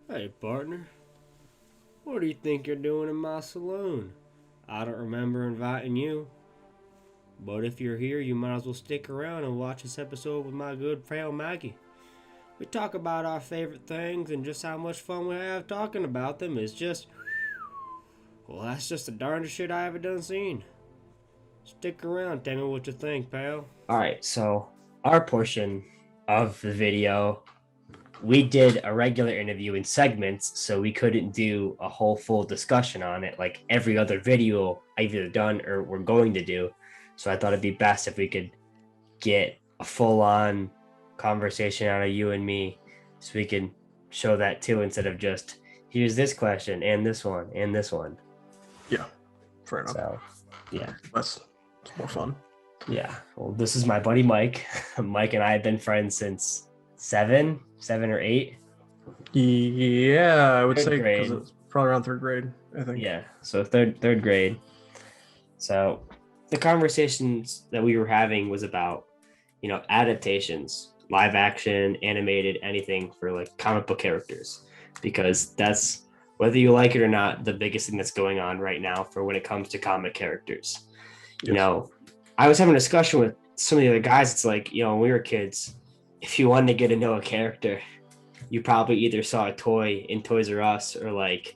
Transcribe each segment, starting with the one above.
Hey, partner. What do you think you're doing in my saloon? I don't remember inviting you, but if you're here, you might as well stick around and watch this episode with my good pal Maggie. We talk about our favorite things and just how much fun we have talking about them. Well, that's just the darndest shit I ever done seen. Stick around, tell me what you think, pal. All right, so our portion of the video, we did a regular interview in segments, so we couldn't do a whole full discussion on it like every other video I've either done or we're going to do. So I thought it'd be best if we could get a full on conversation out of you and me so we can show that too instead of just here's this question and this one and this one. Yeah, fair enough. So, yeah. It's more fun. Yeah. Well, this is my buddy Mike. Mike and I have been friends since seven or eight. Yeah, I would Third say grade. because it's probably around third grade, I think. Yeah. So third grade. So the conversations that we were having was about, adaptations, live action, animated, anything for like comic book characters, because that's, whether you like it or not, the biggest thing that's going on right now for when it comes to comic characters. Yes. I was having a discussion with some of the other guys. It's like, when we were kids, if you wanted to get to know a character, you probably either saw a toy in Toys R Us or like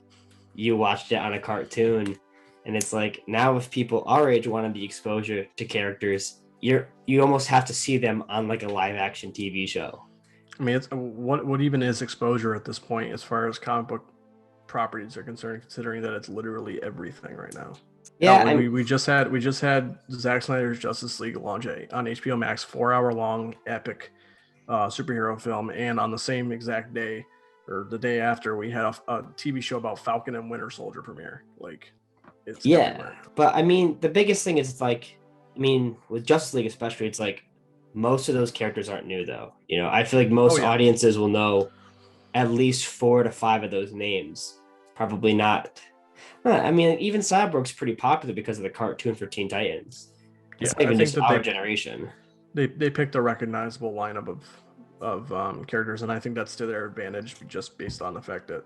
you watched it on a cartoon. And it's like now if people our age wanted the exposure to characters, you almost have to see them on like a live action TV show. I mean, it's what even is exposure at this point as far as comic book properties are concerned, considering that it's literally everything right now. Yeah, we just had Zack Snyder's Justice League launch on HBO Max, 4 hour long epic superhero film, and on the same exact day or the day after, we had a TV show about Falcon and Winter Soldier premiere. Like, it's everywhere. But I mean, the biggest thing is it's like, with Justice League especially, it's like most of those characters aren't new though. I feel like most audiences will know at least 4 to 5 of those names. Probably not. Even Cyborg's pretty popular because of the cartoon for Teen Titans. It's not even just our generation. They picked a recognizable lineup of characters, and I think that's to their advantage just based on the fact that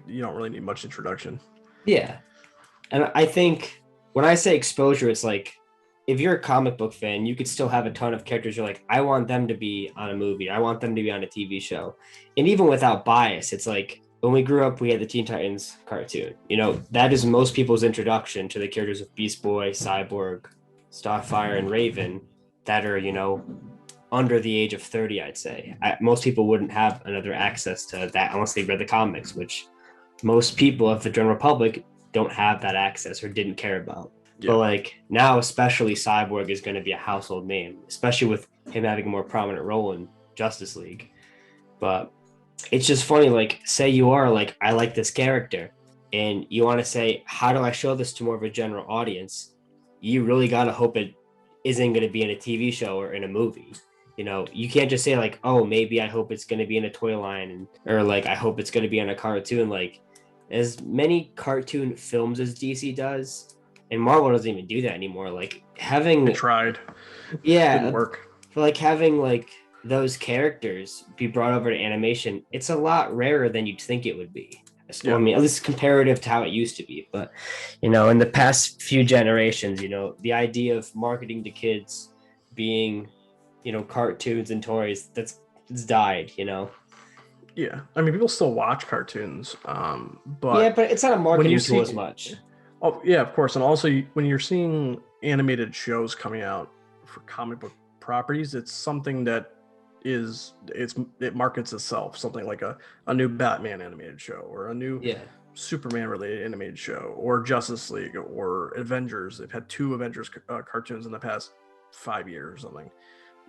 you don't really need much introduction. Yeah. And I think when I say exposure, it's like if you're a comic book fan, you could still have a ton of characters. You're like, I want them to be on a movie. I want them to be on a TV show. And even without bias, it's like when we grew up, we had the Teen Titans cartoon. That is most people's introduction to the characters of Beast Boy, Cyborg, Starfire, and Raven that are, under the age of 30, I'd say. Most people wouldn't have another access to that unless they read the comics, which most people of the general public don't have that access or didn't care about. Yeah. But like now, especially Cyborg is going to be a household name, especially with him having a more prominent role in Justice League. But it's just funny, like, say you are like, I like this character and you want to say, how do I show this to more of a general audience? You really got to hope it isn't going to be in a TV show or in a movie. You can't just say like, oh, maybe I hope it's going to be in a toy line or like, I hope it's going to be on a cartoon. Like, as many cartoon films as DC does, and Marvel doesn't even do that anymore. Like having they tried, didn't work. But like having like those characters be brought over to animation, it's a lot rarer than you'd think it would be. Yeah. At least comparative to how it used to be. But in the past few generations, the idea of marketing to kids being, cartoons and toys, it's died. Yeah, people still watch cartoons, but it's not a marketing tool as much. Oh yeah, of course. And also, when you're seeing animated shows coming out for comic book properties, it's something that it markets itself. Something like a new Batman animated show or a new Superman related animated show or Justice League or Avengers. They've had 2 Avengers cartoons in the past 5 years or something.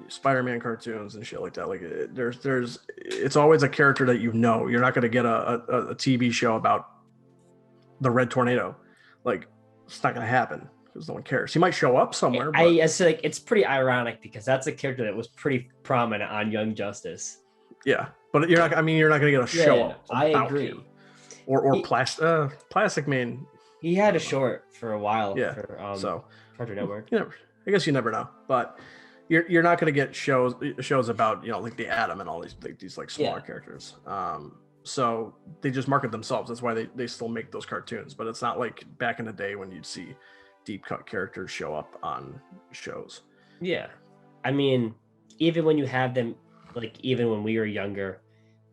Spider-Man cartoons and shit like that. Like it's always a character that you're not going to get a TV show about the Red Tornado. Like, it's not going to happen because no one cares. He might show up somewhere. It's pretty ironic because that's a character that was pretty prominent on Young Justice. Yeah, but you're not going to get a show up. I agree. Him. Or Plastic Man. He had a short for a while. Yeah. For Cartoon Network. I guess you never know, but you're not going to get shows about like the Atom and all these like smaller characters. So they just market themselves. That's why they still make those cartoons. But it's not like back in the day when you'd see deep cut characters show up on shows. Yeah. I mean, even when you have them, like, even when we were younger,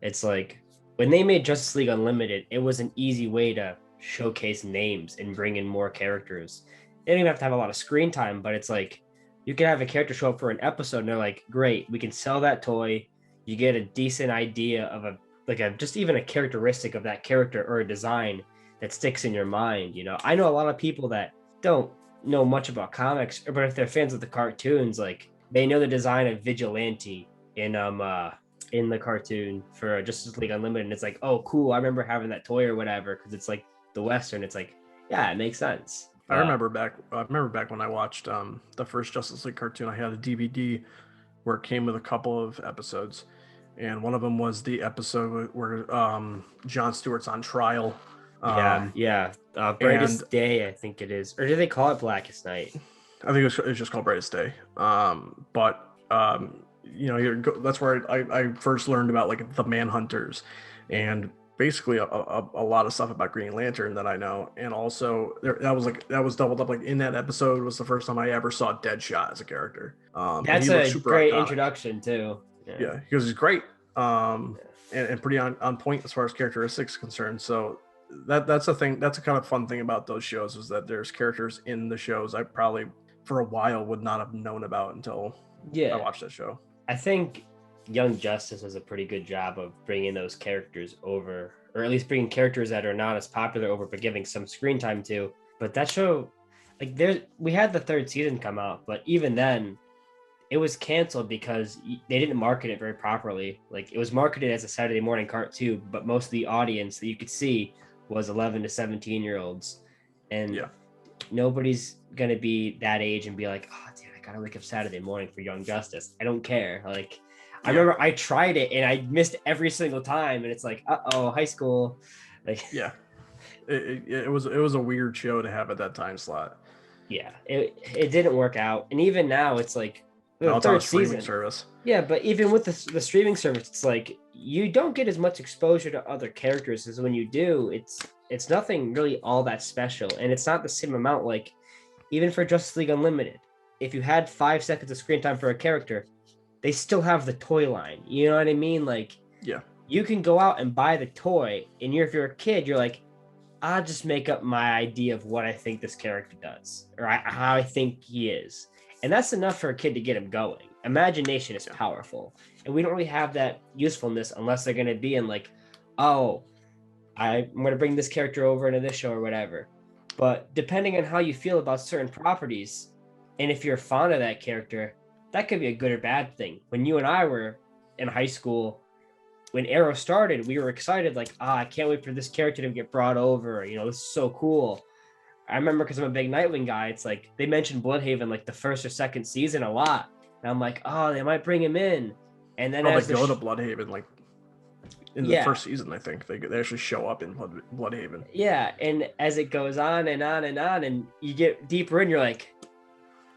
it's like when they made Justice League Unlimited, it was an easy way to showcase names and bring in more characters. They don't even have to have a lot of screen time, but it's like you can have a character show up for an episode and they're like, great, we can sell that toy. You get a decent idea of just even a characteristic of that character or a design that sticks in your mind. I know a lot of people that don't know much about comics, but if they're fans of the cartoons, like they know the design of Vigilante in the cartoon for Justice League Unlimited, and it's like, oh, cool, I remember having that toy or whatever, because it's like the Western. It's like, yeah, it makes sense. I remember back when I watched the first Justice League cartoon. I had a DVD where it came with a couple of episodes, and one of them was the episode where Jon Stewart's on trial. Yeah. Brightest Day, I think it is, or do they call it Blackest Night? I think it's just called Brightest Day. That's where I first learned about like the Manhunters, and basically a lot of stuff about Green Lantern that I know. And also that was doubled up. Like in that episode was the first time I ever saw Deadshot as a character. That's a great introduction too. Yeah, because he's great. And pretty on point as far as characteristics concerned. So that's a thing. That's a kind of fun thing about those shows, is that there's characters in the shows I probably for a while would not have known about until I watched that show. I think Young Justice does a pretty good job of bringing those characters over, or at least bringing characters that are not as popular over, but giving some screen time to. But that show, like, we had the third season come out, but even then, it was canceled because they didn't market it very properly. Like, it was marketed as a Saturday morning cartoon, but most of the audience that you could see was 11 to 17-year-olds, and nobody's gonna be that age and be like, oh, dude, I gotta wake up Saturday morning for Young Justice. I don't care. Like, I remember I tried it and I missed every single time, and it's like, high school. Like, yeah, it was a weird show to have at that time slot. Yeah, it didn't work out, and even now it's like the third season service. Yeah, but even with the streaming service, it's like you don't get as much exposure to other characters as when you do. It's nothing really all that special, and it's not the same amount. Like, even for Justice League Unlimited, if you had 5 seconds of screen time for a character, they still have the toy line. You know what I mean? Like, yeah, you can go out and buy the toy, and if you're a kid, you're like, I'll just make up my idea of what I think this character does, or how I think he is. And that's enough for a kid to get him going. Imagination is powerful. And we don't really have that usefulness unless they're going to be in like, oh, I'm going to bring this character over into this show or whatever. But depending on how you feel about certain properties, and if you're fond of that character, that could be a good or bad thing. When you and I were in high school, when Arrow started, we were excited, like, I can't wait for this character to get brought over. This is so cool. I remember, because I'm a big Nightwing guy, it's like they mentioned Bloodhaven like the first or second season a lot. And I'm like, oh, they might bring him in. And then they go to Bloodhaven like in the first season, I think. They actually show up in Bloodhaven. Yeah, and as it goes on and on and on, and you get deeper in, you're like,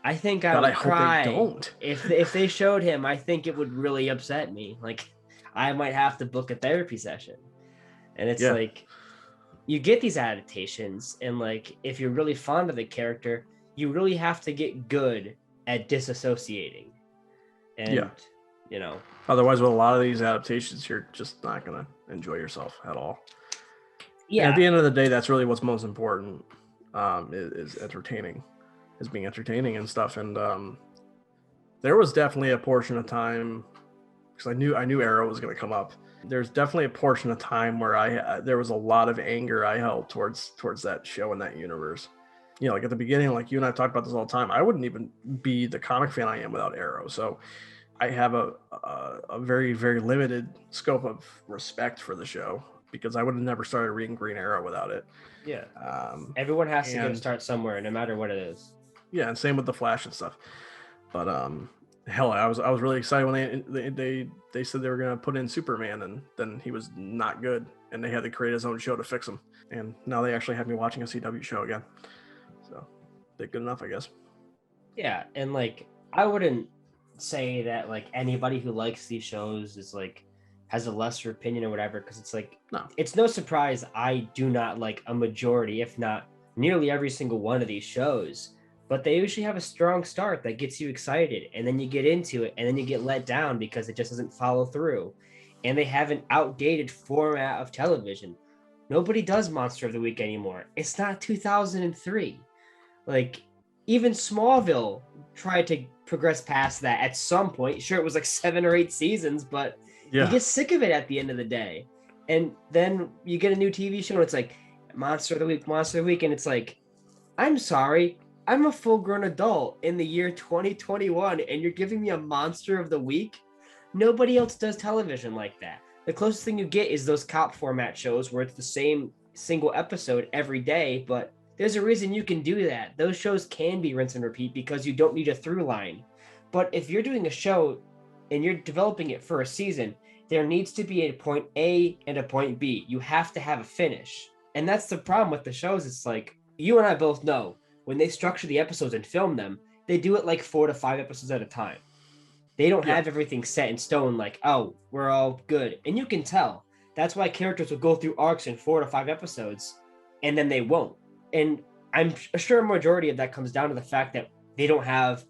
I think I would cry. Hope they don't. If they showed him, I think it would really upset me. Like, I might have to book a therapy session. And it's like, you get these adaptations, and like, if you're really fond of the character, you really have to get good at disassociating. And otherwise, with a lot of these adaptations, you're just not gonna enjoy yourself at all. Yeah. And at the end of the day, that's really what's most important. Is entertaining, is being entertaining and stuff. And there was definitely a portion of time, because I knew Arrow was gonna come up. There's definitely a portion of time where there was a lot of anger I held towards that show and that universe. Like at the beginning, like you and I talked about this all the time, I wouldn't even be the comic fan I am without Arrow. So I have a very, very limited scope of respect for the show, because I would have never started reading Green Arrow without it. Yeah. Everyone has to get a start somewhere, no matter what it is. Yeah, and same with the Flash and stuff. But hell, I was really excited when they said they were gonna put in Superman, and then he was not good, and they had to create his own show to fix him. And now they actually have me watching a CW show again. So they're good enough, I guess. Yeah, and like, I wouldn't say that like anybody who likes these shows is like has a lesser opinion or whatever, because it's like, No. it's no surprise I do not like a majority, if not nearly every single one of these shows, but they usually have a strong start that gets you excited, and then you get into it, and then you get let down because it just doesn't follow through. And they have an outdated format of television. Nobody does Monster of the Week anymore. It's not 2003. Like, even Smallville tried to progress past that at some point. Sure, it was like 7 or 8 seasons, but you Yeah. get sick of it at the end of the day. And then you get a new TV show, and it's like Monster of the Week, Monster of the Week, and it's like, I'm sorry, I'm a full-grown adult in the year 2021, and you're giving me a Monster of the Week? Nobody else does television like that. The closest thing you get is those cop format shows where it's the same single episode every day, but there's a reason you can do that. Those shows can be rinse and repeat because you don't need a through line. But if you're doing a show and you're developing it for a season, there needs to be a point A and a point B. You have to have a finish. And that's the problem with the shows. It's like, you and I both know, when they structure the episodes and film them, they do it like 4 to 5 episodes at a time. They don't Yeah. have everything set in stone, like, oh, we're all good. And you can tell. That's why characters will go through arcs in 4 to 5 episodes, and then they won't. And I'm sure a majority of that comes down to the fact that they don't have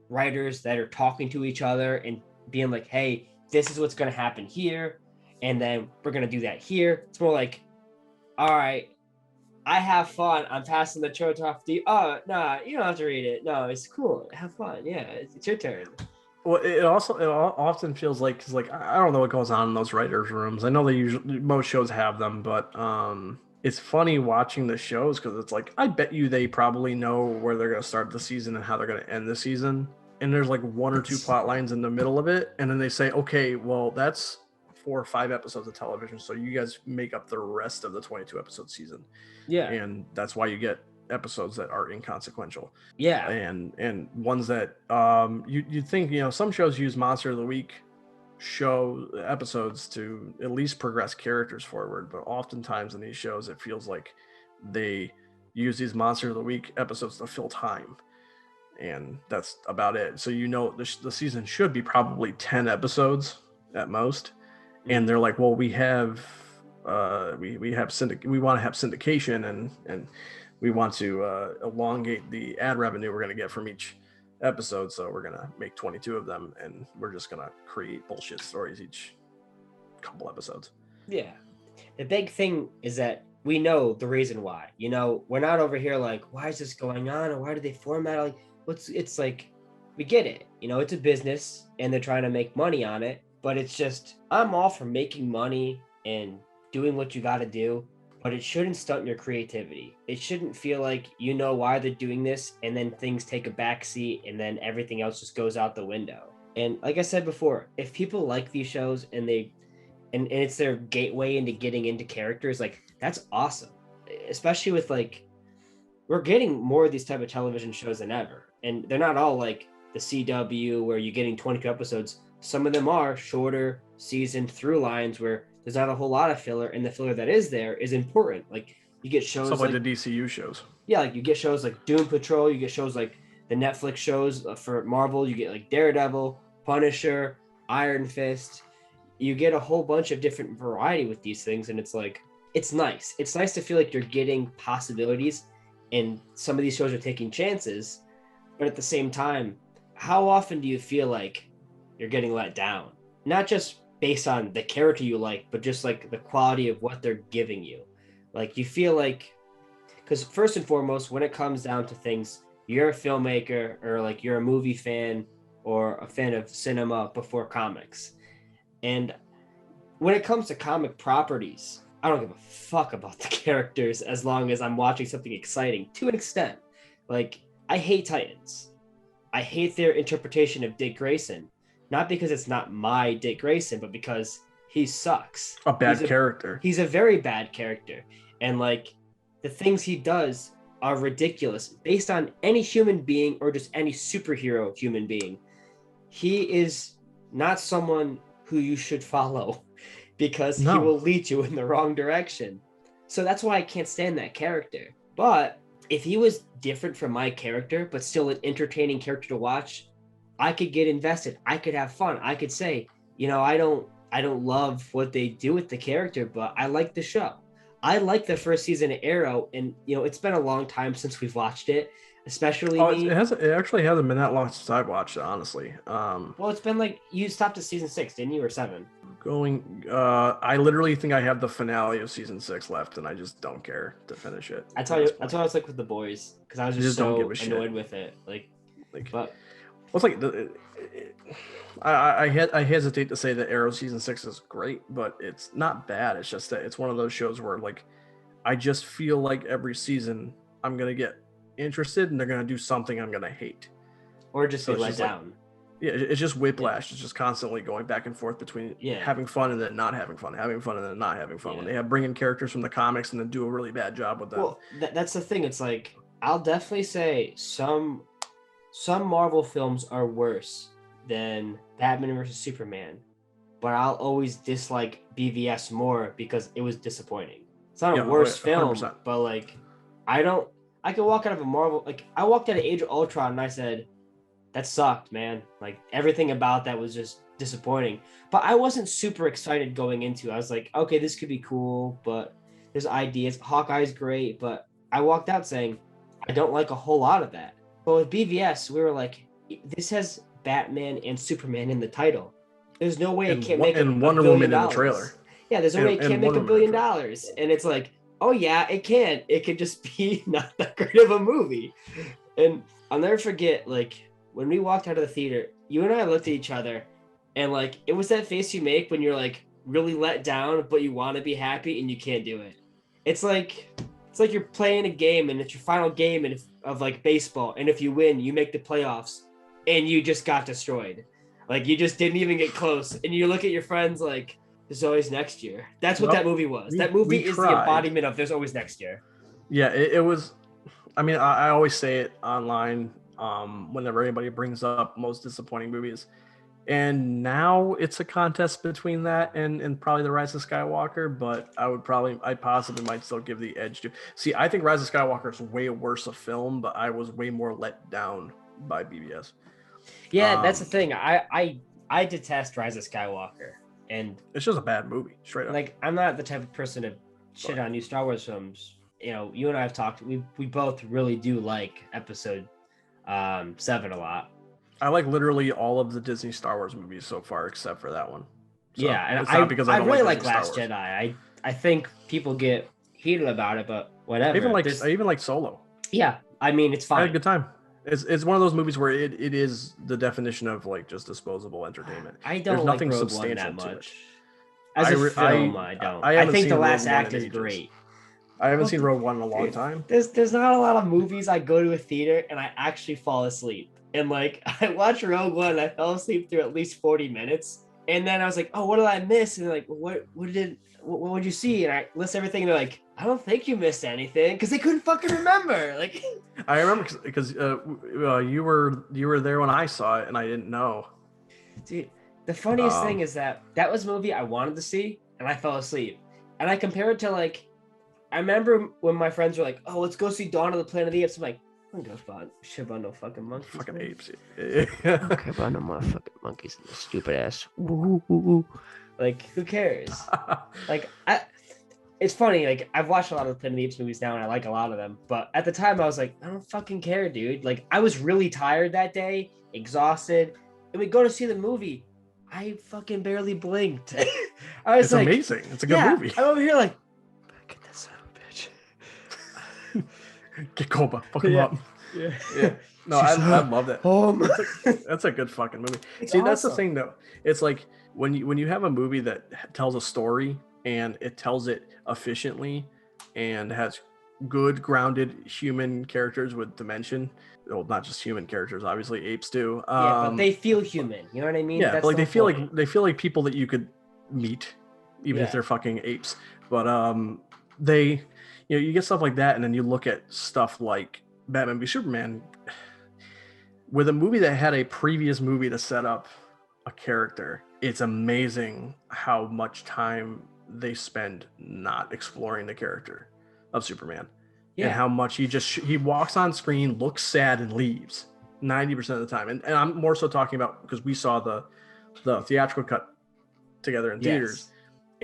writers that are talking to each other and being like, hey, this is what's going to happen here, and then we're going to do that here. It's more like, all right, I have fun. I'm passing the torch off to you. Oh, nah, you don't have to read it. No, it's cool. Have fun. Yeah, it's your turn. Well, it often feels like, because like I don't know what goes on in those writers' rooms. I know they usually, most shows have them, but it's funny watching the shows because it's like, I bet you they probably know where they're gonna start the season and how they're gonna end the season, and there's like 1 or 2 plot lines in the middle of it, and then they say, okay, well, that's 4 or 5 episodes of television, so you guys make up the rest of the 22 episode season. Yeah. And that's why you get episodes that are inconsequential. Yeah. And ones that you'd think, some shows use Monster of the Week show episodes to at least progress characters forward, but oftentimes in these shows it feels like they use these Monster of the Week episodes to fill time, and that's about it. So the season should be probably 10 episodes at most, and they're like, well, we want to have syndication, and we want to elongate the ad revenue we're going to get from each episode, so we're going to make 22 of them, and we're just going to create bullshit stories each couple episodes. Yeah. The big thing is that we know the reason why. We're not over here like, why is this going on, or why do they format it? Like, it's like, we get it. It's a business, and they're trying to make money on it, but it's just, I'm all for making money and doing what you got to do, but it shouldn't stunt your creativity. It shouldn't feel like you know why they're doing this, and then things take a backseat, and then everything else just goes out the window. And like I said before, if people like these shows and it's their gateway into getting into characters, like, that's awesome. Especially with, like, we're getting more of these type of television shows than ever, and they're not all like the CW where you're getting 22 episodes. Some of them are shorter season through lines where there's not a whole lot of filler, and the filler that is there is important. Like, you get shows like the DCU shows. Yeah, like you get shows like Doom Patrol, you get shows like the Netflix shows for Marvel, you get like Daredevil, Punisher, Iron Fist. You get a whole bunch of different variety with these things, and it's like, it's nice. It's nice to feel like you're getting possibilities, and some of these shows are taking chances, but at the same time, how often do you feel like you're getting let down? Not just based on the character you like, but just like the quality of what they're giving you. Like, you feel like, because first and foremost, when it comes down to things, you're a filmmaker, or like you're a movie fan or a fan of cinema before comics. And when it comes to comic properties, I don't give a fuck about the characters as long as I'm watching something exciting to an extent. Like, I hate Titans. I hate their interpretation of Dick Grayson. Not because it's not my Dick Grayson, but because he sucks. A bad character. He's a very bad character. And like, the things he does are ridiculous based on any human being or just any superhero human being. He is not someone who you should follow because he will lead you in the wrong direction. So that's why I can't stand that character. But if he was different from my character, but still an entertaining character to watch, I could get invested. I could have fun. I could say, I don't I don't love what they do with the character, but I like the show. I like the first season of Arrow, and it's been a long time since we've watched it, especially Oh, it me. hasn't. It actually hasn't been that long since I watched it, honestly. Well, it's been like you stopped at season 6, didn't you, or 7? I literally think I have the finale of season 6 left, and I just don't care to finish it. I tell you, that's what I was like with The Boys, because I was just don't give so a shit. annoyed with it. But well, it's like I hesitate to say that Arrow season 6 is great, but it's not bad. It's just that it's one of those shows where like I just feel like every season I'm gonna get interested, and they're gonna do something I'm gonna hate, or just be let down. Yeah, it's just whiplash. It's just constantly going back and forth between having fun and then not having fun, having fun and then not having fun. When they bring in characters from the comics and then do a really bad job with them. Well, that's the thing. It's like I'll definitely say some Marvel films are worse than Batman versus Superman, but I'll always dislike BVS more because it was disappointing. It's not a worse film, but like I could walk out of a Marvel, like I walked out of Age of Ultron and I said, that sucked, man. Like everything about that was just disappointing. But I wasn't super excited going into it. I was like, okay, this could be cool, but there's ideas. Hawkeye's great, but I walked out saying, I don't like a whole lot of that. But with BVS, we were like, this has Batman and Superman in the title. There's no way it can't make and Wonder Woman in the trailer. Yeah, there's no way it can't make $1 billion. And it's like, oh yeah, it can. It could just be not that great of a movie. And I'll never forget, like, when we walked out of the theater, you and I looked at each other, and like it was that face you make when you're like really let down, but you want to be happy and you can't do it. It's like you're playing a game and it's your final game of like baseball, and if you win, you make the playoffs, and you just got destroyed. Like you just didn't even get close, and you look at your friends like there's always next year. That's what that movie was. That movie is the embodiment of there's always next year. Yeah, it was. I mean, I always say it online. Whenever anybody brings up most disappointing movies, and now it's a contest between that and probably The Rise of Skywalker, but I possibly might still give the edge to. See, I think Rise of Skywalker is way worse a film, but I was way more let down by BBS. Yeah, that's the thing. I detest Rise of Skywalker, and it's just a bad movie, straight up. Like I'm not the type of person to shit on new Star Wars films. You and I have talked. We both really do like Episode 7 a lot. I like literally all of the Disney Star Wars movies so far, except for that one. So yeah, and I really like Last Jedi. I think people get heated about it, but whatever. I even like Solo. Yeah, I mean it's fine. I had a good time. It's one of those movies where it is the definition of like just disposable entertainment. I don't like Rogue One that much. As a film, I don't. I think The Last Act is great. I haven't seen Rogue One in a long time. There's not a lot of movies I go to a theater and I actually fall asleep. And like I watched Rogue One, I fell asleep through at least 40 minutes. And then I was like, oh, what did I miss? And they're like, what would you see? And I list everything. And they're like, I don't think you missed anything, because they couldn't fucking remember. Like I remember because you were there when I saw it and I didn't know. Dude, the funniest thing is that was a movie I wanted to see and I fell asleep. And I compare it to like, I remember when my friends were like, "Oh, let's go see Dawn of the Planet of the Apes." I'm like, "I'm gonna go shit about no fucking monkeys." Fucking man. Apes. I don't care about no motherfucking monkeys and the stupid ass. Like, who cares? Like, it's funny. Like, I've watched a lot of the Planet of the Apes movies now, and I like a lot of them. But at the time, I was like, I don't fucking care, dude. Like, I was really tired that day, exhausted, and we go to see the movie. I fucking barely blinked. I was it's like, amazing. It's a good movie. I'm over here like, get that son of a bitch. Get Koba, fuck him up. Yeah. No, I love that. That's a good fucking movie. See, awesome. That's the thing though. It's like when you have a movie that tells a story and it tells it efficiently and has good grounded human characters with dimension. Well, not just human characters, obviously apes do. But they feel human. You know what I mean? Yeah, but like they feel like people that you could meet, even if they're fucking apes. But they. You get stuff like that, and then you look at stuff like Batman v Superman, with a movie that had a previous movie to set up a character. It's amazing how much time they spend not exploring the character of Superman, and how much he walks on screen, looks sad, and leaves 90% of the time. And I'm more so talking about because we saw the theatrical cut together in theaters,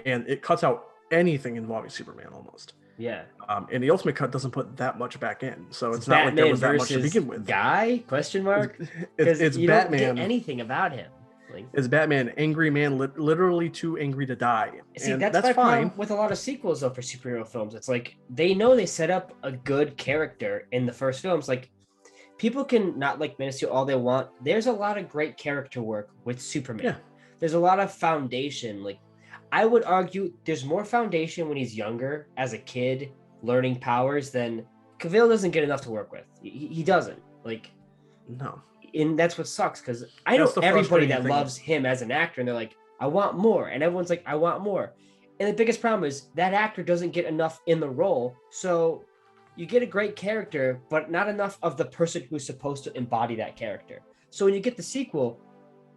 and it cuts out anything involving Superman almost. Yeah. And the Ultimate Cut doesn't put that much back in, so it's not Batman like there was that much to begin with. Guy? Question mark? It's you Batman. Don't get anything about him. Like, it's Batman, angry man, literally too angry to die. See, and that's my fine problem with a lot of sequels though for superhero films. It's like they know they set up a good character in the first films. Like people can not like Man of Steel all they want. There's a lot of great character work with Superman. Yeah. There's a lot of foundation. Like I would argue there's more foundation when he's younger as a kid learning powers than Cavill doesn't get enough to work with. He doesn't. Like no. And that's what sucks because I know everybody that thing. loves him as an actor and they're like, I want more. And everyone's like, I want more. And the biggest problem is that actor doesn't get enough in the role. So you get a great character, but not enough of the person who's supposed to embody that character. So when you get the sequel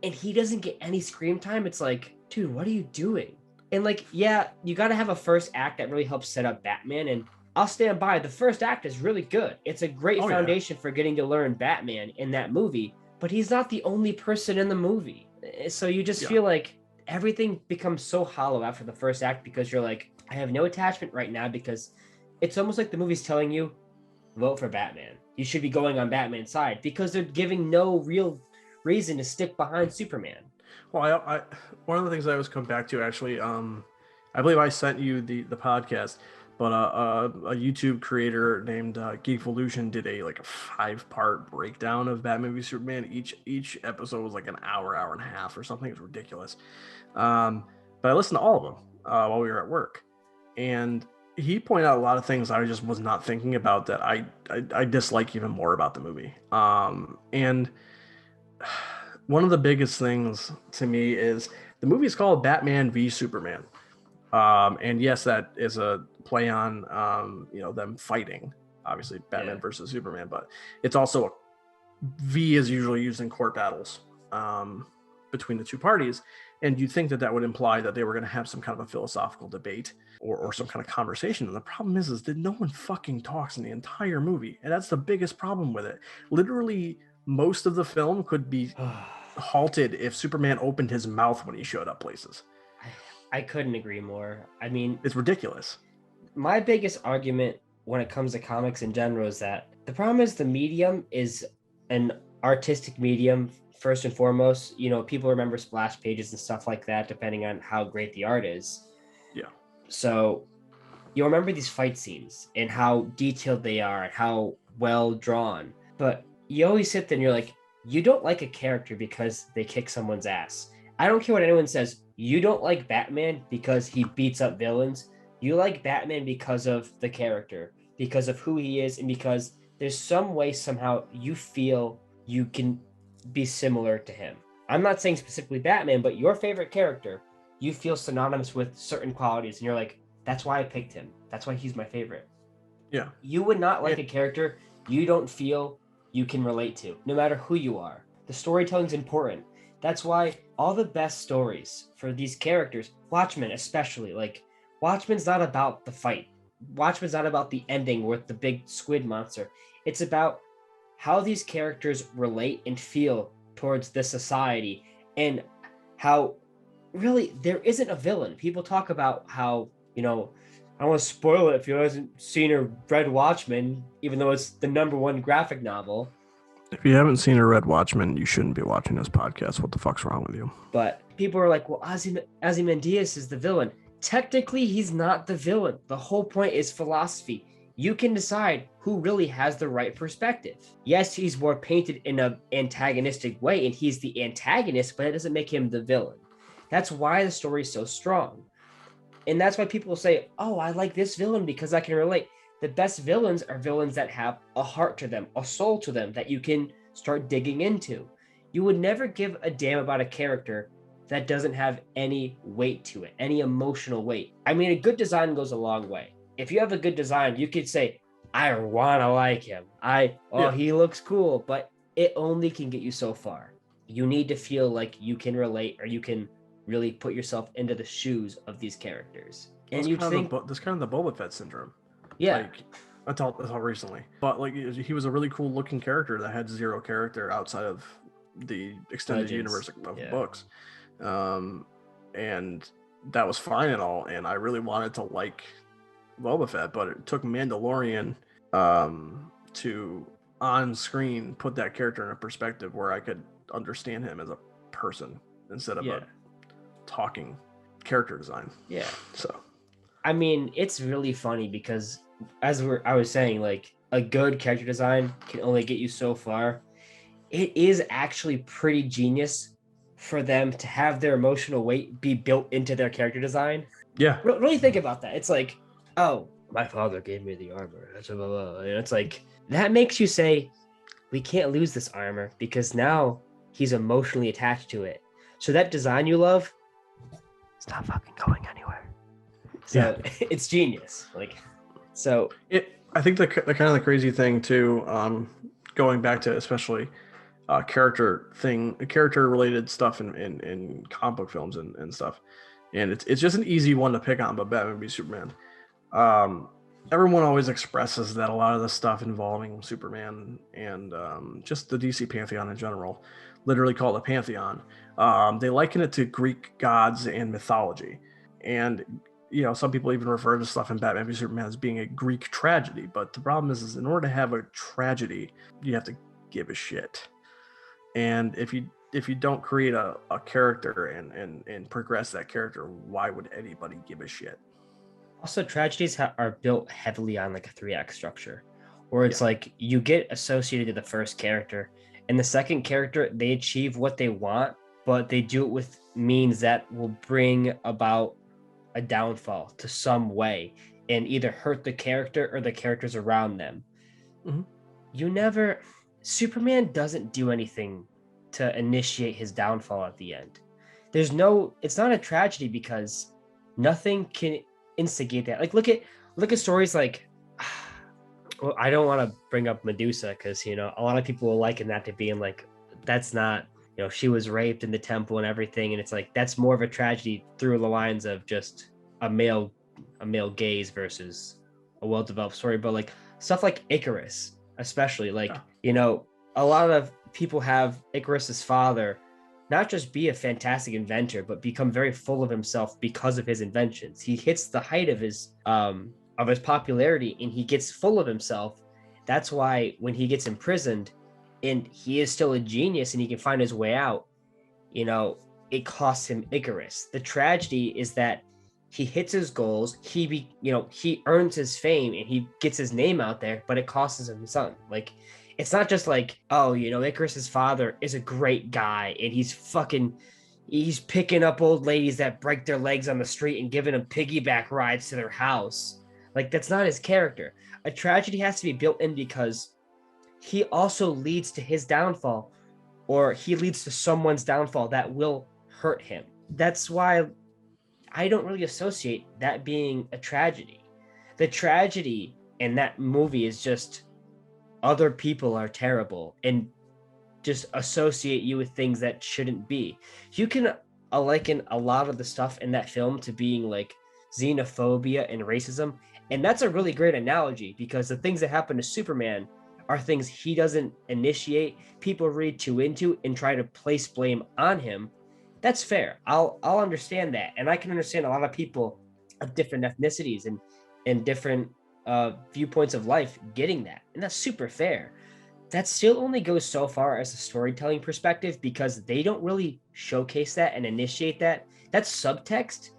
and he doesn't get any screen time, it's like, dude, what are you doing? And like, yeah, you got to have a first act that really helps set up Batman. And I'll stand by. The first act is really good. It's a great foundation for getting to learn Batman in that movie, but he's not the only person in the movie. So you just feel like everything becomes so hollow after the first act because you're like, I have no attachment right now because it's almost like the movie's telling you, vote for Batman. You should be going on Batman's side because they're giving no real reason to stick behind Superman. Well, I one of the things I always come back to actually, I believe I sent you the podcast. But a YouTube creator named Geekvolution did a 5-part breakdown of Batman v Superman. Each episode was like an hour and a half or something. It was ridiculous. But I listened to all of them while we were at work, and he pointed out a lot of things I just was not thinking about that I dislike even more about the movie. And one of the biggest things to me is the movie is called Batman v Superman. And yes, that is a play on, them fighting, obviously Batman versus Superman, but it's also V is usually used in court battles, between the two parties. And you'd think that would imply that they were going to have some kind of a philosophical debate or some kind of conversation. And the problem is that no one fucking talks in the entire movie. And that's the biggest problem with it. Literally most of the film could be halted if Superman opened his mouth when he showed up places. I couldn't agree more. I mean, it's ridiculous. My biggest argument when it comes to comics in general is that the problem is the medium is an artistic medium first and foremost. People remember splash pages and stuff like that, depending on how great the art is. Yeah. So you'll remember these fight scenes and how detailed they are and how well drawn. But you always sit there and you're like, you don't like a character because they kick someone's ass. I don't care what anyone says. You don't like Batman because he beats up villains. You like Batman because of the character, because of who he is, and because there's some way somehow you feel you can be similar to him. I'm not saying specifically Batman, but your favorite character, you feel synonymous with certain qualities, and you're like, that's why I picked him. That's why he's my favorite. Yeah. You would not like a character you don't feel you can relate to, no matter who you are. The storytelling's important. That's why all the best stories for these characters, Watchmen especially, Watchmen's not about the fight. Watchmen's not about the ending with the big squid monster. It's about how these characters relate and feel towards the society and how really there isn't a villain. People talk about how, I don't want to spoil it if you haven't seen or read Watchmen, even though it's the #1 graphic novel. If you haven't seen or read Watchmen, you shouldn't be watching this podcast. What the fuck's wrong with you? But people are like, well, Ozymandias is the villain. Technically, he's not the villain. The whole point is philosophy. You can decide who really has the right perspective. Yes, he's more painted in an antagonistic way, and he's the antagonist, but it doesn't make him the villain. That's why the story is so strong. And that's why people say, oh, I like this villain because I can relate. The best villains are villains that have a heart to them, a soul to them that you can start digging into. You would never give a damn about a character that doesn't have any weight to it, any emotional weight. I mean, a good design goes a long way. If you have a good design, you could say, I want to like him. He looks cool, but it only can get you so far. You need to feel like you can relate or you can really put yourself into the shoes of these characters. And you think this kind of the Boba Fett syndrome. Yeah. Until recently. But he was a really cool looking character that had zero character outside of the extended universe of books. and that was fine and all. And I really wanted to like Boba Fett, but it took Mandalorian to on screen put that character in a perspective where I could understand him as a person instead of a talking character design. Yeah. So, I mean, it's really funny because I was saying, like, a good character design can only get you so far. It is actually pretty genius for them to have their emotional weight be built into their character design. yeah. Really think about that. It's like, oh, my father gave me the armor. And it's like, that makes you say, we can't lose this armor because now he's emotionally attached to it. So that design you love, it's not fucking going anywhere. So it's genius. Like, so I think the kind of the crazy thing too, going back to especially character related stuff in comic book films and stuff, and it's just an easy one to pick on, but Batman v Superman. Everyone always expresses that a lot of the stuff involving Superman and just the DC pantheon in general, literally called a pantheon, they liken it to Greek gods and mythology, and some people even refer to stuff in Batman v Superman as being a Greek tragedy. But the problem is in order to have a tragedy, you have to give a shit. And if you don't create a character and progress that character, why would anybody give a shit? Also, tragedies are built heavily on like a 3 act structure, where it's like you get associated to the first character, and the second character, they achieve what they want, but they do it with means that will bring about a downfall to some way and either hurt the character or the characters around them. Mm-hmm. Superman doesn't do anything to initiate his downfall at the end. It's not a tragedy because nothing can instigate that. Like look at stories like, well, I don't want to bring up Medusa because a lot of people will liken that to being like, that's not, she was raped in the temple and everything, and it's like that's more of a tragedy through the lines of just a male gaze versus a well-developed story. But like stuff like Icarus, especially, like a lot of people have Icarus's father not just be a fantastic inventor, but become very full of himself because of his inventions. He hits the height of his popularity, and he gets full of himself. That's why when he gets imprisoned, and he is still a genius and he can find his way out, it costs him Icarus. The tragedy is that he hits his goals, he earns his fame and he gets his name out there, but it costs him his son. Like, it's not just like, Icarus's father is a great guy and he's picking up old ladies that break their legs on the street and giving them piggyback rides to their house. Like, that's not his character. A tragedy has to be built in because he also leads to his downfall, or he leads to someone's downfall that will hurt him. That's why I don't really associate that being a tragedy. The tragedy in that movie is just other people are terrible and just associate you with things that shouldn't be. You can liken a lot of the stuff in that film to being like xenophobia and racism. And that's a really great analogy because the things that happen to Superman are things he doesn't initiate. People read too into and try to place blame on him. That's fair. I'll understand that. And I can understand a lot of people of different ethnicities and different viewpoints of life getting that. And that's super fair. That still only goes so far as a storytelling perspective because they don't really showcase that and initiate that. That's subtext,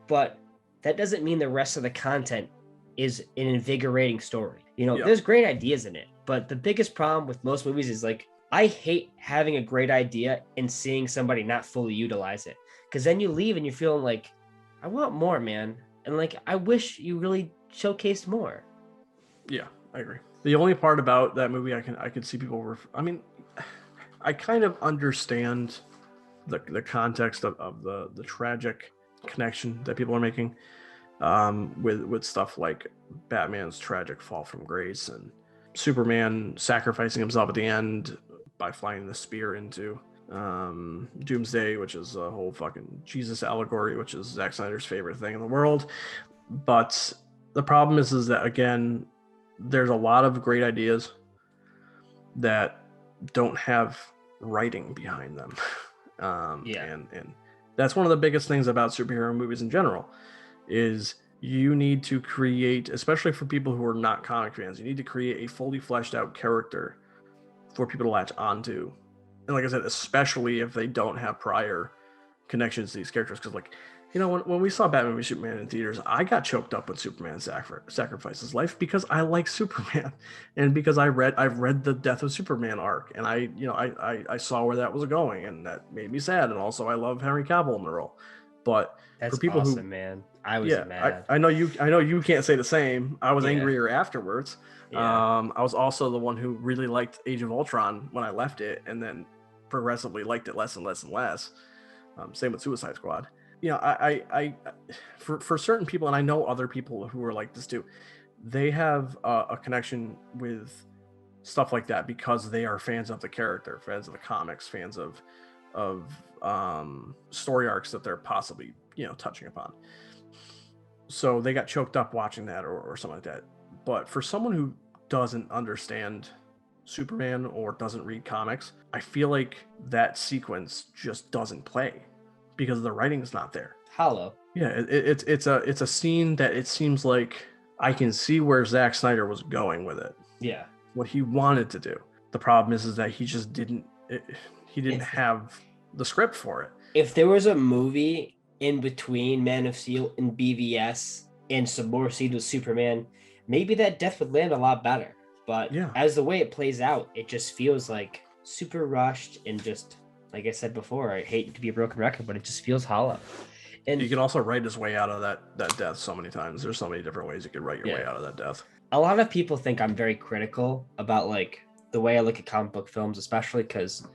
but that doesn't mean the rest of the content is an invigorating story. There's great ideas in it, but the biggest problem with most movies is like, I hate having a great idea and seeing somebody not fully utilize it. Because then you leave and you're feeling like, I want more, man. And like, I wish you really showcased more. Yeah, I agree. The only part about that movie I could see people I kind of understand the context of the tragic connection that people are making with stuff like Batman's tragic fall from grace and Superman sacrificing himself at the end by flying the spear into Doomsday, which is a whole fucking Jesus allegory, which is Zack Snyder's favorite thing in the world. But the problem is that, again, there's a lot of great ideas that don't have writing behind them. And That's one of the biggest things about superhero movies in general is you need to create, especially for people who are not comic fans, you need to create a fully fleshed out character for people to latch onto. And like I said, especially if they don't have prior connections to these characters. Because, like, you know, when we saw Batman v Superman in theaters, I got choked up when Superman sacrificed his life because I like Superman, and because I've read the Death of Superman arc, and I saw where that was going, and that made me sad. And also, I love Henry Cavill in the role. But for That's people who, awesome, man. I was yeah, mad. I know you can't say the same. I was Yeah. angrier afterwards. Yeah. I was also the one who really liked Age of Ultron when I left it, and then progressively liked it less and less and less. Same with Suicide Squad. You know, for certain people, and I know other people who are like this too, they have a connection with stuff like that because they are fans of the character, fans of the comics, fans of story arcs that they're possibly, you know, touching upon. So they got choked up watching that or something like that. But for someone who doesn't understand Superman or doesn't read comics, I feel like that sequence just doesn't play because the writing's not there. Hollow. Yeah, it's a scene that it seems like I can see where Zack Snyder was going with it, Yeah. what he wanted to do. The problem is that he just didn't. He didn't If have the script for it. if there was a movie in between Man of Steel and BVS and some more scenes with Superman, maybe that death would land a lot better. But Yeah, as the way it plays out, it just feels like super rushed and just like I said before, I hate to be a broken record, but it just feels hollow. And you can also write his way out of that death so many times. There's so many different ways you could write your way out of that death. a lot of people think I'm very critical about like the way I look at comic book films, especially because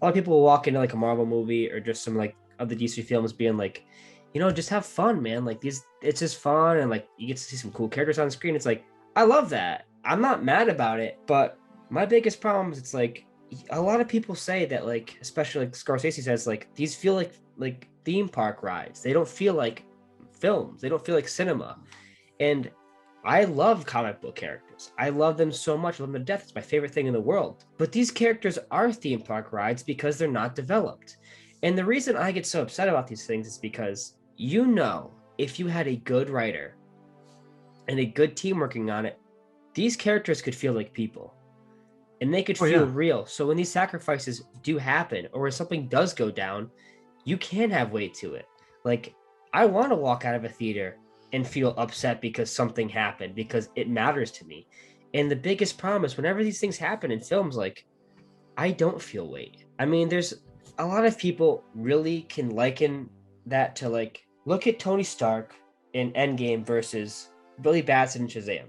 a lot of people will walk into like a Marvel movie or just some like of the DC films being like, you know, just have fun, man. Like these, it's just fun and like you get to see some cool characters on screen. It's like I love that. I'm not mad about it, but my biggest problem is it's like a lot of people say that like, especially like Scorsese says, like these feel like theme park rides. They don't feel like films. They don't feel like cinema. And I love comic book characters. I love them so much. I love them to death. It's my favorite thing in the world. But these characters are theme park rides because they're not developed. And the reason I get so upset about these things is because you know, if you had a good writer and a good team working on it, these characters could feel like people and they could feel real. So when these sacrifices do happen or when something does go down, you can have weight to it. Like, I want to walk out of a theater and feel upset because something happened because it matters to me. And the biggest problem is whenever these things happen in films, like, I don't feel weight. I mean, there's a lot of people really can liken that to like, look at Tony Stark in Endgame versus Billy Batson in Shazam.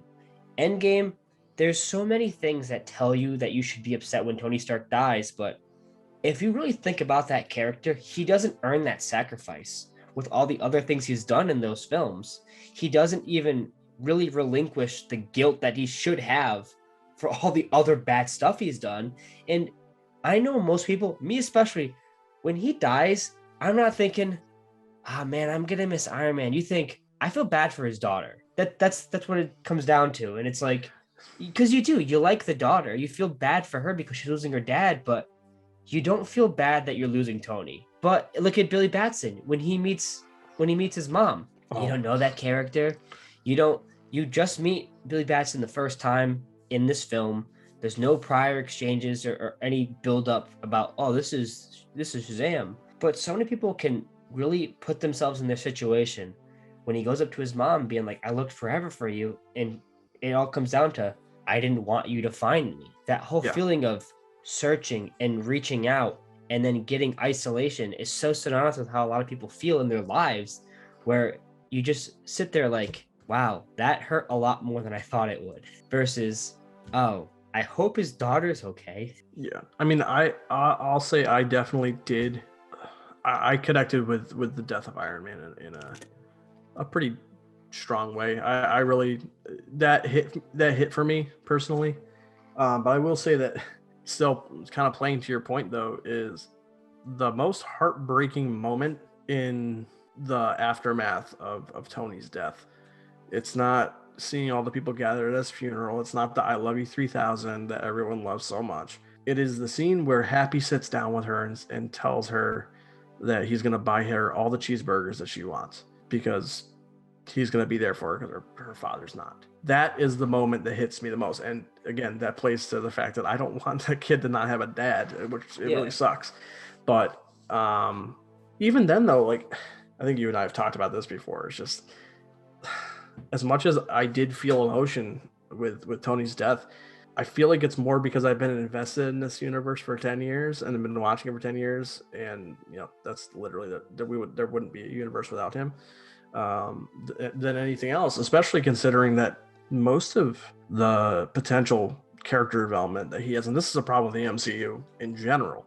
Endgame, there's so many things that tell you that you should be upset when Tony Stark dies, but if you really think about that character, he doesn't earn that sacrifice with all the other things he's done in those films. He doesn't even really relinquish the guilt that he should have for all the other bad stuff he's done. And I know most people, me especially, when he dies, I'm not thinking, ah, man, I'm gonna miss Iron Man. You think I feel bad for his daughter. That's what it comes down to. And it's like, because you do, you like the daughter, you feel bad for her because she's losing her dad, but you don't feel bad that you're losing Tony. But look at Billy Batson when he meets his mom. You don't know that character. You just meet Billy Batson the first time in this film. There's no prior exchanges or any build up about, oh, this is Shazam. But so many people can really put themselves in their situation when he goes up to his mom being like, I looked forever for you, and it all comes down to, I didn't want you to find me. That whole feeling of searching and reaching out and then getting isolation is so synonymous with how a lot of people feel in their lives, where you just sit there like, wow, that hurt a lot more than I thought it would, versus, oh, I hope his daughter's okay. Yeah, I mean, I'll say I definitely did. I connected with the death of Iron Man in a pretty strong way. I really that hit for me personally. But I will say that still kind of playing to your point though is the most heartbreaking moment in the aftermath of Tony's death. It's not seeing all the people gathered at his funeral. It's not the I love you 3000 that everyone loves so much. It is the scene where Happy sits down with her and tells her that he's going to buy her all the cheeseburgers that she wants because he's going to be there for her because her father's not. That is the moment that hits me the most. And again, that plays to the fact that I don't want a kid to not have a dad, which it really sucks. But even then, though, like, I think you and I have talked about this before. It's just, as much as I did feel emotion with Tony's death, I feel like it's more because I've been invested in this universe for 10 years and I've been watching it for 10 years. And, that's literally there wouldn't be a universe without him than anything else, especially considering that most of the potential character development that he has, and this is a problem with the MCU in general,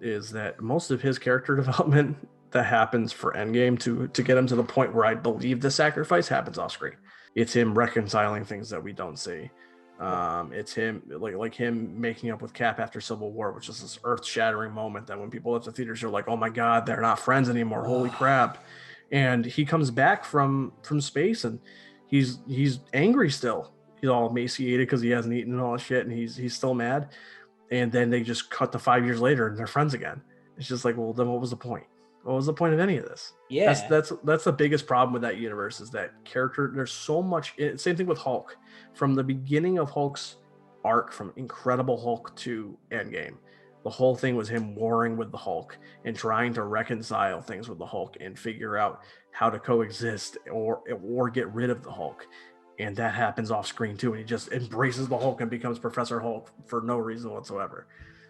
is that most of his character development that happens for Endgame to get him to the point where I believe the sacrifice happens off screen. It's him reconciling things that we don't see. It's him like him making up with Cap after Civil War, which is this earth-shattering moment that when people at the theaters are like, "Oh my God, they're not friends anymore! Holy crap!" And he comes back from space and he's angry still. He's all emaciated because he hasn't eaten and all this shit, and he's still mad. And then they just cut to 5 years later and they're friends again. It's just like, well, then what was the point? What was the point of any of this? Yeah. That's the biggest problem with that universe is that character. There's so much. Same thing with Hulk. From the beginning of Hulk's arc, from Incredible Hulk to Endgame, the whole thing was him warring with the Hulk and trying to reconcile things with the Hulk and figure out how to coexist or get rid of the Hulk. And that happens off screen too. And he just embraces the Hulk and becomes Professor Hulk for no reason whatsoever.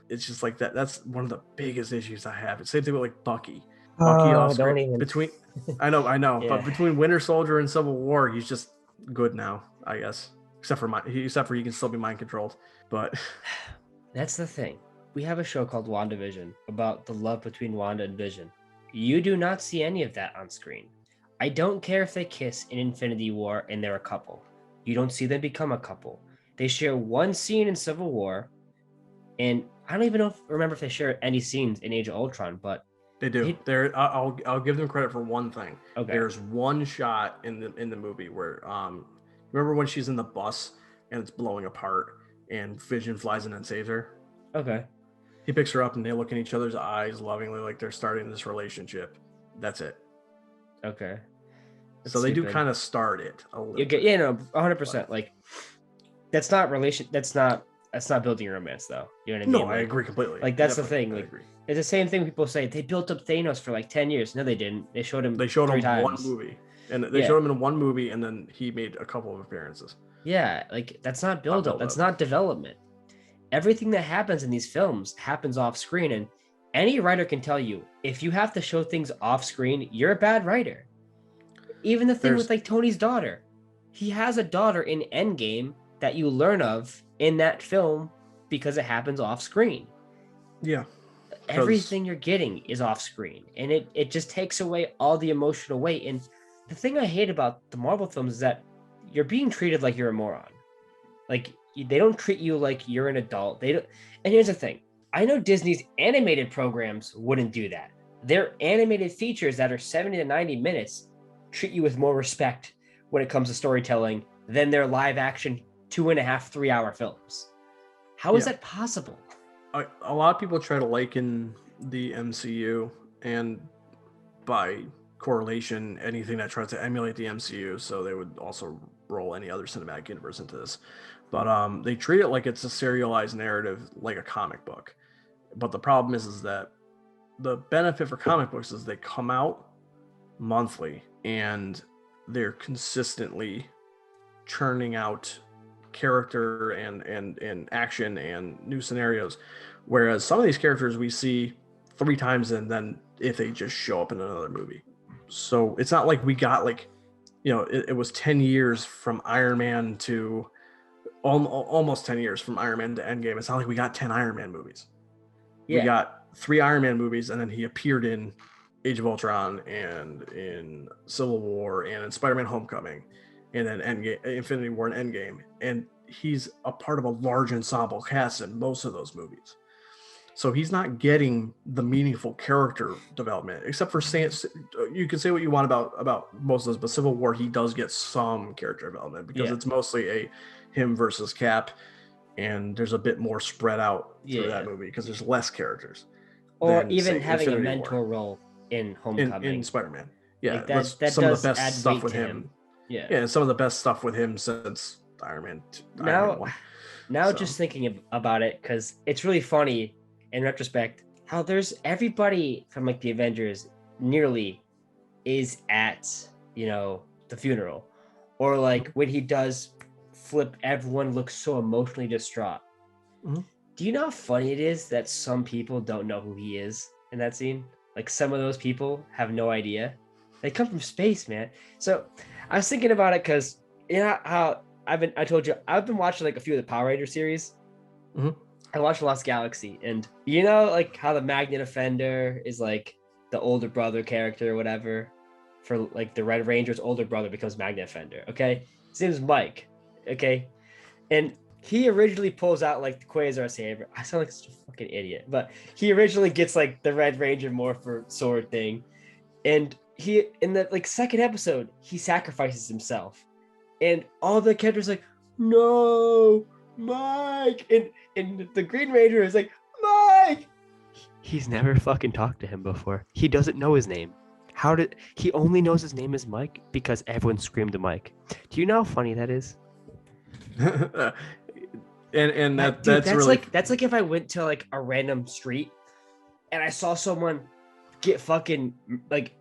It's just like that. That's one of the biggest issues I have. It's the same thing with like Bucky. Bucky off screen. Don't even. I know, Yeah. but between Winter Soldier and Civil War, he's just good now, I guess. Except for he can still be mind controlled. But that's the thing. We have a show called WandaVision about the love between Wanda and Vision. You do not see any of that on screen. I don't care if they kiss in Infinity War and they're a couple. You don't see them become a couple. They share one scene in Civil War, and I don't even remember if they share any scenes in Age of Ultron, but they do. I'll give them credit for one thing. Okay. There's one shot in the movie where remember when she's in the bus and it's blowing apart and Vision flies in and saves her? Okay. He picks her up and they look in each other's eyes lovingly like they're starting this relationship. That's it. Okay. That's so they stupid. Do kind of start it a little. Yeah, no, 100%. Like that's not building romance though. You know what I mean? No, I agree completely. Like that's the thing. Like it's the same thing people say. They built up Thanos for like 10 years. No, they didn't. They showed him 3 times. One movie. And they showed him in one movie and then he made a couple of appearances. Yeah, like that's not build up. That's not development. Everything that happens in these films happens off screen, and any writer can tell you if you have to show things off screen, you're a bad writer. Even the thing with like Tony's daughter, he has a daughter in Endgame that you learn of in that film because it happens off screen. Yeah. Everything you're getting is off screen, and it just takes away all the emotional weight. And the thing I hate about the Marvel films is that you're being treated like you're a moron. Like they don't treat you like you're an adult. They don't. And here's the thing. I know Disney's animated programs wouldn't do that. Their animated features that are 70 to 90 minutes treat you with more respect when it comes to storytelling than their live action 2.5, 3 hour films. How is that possible? A lot of people try to liken the MCU and by correlation anything that tries to emulate the MCU, so they would also roll any other cinematic universe into this. But they treat it like it's a serialized narrative, like a comic book. But the problem is that the benefit for comic books is they come out monthly and they're consistently churning out character and action and new scenarios. Whereas some of these characters we see 3 times and then if they just show up in another movie. So it's not like we got like, it was 10 years from Iron Man to almost 10 years from Iron Man to Endgame. It's not like we got 10 Iron Man movies. Yeah. We got 3 Iron Man movies and then he appeared in Age of Ultron and in Civil War and in Spider-Man Homecoming and then Infinity War and Endgame. And he's a part of a large ensemble cast in most of those movies. So he's not getting the meaningful character development, except for you can say what you want about most of those, but Civil War, he does get some character development because it's mostly a him versus Cap, and there's a bit more spread out through that movie because there's less characters. or than even say having a Infinity mentor War role in in Homecoming. Spider-Man. Yeah, Like that's that some of the does best add stuff weight with to him. him. Yeah. Yeah, some of the best stuff with him since Iron Man Now, 1. now So just thinking about it, because it's really funny in retrospect how there's everybody from like the Avengers nearly is at, the funeral, or like mhm, when he does flip, everyone looks so emotionally distraught. mhm. Do you know how funny it is that some people don't know who he is in that scene? Like some of those people have no idea. They come from space, man. So I was thinking about it because how I told you I've been watching like a few of the Power Ranger series. Mhm. I watched Lost Galaxy, and like how the Magnet Offender is like the older brother character or whatever. For like the Red Ranger's older brother becomes Magnet Offender. Okay, his name's Mike. Okay, and he originally pulls out like the Quasar Saber. I sound like such a fucking idiot, but he originally gets like the Red Ranger Morpher sword thing, and he in the like second episode he sacrifices himself, and all the characters like, no, Mike, and the Green Ranger is like, Mike. He's never fucking talked to him before. He doesn't know his name. How did he only knows his name is Mike because everyone screamed to Mike? Do you know how funny that is? And Dude, that's really that's like if I went to like a random street and I saw someone get fucking like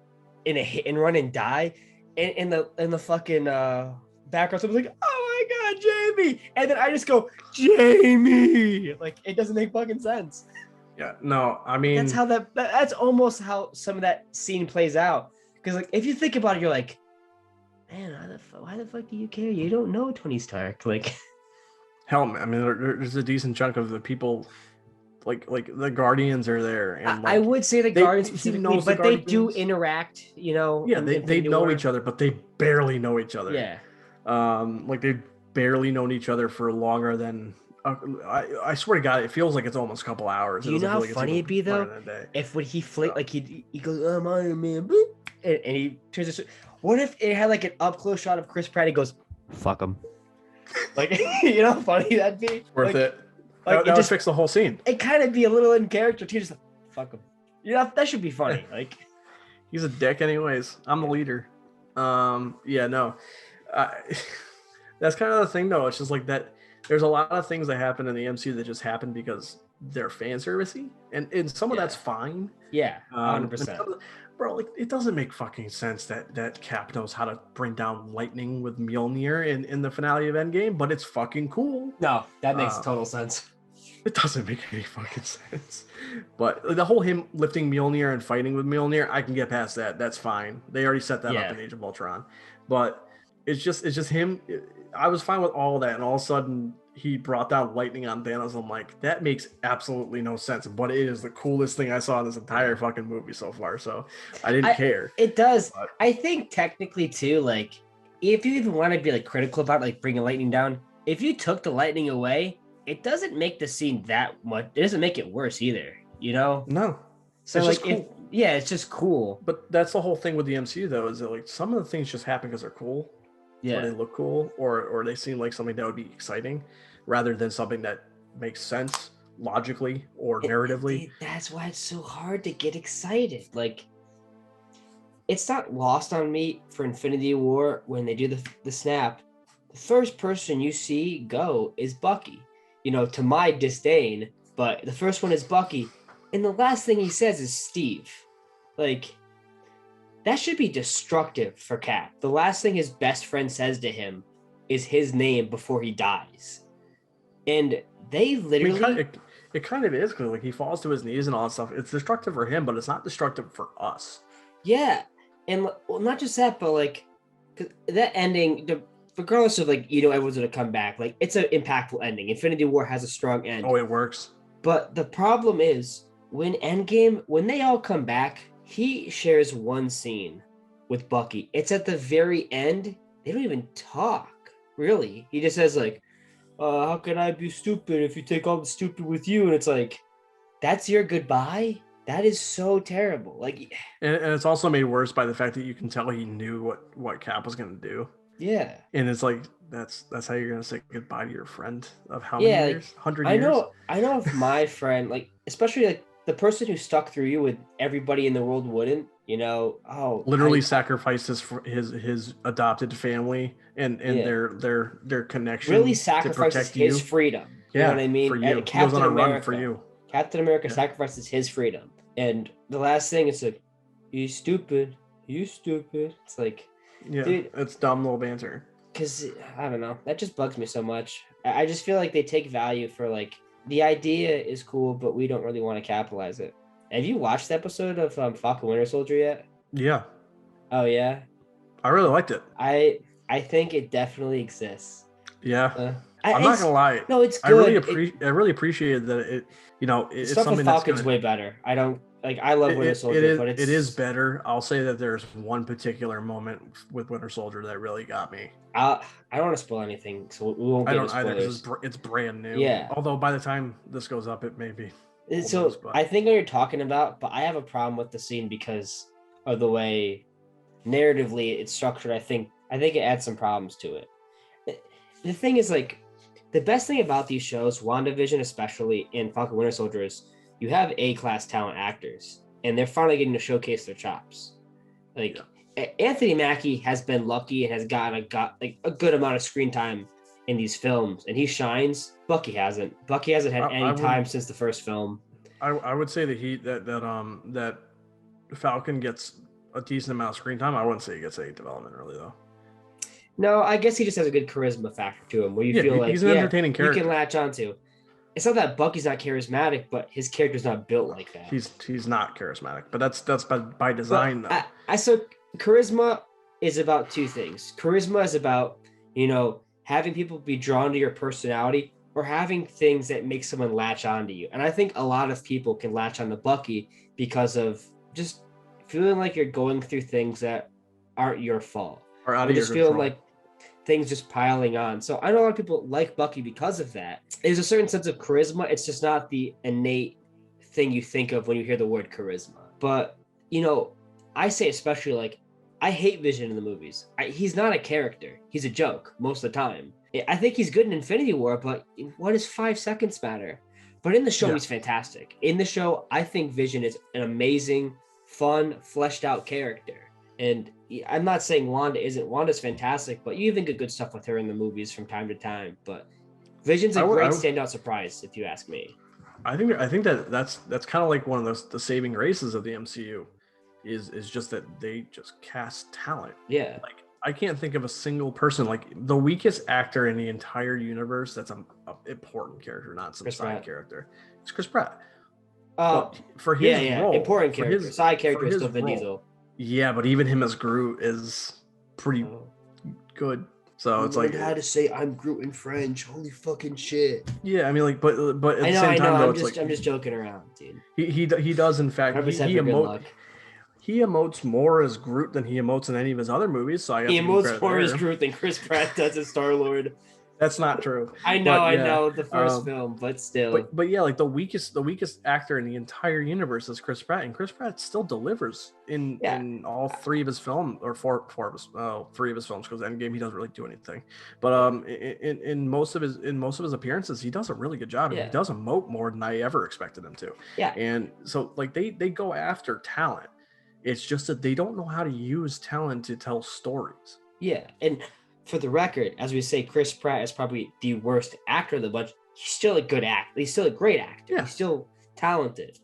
in a hit and run and die, and in the fucking background, someone's like, "Oh my god, Jamie!" And then I just go, "Jamie!" Like it doesn't make fucking sense. yeah, no, I That's mean, how that's almost how some of that scene plays out. Because like if you think about it, you're like, man, why the fuck do you care? You don't know Tony Stark. Like, hell, I mean, there's a decent chunk of the people like the Guardians are there, and I like would say the they Guardians he specifically, knows the but they do Guardians. interact, Yeah, in they Infinity know War. each other, but they barely know each other. Yeah. Like they've barely known each other for longer than I swear to God, it feels like it's almost a couple hours. Do It you know doesn't feel how like it's funny even it'd be longer though than a day. if when he So like he goes, I'm Iron Man, boop, and he turns this. What if it had like an up close shot of Chris Pratt? He goes, fuck him. Like how funny that'd be. it's worth it. Like That would fix the whole scene. it kind of be a little in character too. Just like, fuck him. That should be funny. Like He's a dick, anyways. I'm the leader. Yeah, no. Uh, that's kind of the thing, though. It's just like that. There's a lot of things that happen in the MCU that just happen because they're fan servicey, and some of that's fine. Yeah, 100%. Bro, like it doesn't make fucking sense that Cap knows how to bring down lightning with Mjolnir in the finale of Endgame, but it's fucking cool. No, that makes total sense. It doesn't make any fucking sense. But the whole him lifting Mjolnir and fighting with Mjolnir, I can get past that. That's fine. They already set that up in Age of Ultron. But it's just him. I was fine with all that, and all of a sudden he brought down lightning on Thanos. I'm like, that makes absolutely no sense. But it is the coolest thing I saw in this entire fucking movie so far. So I didn't care. It does. But I think technically too, like if you even want to be like critical about like bringing lightning down, if you took the lightning away, it doesn't make the scene that much. It doesn't make it worse either. no, So it's like, just cool. it's just cool. But that's the whole thing with the MCU, though, is that like some of the things just happen because they're cool. Or they look cool, or they seem like something that would be exciting, rather than something that makes sense logically or narratively. That's why it's so hard to get excited. Like, it's not lost on me for Infinity War when they do the snap. The first person you see go is Bucky. To my disdain, but the first one is Bucky, and the last thing he says is Steve. Like, that should be destructive for Cap. The last thing his best friend says to him is his name before he dies. And they literally... I mean, it kind of is, because like he falls to his knees and all that stuff. It's destructive for him, but it's not destructive for us. Yeah. And not just that, but like, 'cause that ending, regardless of like, everyone's going to come back, like it's an impactful ending. Infinity War has a strong end. Oh, it works. But the problem is, when they all come back, he shares one scene with Bucky. It's at the very end. They don't even talk, really. He just says like, how can I be stupid if you take all the stupid with you? And it's like, that's your goodbye? That is so terrible. Like, And it's also made worse by the fact that you can tell he knew what Cap was going to do. yeah. And it's like, that's how you're going to say goodbye to your friend of how many years? 100 years? I know if my friend, like, especially like the person who stuck through you with everybody in the world wouldn't, literally sacrificed his adopted family and yeah, their really connection to sacrifices protect his you. freedom. You know what Yeah, I for mean? you. He goes on Captain a run for America. you. Captain America Yeah. sacrifices his freedom. And the last thing is like, you stupid. You stupid. It's like, Yeah, dude, it's dumb little banter. because I don't know. That just bugs me so much. I just feel like they take value for like, the idea is cool, but we don't really want to capitalize it. Have you watched the episode of Falcon Winter Soldier yet? Yeah, Oh, yeah. I really liked it. I think it definitely exists. Yeah, Uh, I'm not gonna lie. No, it's I really good. I really appreciated that The it's stuff with something that's Falcon's gonna way better. I don't like. I love Winter Soldier, but it is it's. better. I'll say that there's one particular moment with Winter Soldier that really got me. I don't want to spoil anything, so we won't I get don't into either spoilers. because it's brand new. Yeah. Although by the time this goes up, it may be old So news, but I think what you're talking about, but I have a problem with the scene because of the way narratively it's structured. I think it adds some problems to it. The thing is, like, the best thing about these shows, WandaVision especially, and Falcon Winter Soldier, is you have A-class talent actors, and they're finally getting to showcase their chops. Like, Anthony Mackie has been lucky and has gotten a good amount of screen time in these films, and he shines. Bucky hasn't. Bucky hasn't had any time since the first film. I would say that Falcon gets a decent amount of screen time. I wouldn't say he gets any development really though. No, I guess he just has a good charisma factor to him, where you feel like he's an entertaining character you can latch onto. It's not that Bucky's not charismatic, but his character's not built like that. He's not charismatic, but that's by design though. So charisma is about two things. Charisma is about, having people be drawn to your personality or having things that make someone latch onto you. And I think a lot of people can latch on to Bucky because of just feeling like you're going through things that aren't your fault. Or out of your feeling like things just piling on. So I know a lot of people like Bucky because of that. There's a certain sense of charisma. It's just not the innate thing you think of when you hear the word charisma. But, I say especially, like, I hate Vision in the movies. He's not a character. He's a joke most of the time. I think he's good in Infinity War, but what does 5 seconds matter? But in the show, he's fantastic. In the show, I think Vision is an amazing, fun, fleshed out character. And I'm not saying Wanda isn't. Wanda's fantastic, but you even get good stuff with her in the movies from time to time. But Vision's a great standout surprise, if you ask me. I think that's kind of like one of the saving graces of the MCU, is just that they just cast talent. Yeah. Like, I can't think of a single person, like the weakest actor in the entire universe that's an important character, not some side character. It's Chris Pratt. For his role, important character. Side character is still Vin Diesel. Yeah, but even him as Groot is pretty good. So it's like, how to say I'm Groot in French. Holy fucking shit. Yeah, I mean, like, but at the same time, though, I'm just joking around, dude. He does in fact he emotes more as Groot than he emotes in any of his other movies. So he emotes more as Groot than Chris Pratt does as Star-Lord. That's not true. I know the first film, but still. But yeah, like the weakest actor in the entire universe is Chris Pratt, and Chris Pratt still delivers in all 3 of his films, or 3 of his films, because Endgame he doesn't really do anything. But in most of his appearances, he does a really good job, and he does emote more than I ever expected him to. Yeah. And so like they go after talent. It's just that they don't know how to use talent to tell stories. Yeah, and for the record, as we say, Chris Pratt is probably the worst actor of the bunch. He's still a good actor. He's still a great actor. Yeah. He's still talented.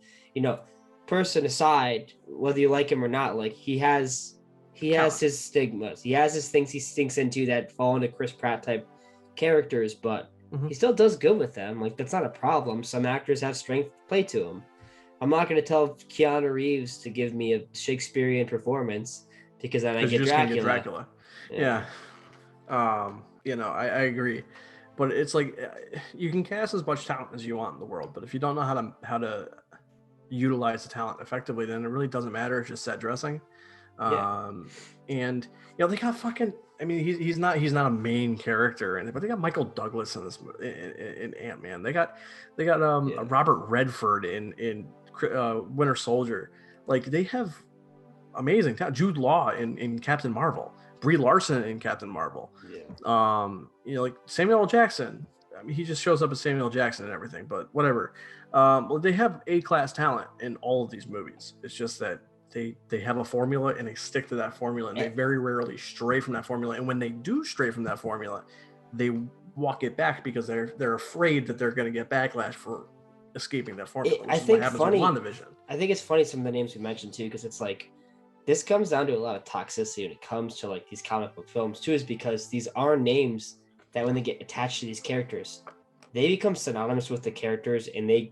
Person aside, whether you like him or not, like he has his stigmas. He has his things he sinks into that fall into Chris Pratt type characters, but he still does good with them. Like, that's not a problem. Some actors have strength to play to them. I'm not going to tell Keanu Reeves to give me a Shakespearean performance because then I get Dracula. Yeah. I agree, but it's like you can cast as much talent as you want in the world, but if you don't know how to utilize the talent effectively, then it really doesn't matter. It's just set dressing. And they got fucking. I mean, he's not a main character in it, but they got Michael Douglas in this in Ant-Man. They got Robert Redford in Winter Soldier. Like, they have amazing talent. Jude Law in Captain Marvel. Brie Larson in Captain Marvel. Like Samuel L. Jackson. he just shows up as Samuel Jackson and everything, but whatever. Well, they have A-class talent in all of these movies. It's just that they have a formula and they stick to that formula, and they very rarely stray from that formula. And when they do stray from that formula, they walk it back because they're afraid that they're going to get backlash for escaping that formula. I think it's funny some of the names we mentioned too, because it's like this comes down to a lot of toxicity when it comes to like these comic book films too, is because these are names that when they get attached to these characters, they become synonymous with the characters, and they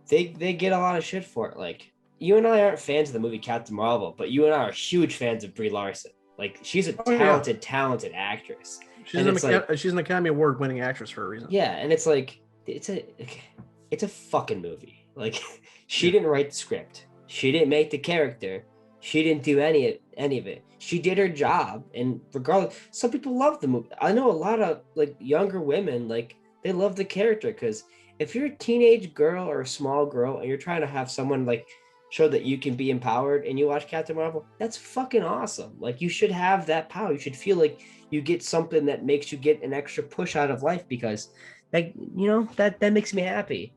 get a lot of shit for it. Like, you and I aren't fans of the movie Captain Marvel, but you and I are huge fans of Brie Larson. Like, she's a talented actress. She's an Academy Award winning actress for a reason. Yeah, and it's like it's a fucking movie. Like, she didn't write the script. She didn't make the character. She didn't do any of it. She did her job, and regardless, some people love the movie. I know a lot of like younger women, like, they love the character, because if you're a teenage girl or a small girl and you're trying to have someone like show that you can be empowered and you watch Captain Marvel, that's fucking awesome. Like, you should have that power. You should feel like you get something that makes you get an extra push out of life, because that, you know, that makes me happy.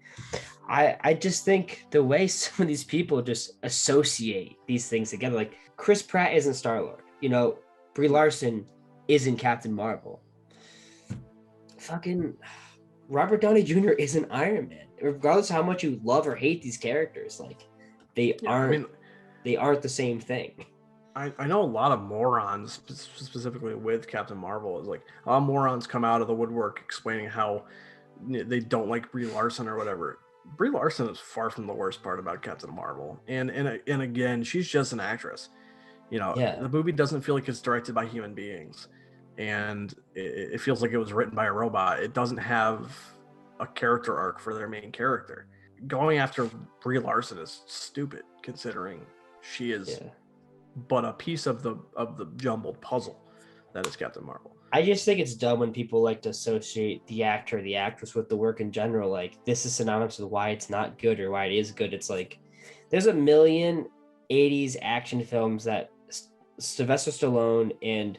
I just think the way some of these people just associate these things together, like Chris Pratt isn't Star-Lord, you know, Brie Larson isn't Captain Marvel. Fucking Robert Downey Jr. isn't Iron Man. Regardless of how much you love or hate these characters, like they aren't the same thing. I know a lot of morons, specifically with Captain Marvel, is like a lot of morons come out of the woodwork explaining how they don't like Brie Larson or whatever. Brie Larson is far from the worst part about Captain Marvel, and again, she's just an actress. You know, the movie doesn't feel like it's directed by human beings, and it feels like it was written by a robot. It doesn't have a character arc for their main character. Going after Brie Larson is stupid, considering she is but a piece of the jumbled puzzle that is Captain Marvel. I just think it's dumb when people like to associate the actor or the actress with the work in general. Like, this is synonymous with why it's not good or why it is good. It's like, there's a million 80s action films that Sylvester Stallone and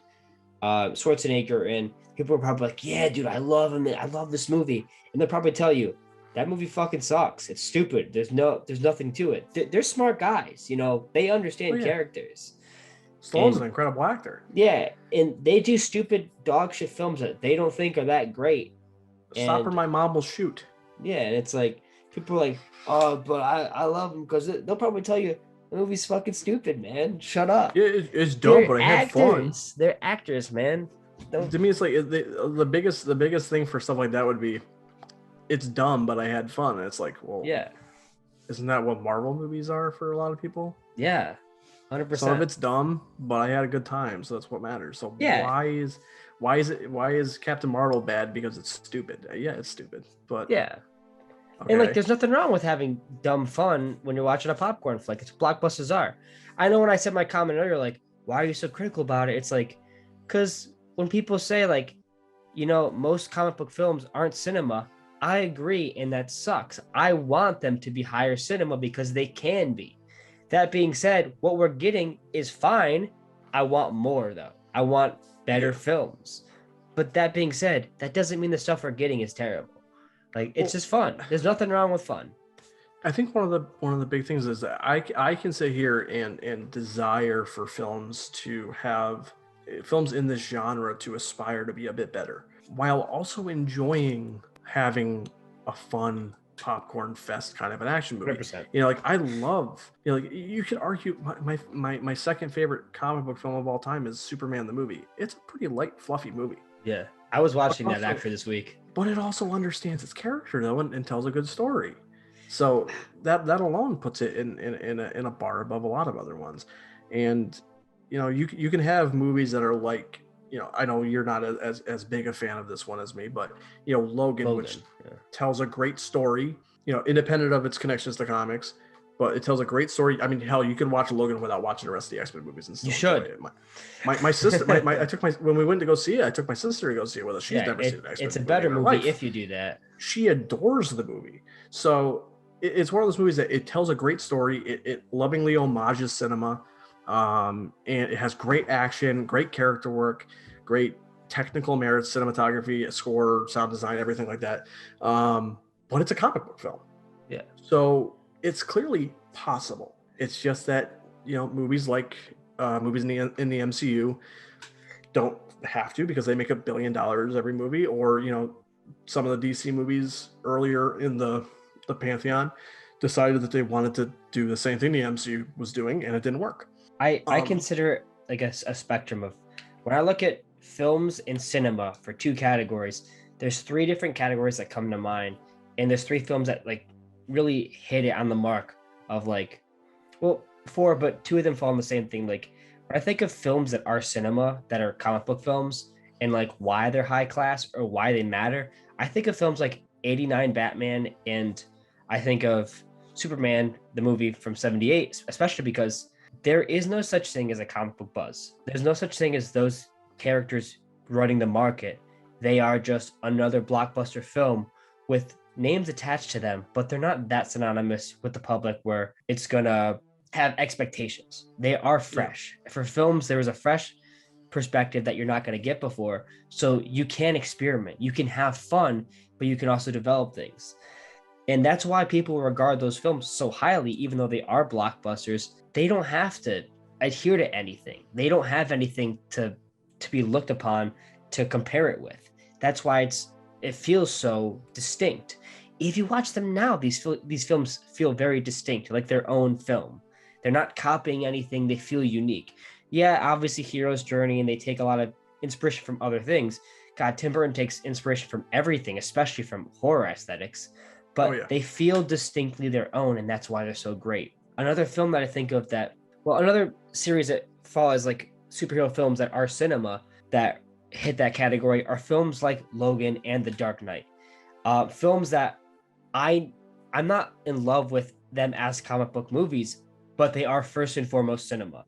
Schwarzenegger are in. People are probably like, yeah, dude, I love him. I love this movie. And they'll probably tell you, that movie fucking sucks. It's stupid. There's nothing to it. They're smart guys. You know, they understand characters. Stallone's an incredible actor. Yeah, and they do stupid dog shit films that they don't think are that great. Stop or My Mom Will Shoot. Yeah, and it's like, people are like, oh, but I love them, because they'll probably tell you the movie's fucking stupid, man. Shut up. Yeah, it's dope, but I had fun. They're actors, man. To me, it's like the biggest thing for stuff like that would be, it's dumb, but I had fun. And it's like, well, yeah, isn't that what Marvel movies are for a lot of people? Yeah. 100%. Some of it's dumb, but I had a good time, so that's what matters. So why is Captain Marvel bad? Because it's stupid. Yeah, it's stupid. But yeah. Okay. And like, there's nothing wrong with having dumb fun when you're watching a popcorn flick. It's what blockbusters are. I know when I said my comment earlier, like, why are you so critical about it? It's like, because when people say, like, you know, most comic book films aren't cinema, I agree, and that sucks. I want them to be higher cinema because they can be. That being said, what we're getting is fine. I want more, though. I want better films. But that being said, that doesn't mean the stuff we're getting is terrible. Like, it's just fun. There's nothing wrong with fun. I think one of the big things is that I can sit here and desire for films in this genre to aspire to be a bit better, while also enjoying having a fun popcorn fest kind of an action movie. 100%. You know, like, I love, you know, like, you could argue my second favorite comic book film of all time is Superman the movie. It's a pretty light, fluffy movie. Yeah, I was watching that actually this week. But it also understands its character, though, and tells a good story. So that alone puts it in a bar above a lot of other ones. And, you know, you can have movies that are like, you know, I know you're not as big a fan of this one as me, but, you know, Logan which tells a great story, you know, independent of its connections to comics, but it tells a great story. I mean, hell, you can watch Logan without watching the rest of the X-Men movies and still you should. It. My sister, when we went to go see it, I took my sister to go see it with us. She's never seen an X-Men movie. It's a better movie if you do that. She adores the movie. So it's one of those movies that it tells a great story. It lovingly homages cinema, and it has great action, great character work, great technical merits, cinematography, score, sound design, everything like that. But it's a comic book film. Yeah. So it's clearly possible. It's just that, movies like movies in the MCU don't have to, because they make $1 billion every movie, or some of the DC movies earlier in the pantheon decided that they wanted to do the same thing the MCU was doing, and it didn't work. I consider it like a spectrum of, when I look at films and cinema for two categories, there's three different categories that come to mind, and there's three films that like really hit it on the mark of like, well, four, but two of them fall in the same thing. Like when I think of films that are cinema, that are comic book films, and like why they're high class or why they matter, I think of films like 89 Batman, and I think of Superman, the movie from 78, especially because there is no such thing as a comic book buzz. There's no such thing as those characters running the market. They are just another blockbuster film with names attached to them, but they're not that synonymous with the public where it's gonna have expectations. They are fresh. Yeah. For films, there is a fresh perspective that you're not going to get before. So you can experiment, you can have fun, but you can also develop things. And that's why people regard those films so highly, even though they are blockbusters. They don't have to adhere to anything. They don't have anything to be looked upon to compare it with. That's why it feels so distinct. If you watch them now, these films feel very distinct, like their own film. They're not copying anything. They feel unique. Yeah, obviously hero's journey, and they take a lot of inspiration from other things. God, Tim Burton takes inspiration from everything, especially from horror aesthetics, but they feel distinctly their own, and that's why they're so great. Another film that I think of another series that fall as like superhero films that are cinema that hit that category are films like Logan and The Dark Knight. Films that I'm not in love with them as comic book movies, but they are first and foremost cinema.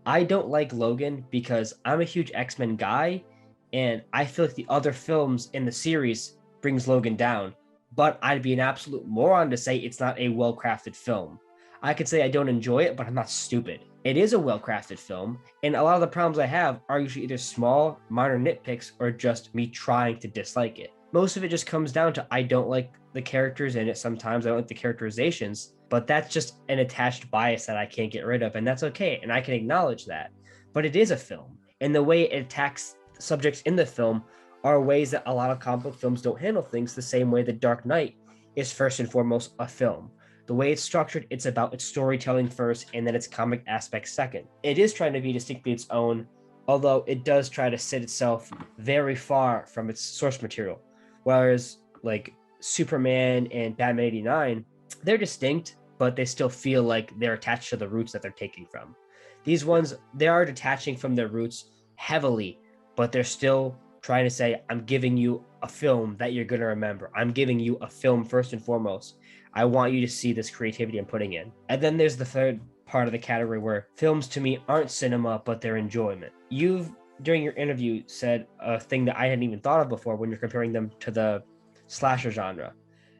I don't like Logan because I'm a huge X-Men guy, and I feel like the other films in the series brings Logan down, but I'd be an absolute moron to say it's not a well-crafted film. I could say I don't enjoy it, but I'm not stupid. It is a well-crafted film, and a lot of the problems I have are usually either small, minor nitpicks, or just me trying to dislike it. Most of it just comes down to I don't like the characters in it. Sometimes I don't like the characterizations, but that's just an attached bias that I can't get rid of, and that's okay, and I can acknowledge that. But it is a film, and the way it attacks subjects in the film are ways that a lot of comic book films don't handle things, the same way The Dark Knight is first and foremost a film. The way it's structured, it's about its storytelling first, and then its comic aspect second. It is trying to be distinctly its own, although it does try to sit itself very far from its source material. Whereas like Superman and Batman 89, they're distinct, but they still feel like they're attached to the roots that they're taking from. These ones, they are detaching from their roots heavily, but they're still trying to say, I'm giving you a film that you're going to remember. I'm giving you a film first and foremost. I want you to see this creativity I'm putting in. And then there's the third part of the category where films to me aren't cinema, but they're enjoyment. You've, during your interview, said a thing that I hadn't even thought of before when you're comparing them to the slasher genre.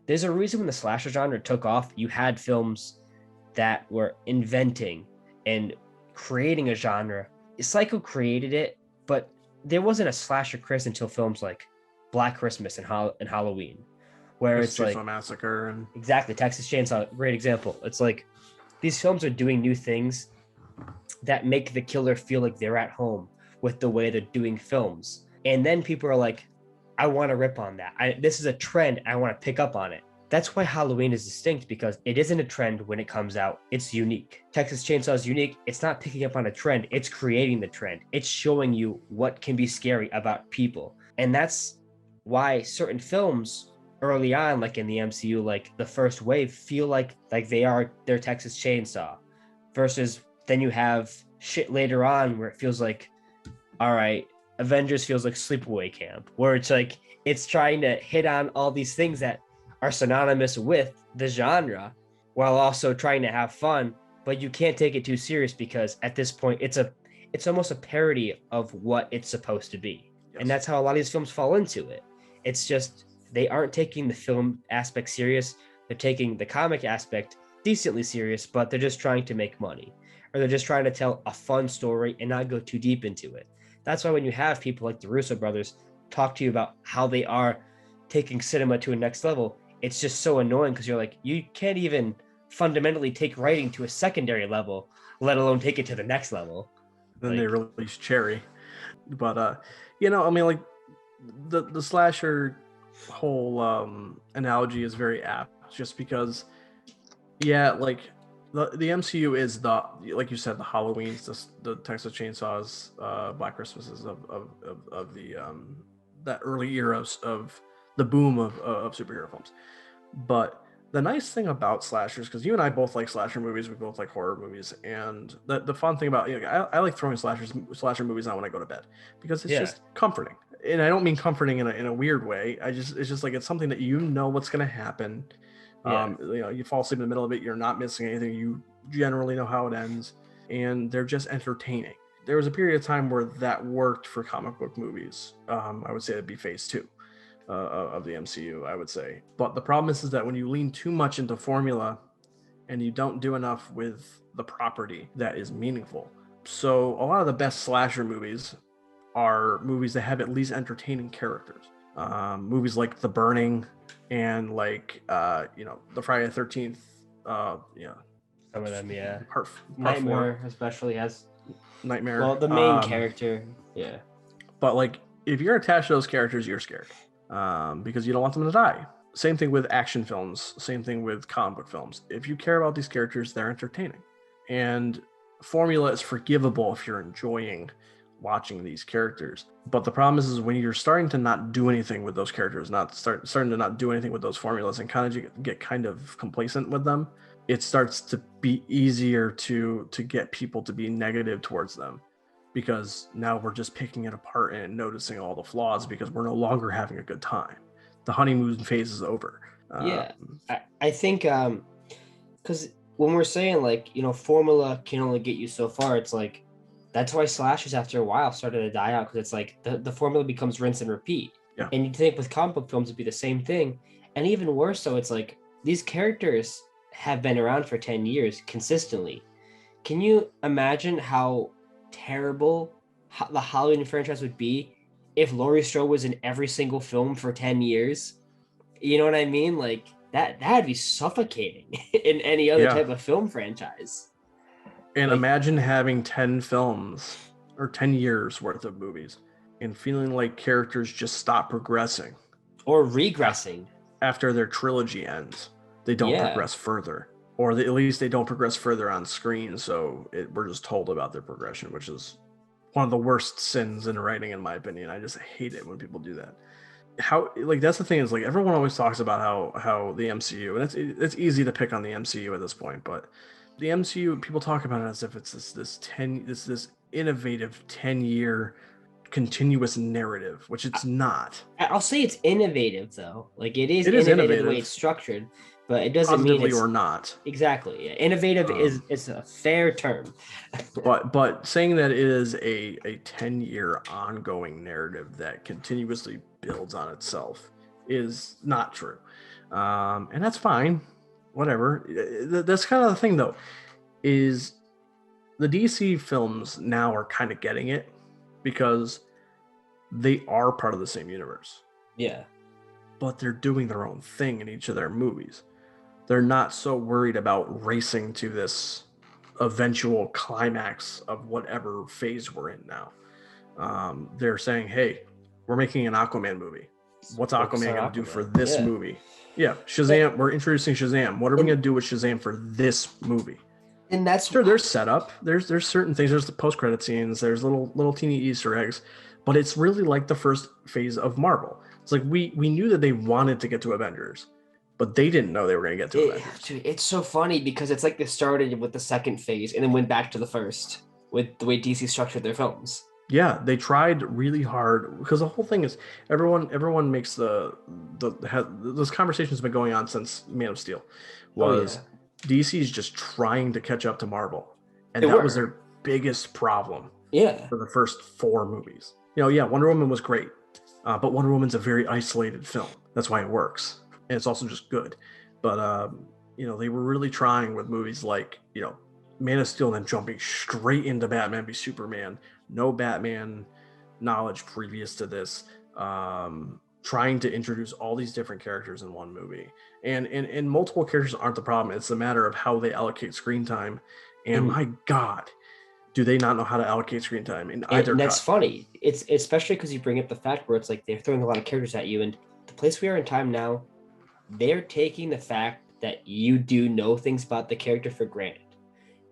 There's a reason when the slasher genre took off, you had films that were inventing and creating a genre. Psycho created it, but there wasn't a slasher Chris until films like Black Christmas and Halloween, where it's like Massacre and exactly Texas Chainsaw, great example. It's like these films are doing new things that make the killer feel like they're at home with the way they're doing films, and then people are like, I want to rip on that. This is a trend. I want to pick up on it. That's why Halloween is distinct, because it isn't a trend when it comes out. It's unique. Texas Chainsaw is unique. It's not picking up on a trend. It's creating the trend. It's showing you what can be scary about people. And that's why certain films early on, like in the MCU, like the first wave, feel like they're Texas Chainsaw, versus then you have shit later on where it feels like, all right, Avengers feels like Sleepaway Camp, where it's like it's trying to hit on all these things that are synonymous with the genre while also trying to have fun, but you can't take it too serious because at this point it's almost a parody of what it's supposed to be. Yes. And that's how a lot of these films fall into it. It's just they aren't taking the film aspect serious. They're taking the comic aspect decently serious, but they're just trying to make money, or they're just trying to tell a fun story and not go too deep into it. That's why when you have people like the Russo brothers talk to you about how they are taking cinema to a next level, it's just so annoying because you're like, you can't even fundamentally take writing to a secondary level, let alone take it to the next level. Then they Like, released Cherry. But I mean, like the slasher whole analogy is very apt, just because, yeah, like the MCU is like you said, the Halloweens, the Texas Chainsaws, Black Christmases of the that early era of the boom of superhero films. But the nice thing about slashers, because you and I both like slasher movies, we both like horror movies, and the fun thing about, I like throwing slasher movies on when I go to bed, because it's yeah, just comforting. And I don't mean comforting in a weird way. It's just like, it's something that you know what's going to happen. yeah, You fall asleep in the middle of it, you're not missing anything. You generally know how it ends, and they're just entertaining. There was a period of time where that worked for comic book movies. I would say it'd be phase 2 of the MCU, I would say. But the problem is that when you lean too much into formula and you don't do enough with the property that is meaningful. So a lot of the best slasher movies are movies that have at least entertaining characters. Movies like The Burning and like the Friday the 13th. some of them, yeah. Part Nightmare 4, especially has, Nightmare. well, the main character, yeah. But like, if you're attached to those characters, you're scared, because you don't want them to die. Same thing with action films. Same thing with comic book films. If you care about these characters, they're entertaining. And formula is forgivable if you're enjoying watching these characters. But the problem is when you're starting to not do anything with those characters, starting to not do anything with those formulas, and kind of get kind of complacent with them, it starts to be easier to get people to be negative towards them, because now we're just picking it apart and noticing all the flaws because we're no longer having a good time. The honeymoon phase is over. Yeah, I think because when we're saying like, formula can only get you so far, it's like that's why slashers after a while started to die out, because it's like the formula becomes rinse and repeat. Yeah. And you'd think with comic book films it'd be the same thing, and even worse. So it's like these characters have been around for 10 years consistently. Can you imagine how terrible the Halloween franchise would be if Laurie Strode was in every single film for 10 years? You know what I mean? Like that'd be suffocating in any other Yeah. type of film franchise. And Like, imagine having 10 films or 10 years worth of movies and feeling like characters just stop progressing or regressing. after their trilogy ends. They don't Yeah. progress further, or at least they don't progress further on screen. So we're just told about their progression, which is one of the worst sins in writing, in my opinion. I just hate it when people do that. That's the thing, is like, everyone always talks about how the MCU, and it's easy to pick on the MCU at this point, but the MCU, people talk about it as if it's this innovative 10-year continuous narrative, which it's not. I'll say it's innovative though. Like it is It is innovative the way innovative, it's structured, but it doesn't mean positively it's or not. exactly. Yeah. Innovative is a fair term. But saying that it is a 10-year ongoing narrative that continuously builds on itself is not true. And that's fine. Whatever. That's kind of the thing, though, is the DC films now are kind of getting it, because they are part of the same universe. Yeah. But they're doing their own thing in each of their movies. They're not so worried about racing to this eventual climax of whatever phase we're in now. They're saying, hey, we're making an Aquaman movie. What's Aquaman going to do for this movie? Yeah, Shazam. We're introducing Shazam. What are we going to do with Shazam for this movie? And that's sure, there's setup. There's certain things. There's the post-credit scenes. There's little teeny Easter eggs, but it's really like the first phase of Marvel. It's like we knew that they wanted to get to Avengers, but they didn't know they were going to get to Avengers. It's so funny because it's like they started with the second phase and then went back to the first with the way DC structured their films. Yeah, they tried really hard, because the whole thing is everyone makes this conversation's been going on since Man of Steel. DC's just trying to catch up to Marvel, and that was their biggest problem. Yeah, for the first 4 movies. Wonder Woman was great, but Wonder Woman's a very isolated film. That's why it works, and it's also just good. But they were really trying with movies like Man of Steel, and then jumping straight into Batman v Superman. No Batman, knowledge previous to this, trying to introduce all these different characters in one movie. And multiple characters aren't the problem. It's a matter of how they allocate screen time. And my God, do they not know how to allocate screen time in either and that's cut? funny. It's especially because you bring up the fact where it's like they're throwing a lot of characters at you, and the place we are in time now, they're taking the fact that you do know things about the character for granted.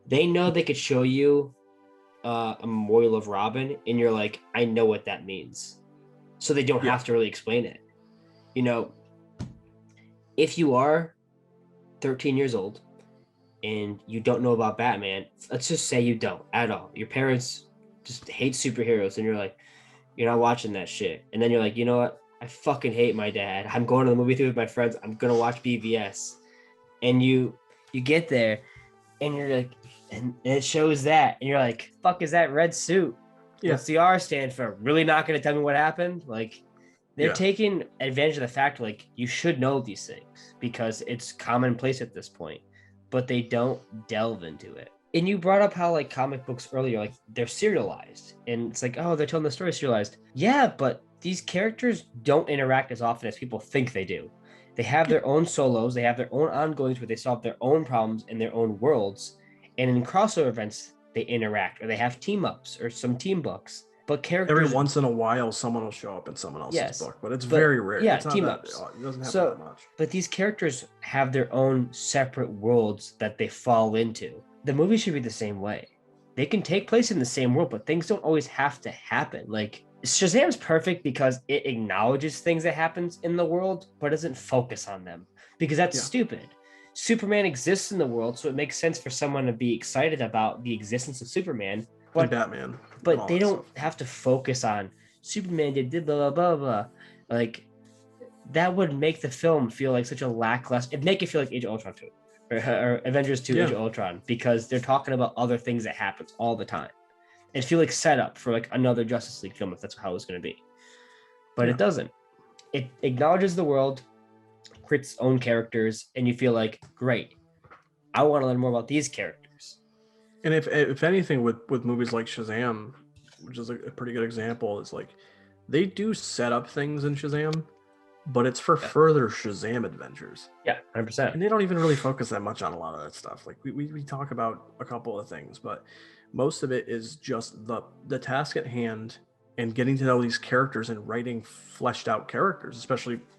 They know they could show you a memorial of Robin, and you're like, I know what that means, so they don't have to really explain it. You know, if you are 13 years old and you don't know about Batman, let's just say you don't at all. Your parents just hate superheroes, and you're like, you're not watching that shit. And then you're like, you know what? I fucking hate my dad. I'm going to the movie theater with my friends. I'm gonna watch BVS. And you get there, and you're like, and it shows that, and you're like, fuck is that red suit? What's the R stand for? Really not gonna tell me what happened? Like, they're taking advantage of the fact, like, you should know these things because it's commonplace at this point, but they don't delve into it. And you brought up how, like, comic books earlier, like, they're serialized, and it's like, oh, they're telling the story serialized. Yeah, but these characters don't interact as often as people think they do. They have their own solos, they have their own ongoings where they solve their own problems in their own worlds, and in crossover events, they interact, or they have team ups or some team books. But characters, every once in a while, someone will show up in someone else's book, but it's very rare. Yeah, it's not team that, ups. it doesn't happen that much. But these characters have their own separate worlds that they fall into. The movie should be the same way. They can take place in the same world, but things don't always have to happen. Like, Shazam's perfect because it acknowledges things that happens in the world, but doesn't focus on them, because that's stupid. Superman exists in the world, so it makes sense for someone to be excited about the existence of Superman. But and Batman. But they don't have to focus on Superman did blah, blah, blah, blah. Like, that would make the film feel like such a lackluster. It'd make it feel like Age of Ultron 2 or Avengers 2 Age of Ultron, because they're talking about other things that happens all the time. It feel like setup for like another Justice League film if that's how it was going to be. But it doesn't. It acknowledges the world, creates its own characters, and you feel like, great, I want to learn more about these characters. And if anything, with movies like Shazam, which is a pretty good example, is like they do set up things in Shazam, but it's for further Shazam adventures. Yeah, 100%. And they don't even really focus that much on a lot of that stuff. Like we talk about a couple of things, but most of it is just the task at hand and getting to know these characters and writing fleshed out characters,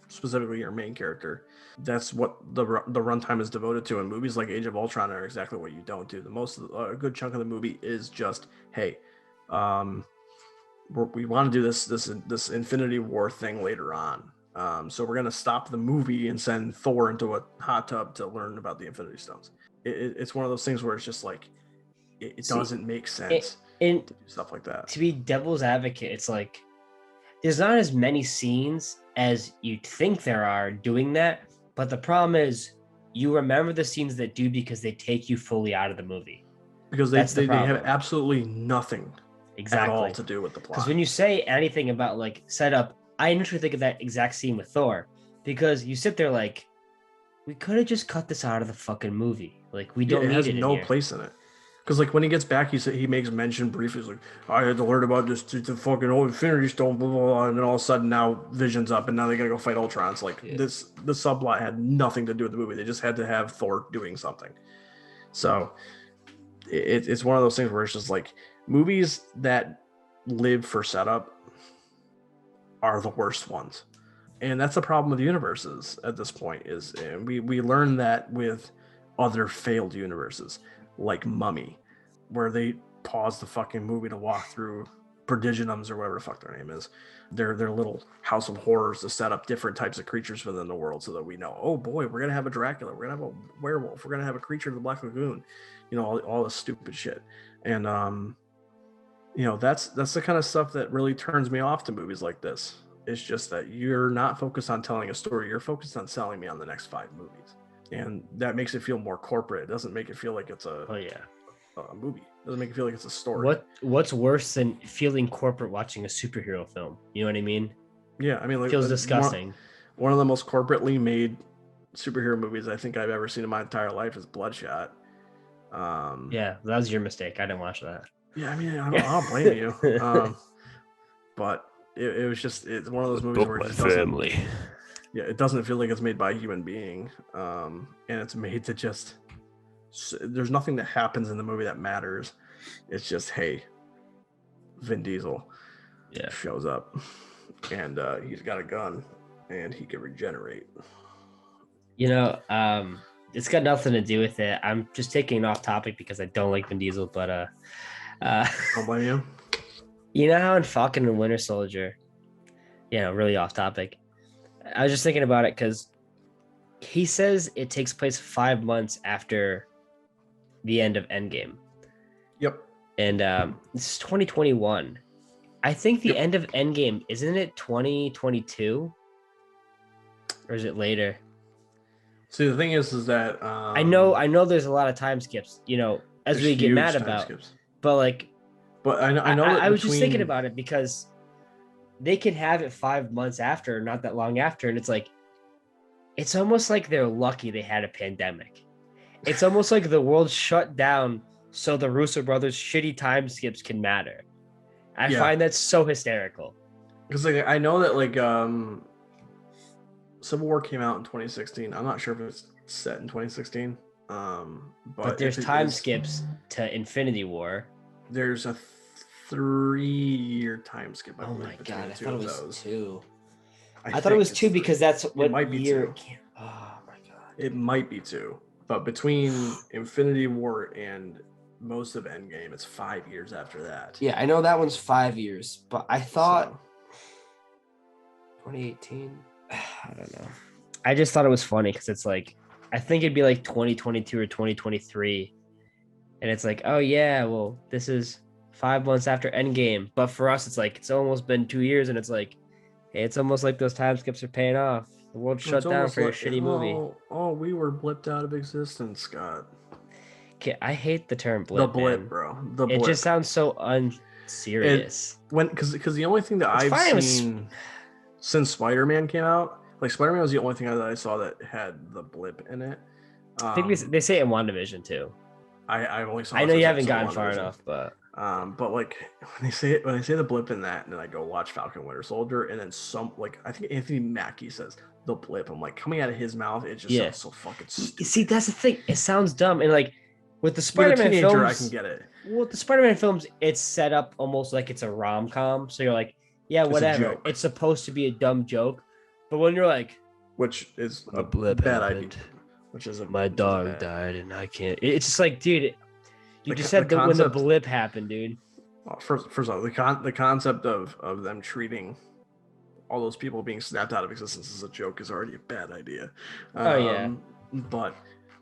specifically your main character. That's what the runtime is devoted to. And movies like Age of Ultron are exactly what you don't do. A good chunk of the movie is just, hey, we want to do this Infinity War thing later on. So we're going to stop the movie and send Thor into a hot tub to learn about the Infinity Stones. It's one of those things where it's just like, it doesn't make sense to do stuff like that. To be devil's advocate, it's like, there's not as many scenes as you'd think there are doing that. But the problem is, you remember the scenes that do because they take you fully out of the movie. Because they have absolutely nothing at all to do with the plot. Because when you say anything about like setup, I initially think of that exact scene with Thor, because you sit there like, we could have just cut this out of the fucking movie. Like, we don't need it. It has no place in it. Because like when he gets back, he makes mention briefly. He's like, I had to learn about this the fucking old Infinity Stone, blah, blah, blah, and then all of a sudden now Vision's up, and now they gotta go fight Ultron. It's like the subplot had nothing to do with the movie. They just had to have Thor doing something. So it's one of those things where it's just like, movies that live for setup are the worst ones. And that's the problem with universes at this point, is we learn that with other failed universes, like Mummy, where they pause the fucking movie to walk through Prodigiums or whatever the fuck their name is, their little house of horrors, to set up different types of creatures within the world, so that we know, oh boy, we're gonna have a Dracula, we're gonna have a werewolf, we're gonna have a creature of the Black Lagoon, all this stupid shit. And that's the kind of stuff that really turns me off to movies like this. It's just that you're not focused on telling a story, you're focused on selling me on the next 5 movies. And that makes it feel more corporate. It doesn't make it feel like it's a movie. It doesn't make it feel like it's a story. What's worse than feeling corporate watching a superhero film? You know what I mean? Yeah, I mean, like, feels disgusting. One of the most corporately made superhero movies I think I've ever seen in my entire life is Bloodshot. Yeah, that was your mistake. I didn't watch that. Yeah, I mean, I don't blame you. but it's one of those movies where it just doesn't. Yeah, it doesn't feel like it's made by a human being, and it's made to just. There's nothing that happens in the movie that matters. It's just, hey, Vin Diesel shows up, and he's got a gun, and he can regenerate. You know, it's got nothing to do with it. I'm just taking off topic because I don't like Vin Diesel, but Don't blame you. You know how in Falcon and Winter Soldier, really off topic. I was just thinking about it because he says it takes place 5 months after the end of Endgame. Yep. And this is 2021. I think the end of Endgame, isn't it 2022? Or is it later? See, the thing is that I know there's a lot of time skips, as we get mad about. Skips. But like, but I know. I was just thinking about it because they can have it 5 months after, not that long after, and it's like, it's almost like they're lucky they had a pandemic. It's almost like the world shut down so the Russo brothers' shitty time skips can matter. I find that so hysterical. Because like I know that like Civil War came out in 2016. I'm not sure if it's set in 2016. But there's time skips to Infinity War. There's a 3-year time skip. Oh my god, I thought it was 2. I thought it was 2 because that's what year. Oh my god. It might be 2. But between Infinity War and most of Endgame, it's 5 years after that. Yeah, I know that one's 5 years, but I thought 2018. I don't know. I just thought it was funny because it's like, I think it'd be like 2022 or 2023. And it's like, oh yeah, well, this is 5 months after Endgame. But for us, it's like, it's almost been 2 years. And it's like, hey, it's almost like those time skips are paying off. The world shut down for a shitty movie. Oh, we were blipped out of existence, Scott. Okay, I hate the term blip. The blip, bro. The blip. It just sounds so unserious. Because the only thing that I've seen since Spider-Man came out, like Spider-Man was the only thing that I saw that had the blip in it. I think they say it in WandaVision too. I only saw. I know you haven't gotten far enough, but like when they say the blip in that, and then I go watch Falcon Winter Soldier, and then I think Anthony Mackie says the blip. I'm like, coming out of his mouth, it just sounds so fucking stupid. See, that's the thing. It sounds dumb, and like with the Spider-Man films, I can get it. Well, the Spider-Man films, it's set up almost like it's a rom-com, so you're like, yeah, whatever. It's supposed to be a dumb joke, but when you're like, which is a blip bad happened. idea. Which is my dog died and I can't. It's just like, dude, you just said that when the blip happened, dude. Well, first of all, the concept of them treating all those people being snapped out of existence as a joke is already a bad idea. But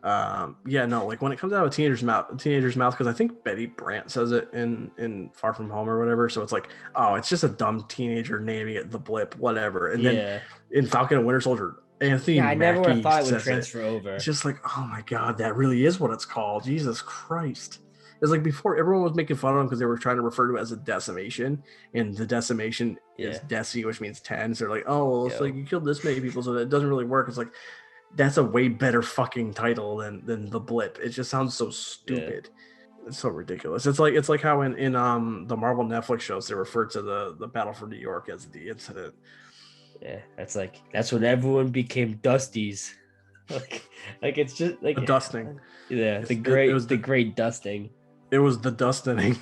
like when it comes out of a teenager's mouth, because I think Betty Brant says it in Far From Home or whatever. So it's like, oh, it's just a dumb teenager naming it the blip, whatever. And then in Falcon and Winter Soldier, Anthony Mackie, I never would have thought it would transfer over. It's just like, oh my god, that really is what it's called. Jesus Christ. It's like before everyone was making fun of him because they were trying to refer to it as a decimation, and the decimation is deci, which means 10. So they're like, oh, well, it's like you killed this many people, so that doesn't really work. It's like, that's a way better fucking title than the blip. It just sounds so stupid. It's so ridiculous. It's like how in the Marvel Netflix shows they refer to the Battle for New York as the incident. Yeah, that's when everyone became Dusties. like it's just like the dusting. Yeah, the great dusting. It was the dusting.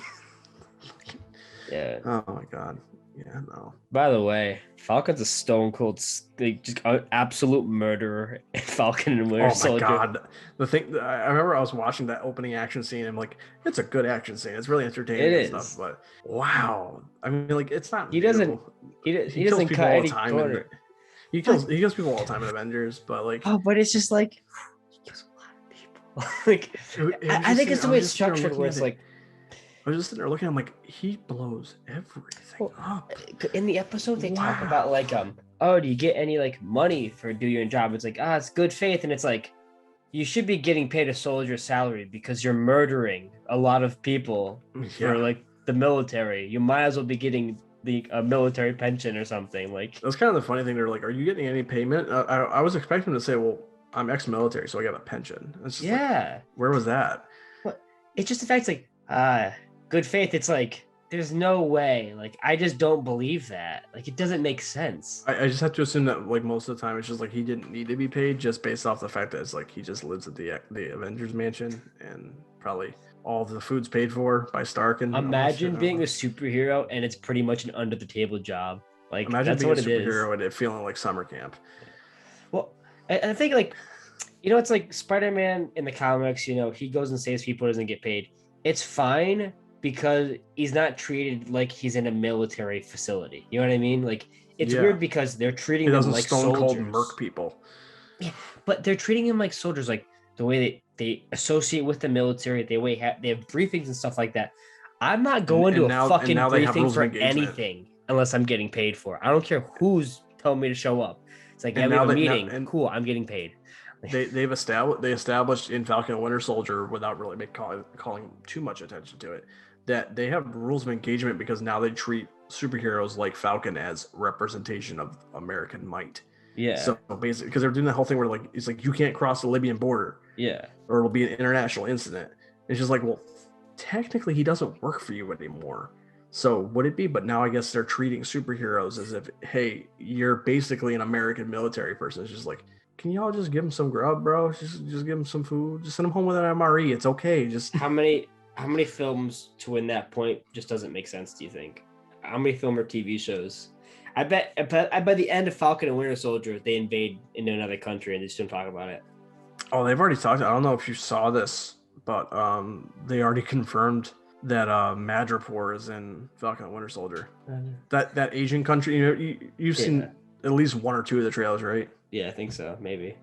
Yeah. Oh my god. Yeah, no. By the way, Falcon's a stone cold, just absolute murderer in Falcon and Winter Soldier. Oh my god. The thing, I remember I was watching that opening action scene, and I'm like, it's a good action scene. It's really entertaining and stuff, but wow. I mean, like, it's not. He doesn't cut any corner. He kills people all the time in Avengers, but like. Oh, but it's just like, he kills a lot of people. Like, I think it's the way it's structured, where it's like. I was just sitting there looking. I'm like, he blows everything up. In the episode, they talk about like, oh, do you get any like money for doing your job? It's like, it's good faith, and it's like, you should be getting paid a soldier's salary because you're murdering a lot of people for like the military. You might as well be getting a military pension or something. Like, that's kind of the funny thing. They're like, are you getting any payment? I was expecting to say, well, I'm ex-military, so I got a pension. It's just like, where was that? It's just the fact, it's like, good faith. It's like, there's no way. Like, I just don't believe that. Like, it doesn't make sense. I just have to assume that like most of the time it's just like he didn't need to be paid just based off the fact that it's like he just lives at the Avengers mansion and probably all of the food's paid for by Stark and all that shit. Imagine being a superhero and it's pretty much an under the table job. Like, Imagine that's being a what it is. superhero and it feeling like summer camp. Well, I think like, it's like Spider-Man in the comics, he goes and saves people, doesn't get paid. It's fine because he's not treated like he's in a military facility. You know what I mean? Like, it's Yeah. weird because they're treating He them doesn't like stone cold soldiers. murk people. Yeah, but they're treating him like soldiers, like the way they associate with the military. They have briefings and stuff like that. I'm not going to a fucking briefing for anything unless I'm getting paid for it. I don't care who's telling me to show up. It's like, yeah, we have a meeting. Cool, I'm getting paid. They established in Falcon and Winter Soldier, without really calling too much attention to it, that they have rules of engagement because now they treat superheroes like Falcon as representation of American might. Yeah. So basically, because they're doing the whole thing where like it's like you can't cross the Libyan border. Yeah. Or it'll be an international incident. It's just like, well, technically he doesn't work for you anymore. So would it be? But now I guess they're treating superheroes as if, hey, you're basically an American military person. It's just like, can y'all just give him some grub, bro? Just give him some food. Just send him home with an MRE. It's okay. Just how many films to win that point just doesn't make sense, do you think? How many film or TV shows? I bet by the end of Falcon and Winter Soldier, they invade into another country and they just don't talk about it. Oh, they've already talked. I don't know if you saw this, but they already confirmed that Madripoor is in Falcon and Winter Soldier. That Asian country. You've seen at least one or two of the trailers, right? Yeah, I think so. Maybe.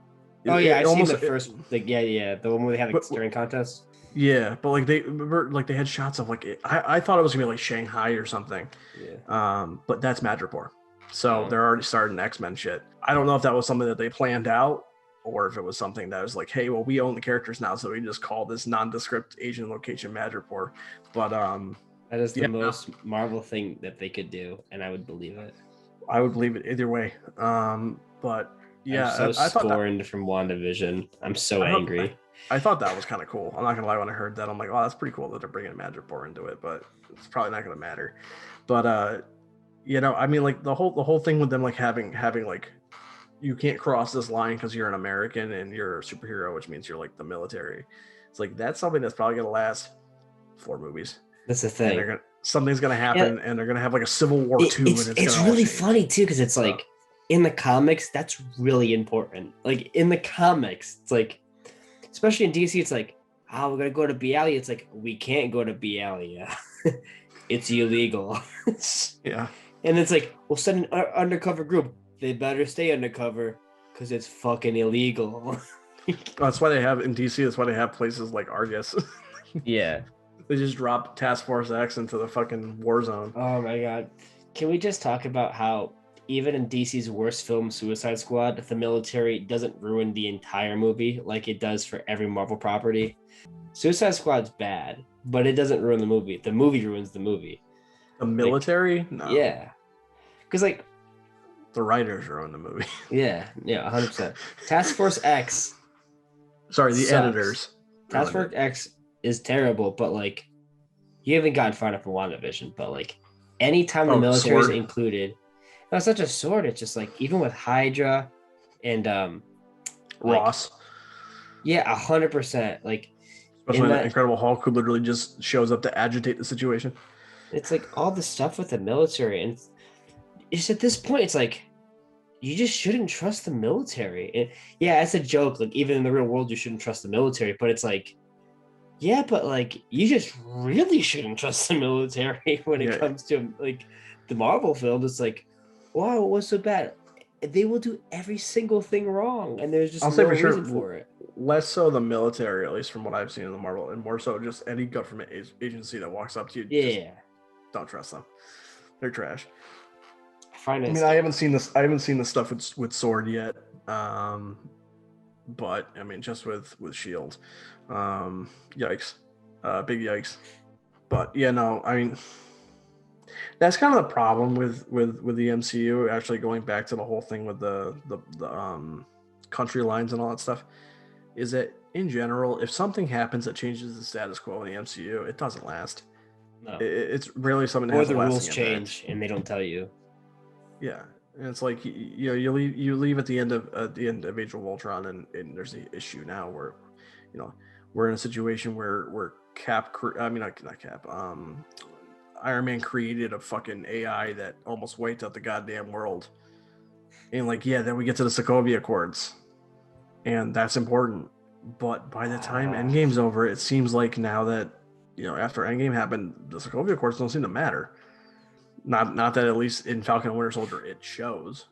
I've seen the first. The one where they had the staring contest. Yeah, but like they had shots of like I thought it was gonna be like Shanghai or something. Yeah. But that's Madripoor. So they're already starting X-Men shit. I don't know if that was something that they planned out or if it was something that was like, hey, well, we own the characters now, so we just call this nondescript Asian location Madripoor. But that is the most Marvel thing that they could do, and I would believe it. I would believe it either way. But yeah, I'm so scorned from WandaVision. I'm so angry. I thought that was kind of cool. I'm not gonna lie, when I heard that, I'm like, oh, that's pretty cool that they're bringing Madripoor into it, but it's probably not gonna matter. But I mean, like the whole thing with them like having like, you can't cross this line because you're an American and you're a superhero, which means you're like the military. It's like that's something that's probably gonna last 4 movies. That's the thing. Something's gonna happen, and they're gonna have like a Civil War 2. It's really funny too, because it's like in the comics that's really important. Like in the comics, it's like, especially in DC, it's like, oh, we're gonna go to Bialia. It's like, we can't go to Bialia. It's illegal. Yeah. And it's like, we'll send an undercover group. They better stay undercover because it's fucking illegal. That's why they have in DC. That's why they have places like Argus. Yeah. They just drop Task Force X into the fucking war zone. Oh my god. Can we just talk about how even in DC's worst film, Suicide Squad, the military doesn't ruin the entire movie like it does for every Marvel property? Suicide Squad's bad, but it doesn't ruin the movie. The movie ruins the movie. The military? Like, no. Yeah. Because like, the writers ruin the movie. Yeah, 100%. Task Force X. Sorry, the sucks. Editors. Task Force X is terrible, but like, you haven't gotten far enough in WandaVision, but like, anytime the military is included, no, it's not just sword. It's just like, even with Hydra and Ross. Yeah, 100%. Like, especially that Incredible Hulk who literally just shows up to agitate the situation. It's like all the stuff with the military, and it's at this point, it's like, you just shouldn't trust the military. And yeah, it's a joke. Like, even in the real world, you shouldn't trust the military. But it's like, yeah, but like, you just really shouldn't trust the military when it comes to like the Marvel film. It's like, wow, what's so bad? They will do every single thing wrong, and there's just no reason for it. Less so the military, at least from what I've seen in the Marvel, and more so just any government agency that walks up to you. Yeah, don't trust them. They're trash. I mean, I haven't seen this. I haven't seen the stuff with Sword yet. But I mean, just with Shield, yikes, big yikes. But yeah, no, I mean, that's kind of the problem with the MCU. Actually, going back to the whole thing with the country lines and all that stuff, is that in general, if something happens that changes the status quo in the MCU, it doesn't last. No. It's really something that Or has a the rules lasting impact. change and they don't tell you. Yeah, and it's like you leave at the end of Age of Ultron, and there's the issue now where, you know, we're in a situation where not Cap, Iron Man created a fucking AI that almost wiped out the goddamn world, and like yeah, then we get to the Sokovia Accords, and that's important. But by the time Endgame's over, it seems like now that after Endgame happened, the Sokovia Accords don't seem to matter. Not that at least in Falcon and Winter Soldier it shows.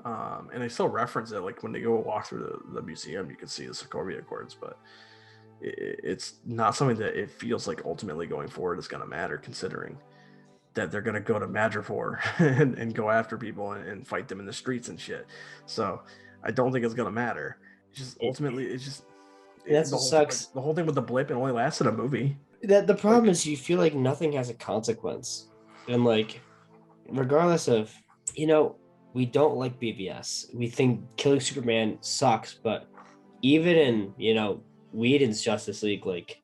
And they still reference it, like when they go walk through the museum, you can see the Sokovia Accords, but it's not something that it feels like ultimately going forward is going to matter, considering that they're going to go to Madripoor and go after people and fight them in the streets and shit. So I don't think it's going to matter. It's just ultimately, That's what sucks. The whole thing with the blip, it only lasted a movie. The problem is you feel like nothing has a consequence. And like, regardless of, we don't like BVS. We think killing Superman sucks, but even in, Whedon's Justice League, like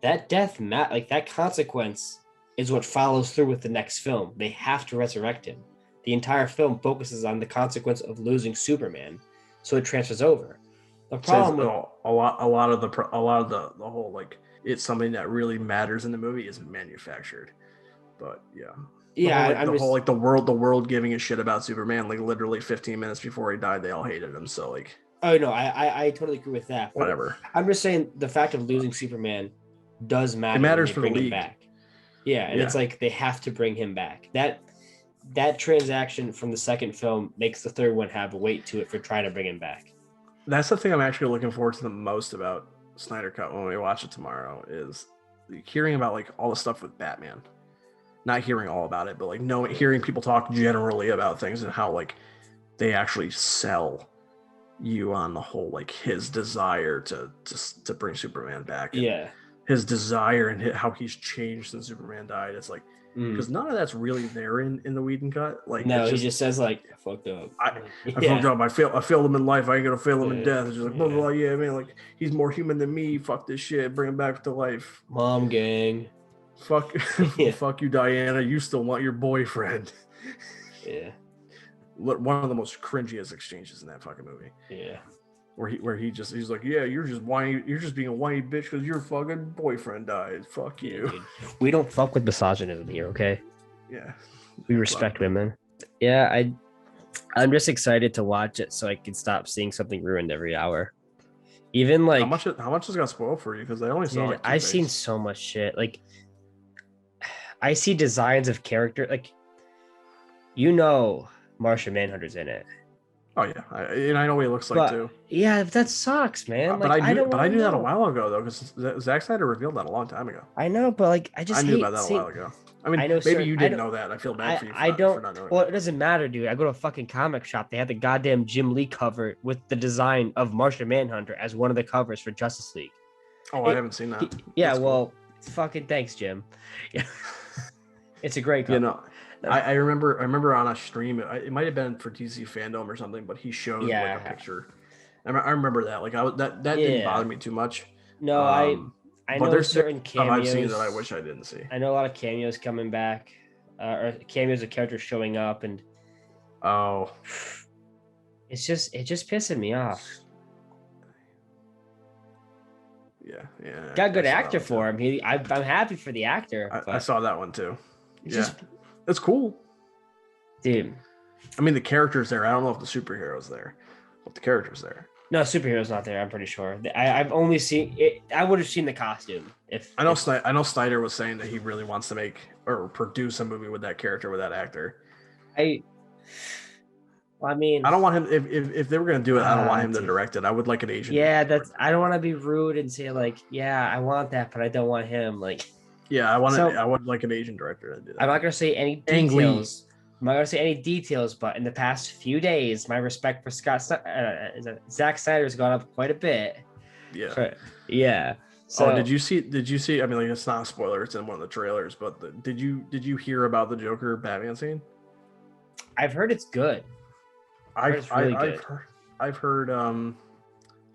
that that consequence is what follows through with the next film. They have to resurrect him. The entire film focuses on the consequence of losing Superman, so it transfers over. The problem with a lot of the whole, like, it's something that really matters in the movie is manufactured. But the world giving a shit about Superman, like literally 15 minutes before he died, they all hated him. So like, oh no, I totally agree with that. Whatever. I'm just saying the fact of losing Superman does matter. It matters when they for bring the him league. back. Yeah, and it's like they have to bring him back. That transaction from the second film makes the third one have weight to it for trying to bring him back. That's the thing I'm actually looking forward to the most about Snyder Cut when we watch it tomorrow, is hearing about like all the stuff with Batman. Not hearing all about it, but like hearing people talk generally about things and how like they actually sell you on the whole, like his desire to bring Superman back. Yeah. His desire and how he's changed since Superman died. It's like, because none of that's really there in the Whedon cut. Like, no, he just says like, I fucked up. I fucked up. I failed him in life. I ain't gonna fail him in death. It's just like, blah, blah, blah, yeah, man, like he's more human than me. Fuck this shit. Bring him back to life. Mom gang. Fuck, fuck you, Diana. You still want your boyfriend. Yeah. One of the most cringiest exchanges in that fucking movie. Yeah. Where he's like, yeah, you're just whiny, you're just being a whiny bitch because your fucking boyfriend died. Fuck you. Yeah, we don't fuck with misogynism here, okay? Yeah. We respect women. Yeah, I'm just excited to watch it so I can stop seeing something ruined every hour. Even like how much has got spoiled for you? Because I only saw like I've seen so much shit. Like I see designs of character, like Martian Manhunter's in it. Oh yeah, I know what he looks like too. Yeah, that sucks, man. But I knew that a while ago though, because Zack Snyder revealed that a long time ago. I know, but like I knew about that a while ago. I mean, maybe you didn't know that. I feel bad for you. For not knowing. Well, it doesn't matter, dude. I go to a fucking comic shop. They had the goddamn Jim Lee cover with the design of Martian Manhunter as one of the covers for Justice League. Oh, I haven't seen that. Yeah, well, fucking thanks, Jim. Yeah, it's a great cover. I remember on a stream, it might have been for DC Fandom or something, but he showed like a picture. I remember that. Like that didn't bother me too much. No, I know there's certain cameos I've seen that I wish I didn't see. I know a lot of cameos coming back, or cameos of characters showing up, and it just pissing me off. Yeah. Got a good actor for him. I'm happy for the actor. I saw that one too. It's cool, dude. I mean, the character's there. I don't know if the superhero's there, but the character's there. No, superhero's not there. I'm pretty sure. I've only seen it. I would have seen the costume if I know Snyder was saying that he really wants to make or produce a movie with that character, with that actor. I mean, I don't want him. If they were gonna do it, I don't want him to direct it. I would like an Asian. Yeah, I don't want to be rude and say like, yeah, I want that, but I don't want him. Like, yeah, I would like an Asian director to do that. I'm not gonna say any details. I'm not gonna say any details, but in the past few days, my respect for Zack Snyder has gone up quite a bit. Yeah. Yeah. So, did you see? I mean, like, it's not a spoiler. It's in one of the trailers. But did you hear about the Joker Batman scene? I've heard it's good. I've heard.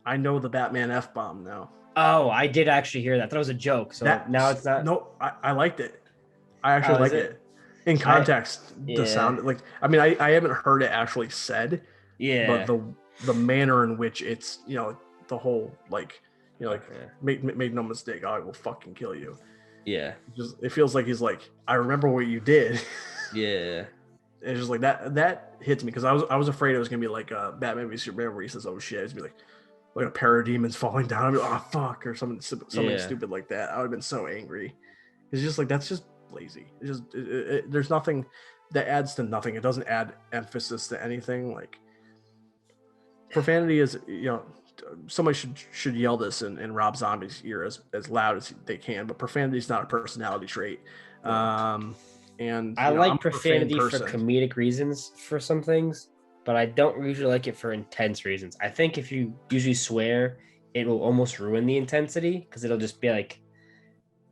I know the Batman F-bomb now. Oh, I did actually hear that. That was a joke. So now it's not. No, I liked it. I actually Oh, is liked it? it. In I context, the yeah sound, like, I mean, I haven't heard it actually said, but yeah. the manner in which it's, the whole, like, like, Okay. make no mistake, I will fucking kill you. Yeah Just, it feels like he's like, I remember what you did. yeah It's just like that hits me because I was afraid it was gonna be like Batman v Superman where he says, "Oh shit," it's gonna be like a pair of demons falling down. I'd be like, "Oh fuck," or something yeah. stupid like that. I would have been so angry. It's just like that's just lazy. It's just there's nothing that adds to nothing. It doesn't add emphasis to anything. Like profanity is, somebody should yell this in Rob Zombie's ear as loud as they can. But profanity is not a personality trait. No. Um, and I I'm like a profane profanity for person. comedic reasons for some things, but I don't usually like it for intense reasons. I think if you usually swear, it will almost ruin the intensity because it'll just be like,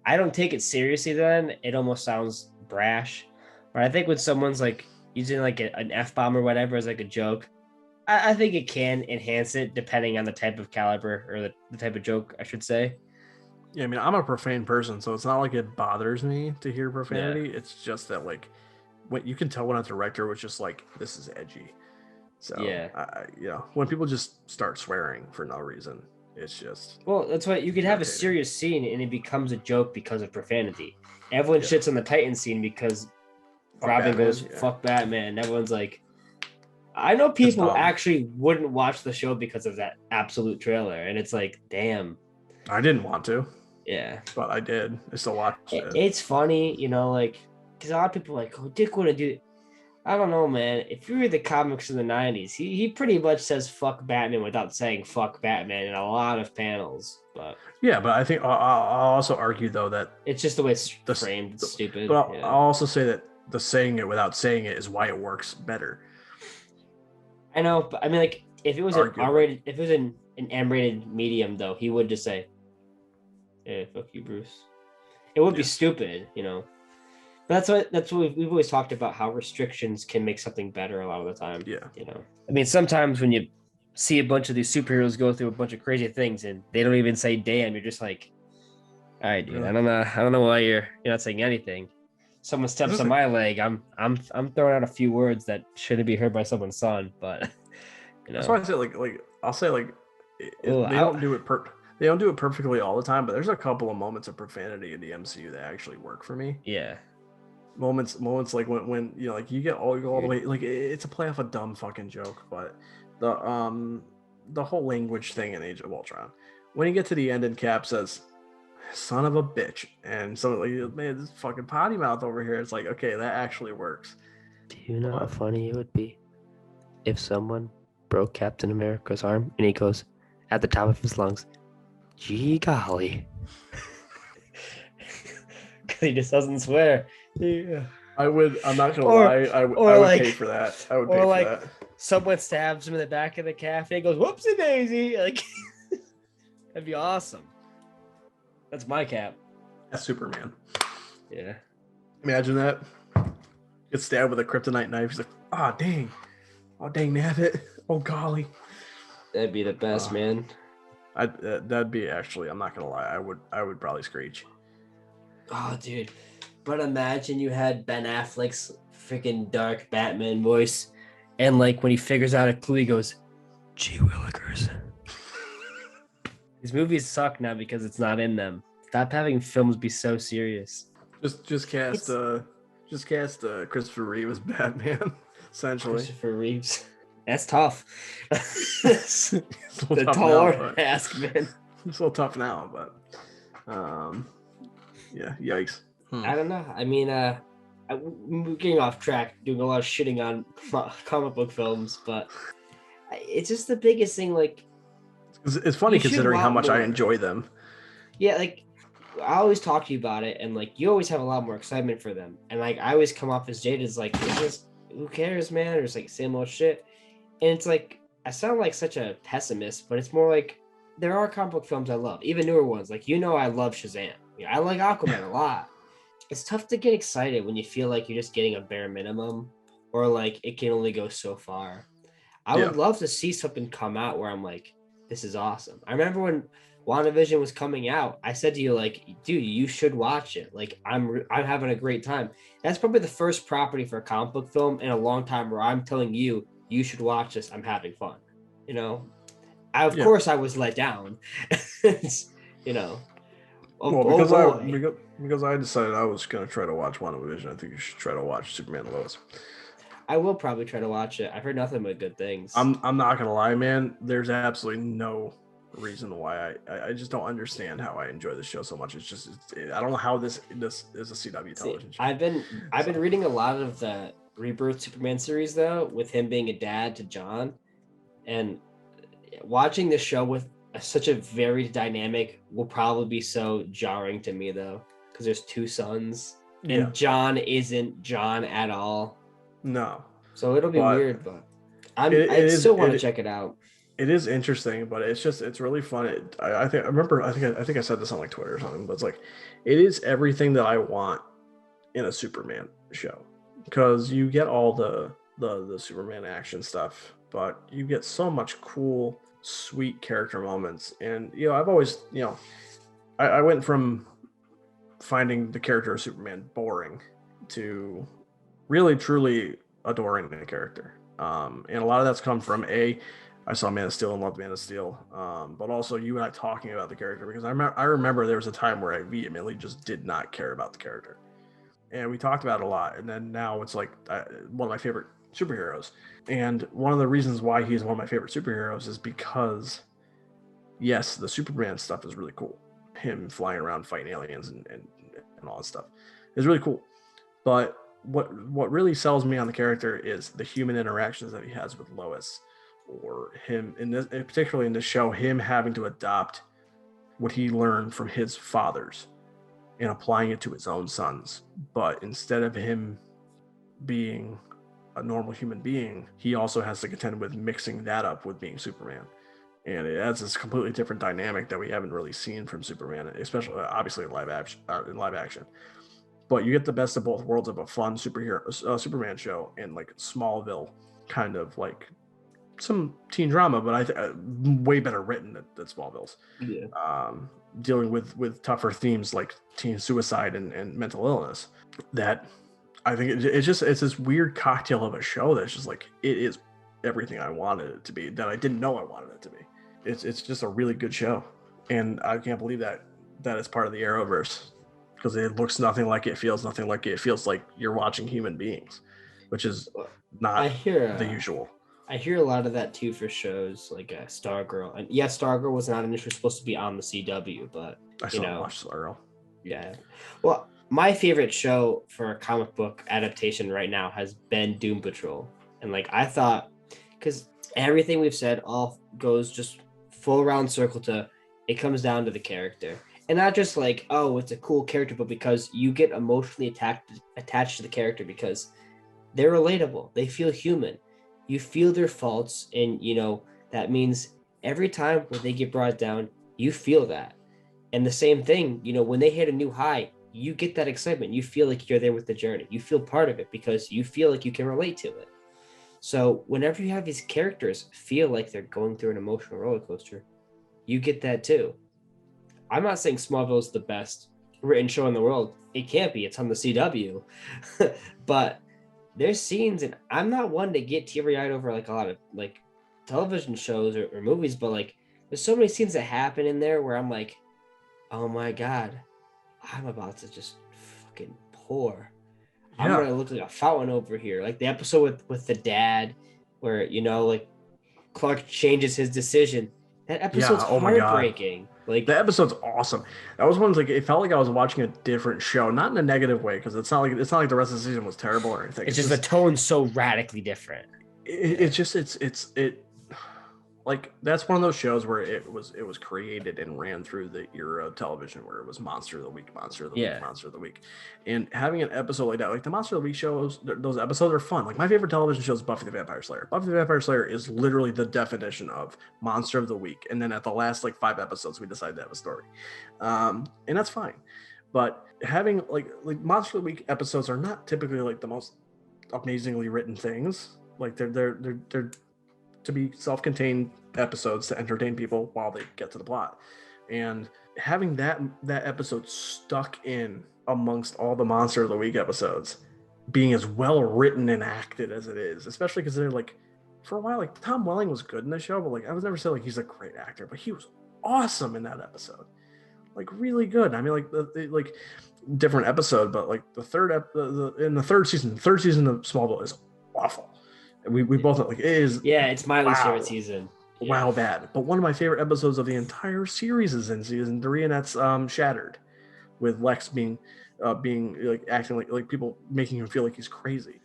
I don't take it seriously then. It almost sounds brash. But I think when someone's like using like an F bomb or whatever as like a joke, I think it can enhance it depending on the type of caliber or the type of joke, I should say. Yeah, I mean, I'm a profane person, so it's not like it bothers me to hear Yeah. profanity. It's just that, like, when you can tell when a director was just like, this is edgy. So, Yeah. when people just start swearing for no reason, it's just Well, that's why you could have a irritating. serious scene and it becomes a joke because of profanity. Everyone Yeah, shits on the Titan scene because fuck Robin goes, Batman. Yeah, fuck Batman. Everyone's like, I know it's people dumb. actually wouldn't watch the show because of that absolute trailer. And it's like, damn. I didn't want to, Yeah. but I did. I still watched it. It's funny, like, because a lot of people are like, oh, Dick wouldn't do it. I don't know, man. If you read the comics in the 90s, he pretty much says fuck Batman without saying fuck Batman in a lot of panels. But Yeah, but I think I'll also argue though that it's just the way it's this, framed. It's but stupid. I'll Yeah. also say that the saying it without saying it is why it works better, I know, but I mean, like, if it was an arguably. R-rated, if it was an M-rated medium, though, he would just say, "Hey, fuck you, Bruce." It would be Yeah, stupid. But that's what we've always talked about how restrictions can make something better a lot of the time. yeah. I mean, sometimes when you see a bunch of these superheroes go through a bunch of crazy things and they don't even say "damn," you're just like, "All right, dude, Really. I don't know why you're not saying anything." Someone steps on Listen, my leg, I'm throwing out a few words that shouldn't be heard by someone's son, but you that's know. why I say like I'll say like Oh, they don't do it they don't do it perfectly all the time, but there's a couple of moments of profanity in the MCU that actually work for me. yeah, Moments like when like you go all the dude. way, like it's a play off a dumb fucking joke, but the whole language thing in Age of Ultron, when you get to the end and Cap says "son of a bitch" and so like, man, this fucking potty mouth over here, it's like, okay, that actually works. Do you know how But funny it would be if someone broke Captain America's arm and he goes at the top of his lungs, "Gee golly," because he just doesn't swear. Yeah. I'm not gonna Or, lie, I or would pay like, for that. I would or pay for like, that. someone stabs him in the back of the cafe. Goes, "Whoopsie daisy!" Like, that'd be awesome. That's my cap. That's Superman. Yeah, Imagine that. Get stabbed with a kryptonite knife. He's like, oh dang, nabbit. Oh golly. that'd be the best, Uh, man. that'd be actually. I'm not gonna lie. I would probably screech. Oh, dude. But imagine you had Ben Affleck's freaking dark Batman voice, and like when he figures out a clue, he goes, "Gee willikers." These movies suck now because it's not in them. Stop having films be so serious. Just cast It's Christopher Reeve as Batman. Essentially, Christopher Reeves. That's tough. it's a little The tough tall now, order but to ask, man. it's a little tough now. But yeah, yikes. I don't know. I mean, we're getting off track, doing a lot of shitting on comic book films, but it's just the biggest thing. Like, It's funny you should considering how want much I more. enjoy them. Yeah, like I always talk to you about it, and like you always have a lot more excitement for them, and like I always come off as jaded, as like, it's just who cares, man? Or it's like same old shit, and it's like I sound like such a pessimist, but it's more like there are comic book films I love, even newer ones. Like I love Shazam. I like Aquaman a lot. It's tough to get excited when you feel like you're just getting a bare minimum, or like it can only go so far. I Yeah, would love to see something come out where I'm like, this is awesome. I remember when WandaVision was coming out, I said to you, like, dude, you should watch it. Like, I'm having a great time. That's probably the first property for a comic book film in a long time where I'm telling you, you should watch this. I'm having fun. You know, of Yeah. course I was let down. You know, Well, oh boy. because I decided I was gonna try to watch WandaVision, I think you should try to watch Superman and Lois. I will probably try to watch it. I've heard nothing but good things. I'm not gonna lie, man. There's absolutely no reason why I just don't understand how I enjoy this show so much. I don't know how this is a CW television show. I've been reading a lot of the Rebirth Superman series though, with him being a dad to John, and watching the show with such a very dynamic will probably be so jarring to me though, because there's two sons and John isn't John at all. No, so it'll be weird, but I still want to check it out. It is interesting, but it's really fun. I think I said this on like Twitter or something, but it's like it is everything that I want in a Superman show, because you get all the Superman action stuff, but you get so much cool, sweet character moments. And I've always I went from finding the character of Superman boring to really truly adoring the character. And a lot of that's come from I saw Man of Steel and loved Man of Steel, but also you and I talking about the character, because I remember there was a time where I vehemently just did not care about the character, and we talked about it a lot. And then now it's like one of my favorite superheroes, and one of the reasons why he's one of my favorite superheroes is because, yes, the Superman stuff is really cool. Him flying around fighting aliens and all that stuff is really cool, but what really sells me on the character is the human interactions that he has with Lois, or him particularly in this show, him having to adopt what he learned from his fathers and applying it to his own sons. But instead of him being a normal human being, he also has to contend with mixing that up with being Superman. And it adds this completely different dynamic that we haven't really seen from Superman, especially obviously in live action. But you get the best of both worlds of a fun Superman show and like Smallville, kind of like some teen drama, but I think way better written than Smallville's. Yeah. Dealing with tougher themes like teen suicide and mental illness. That I think it's this weird cocktail of a show that's just like, it is everything I wanted it to be, that I didn't know I wanted it to be. It's just a really good show, and I can't believe that it's part of the Arrowverse, because it looks nothing like it, feels nothing like it. It feels like you're watching human beings, which is not the usual. I hear a lot of that too for shows like Stargirl, and yeah, Stargirl was not initially supposed to be on the CW, but I still watch Stargirl. Yeah, well, my favorite show for a comic book adaptation right now has been Doom Patrol, and like I thought, because everything we've said all goes just full round circle to it comes down to the character, and not just like, oh, it's a cool character, but because you get emotionally attached to the character because they're relatable, they feel human. You feel their faults, and that means every time when they get brought down, you feel that. And the same thing, when they hit a new high, you get that excitement. You feel like you're there with the journey. You feel part of it because you feel like you can relate to it. So whenever you have these characters feel like they're going through an emotional roller coaster, you get that too. I'm not saying Smallville is the best written show in the world. It can't be. It's on the CW. But there's scenes, and I'm not one to get teary-eyed over like a lot of like television shows or movies, but like there's so many scenes that happen in there where I'm like, oh my God, I'm about to just fucking pour. Yeah. I'm gonna look like a fountain over here. Like the episode with the dad where like Clark changes his decision. That episode's heartbreaking. Like the episode's awesome. That was one like it felt like I was watching a different show, not in a negative way, because it's not like the rest of the season was terrible or anything. It's just the tone's so radically different. Like that's one of those shows where it was created and ran through the era of television where it was Monster of the Week, Monster of the Week. And having an episode like that, like the Monster of the Week shows, those episodes are fun. Like my favorite television show is Buffy the Vampire Slayer. Buffy the Vampire Slayer is literally the definition of Monster of the Week. And then at the last like 5 episodes, we decided to have a story. And that's fine. But having like Monster of the Week episodes are not typically like the most amazingly written things. Like they're to be self-contained episodes to entertain people while they get to the plot. and having that episode stuck in amongst all the Monster of the Week episodes, being as well written and acted as it is, especially because they're like, for a while, like Tom Welling was good in the show, but like I was never say like he's a great actor, but he was awesome in that episode, like really good. I mean, like different episode, but like the third season of Smallville is awful. And we both like it is. Yeah, it's my least favorite season. Wow, bad. But one of my favorite episodes of the entire series is in season 3, and that's Shattered, with Lex being like acting like people making him feel like he's crazy.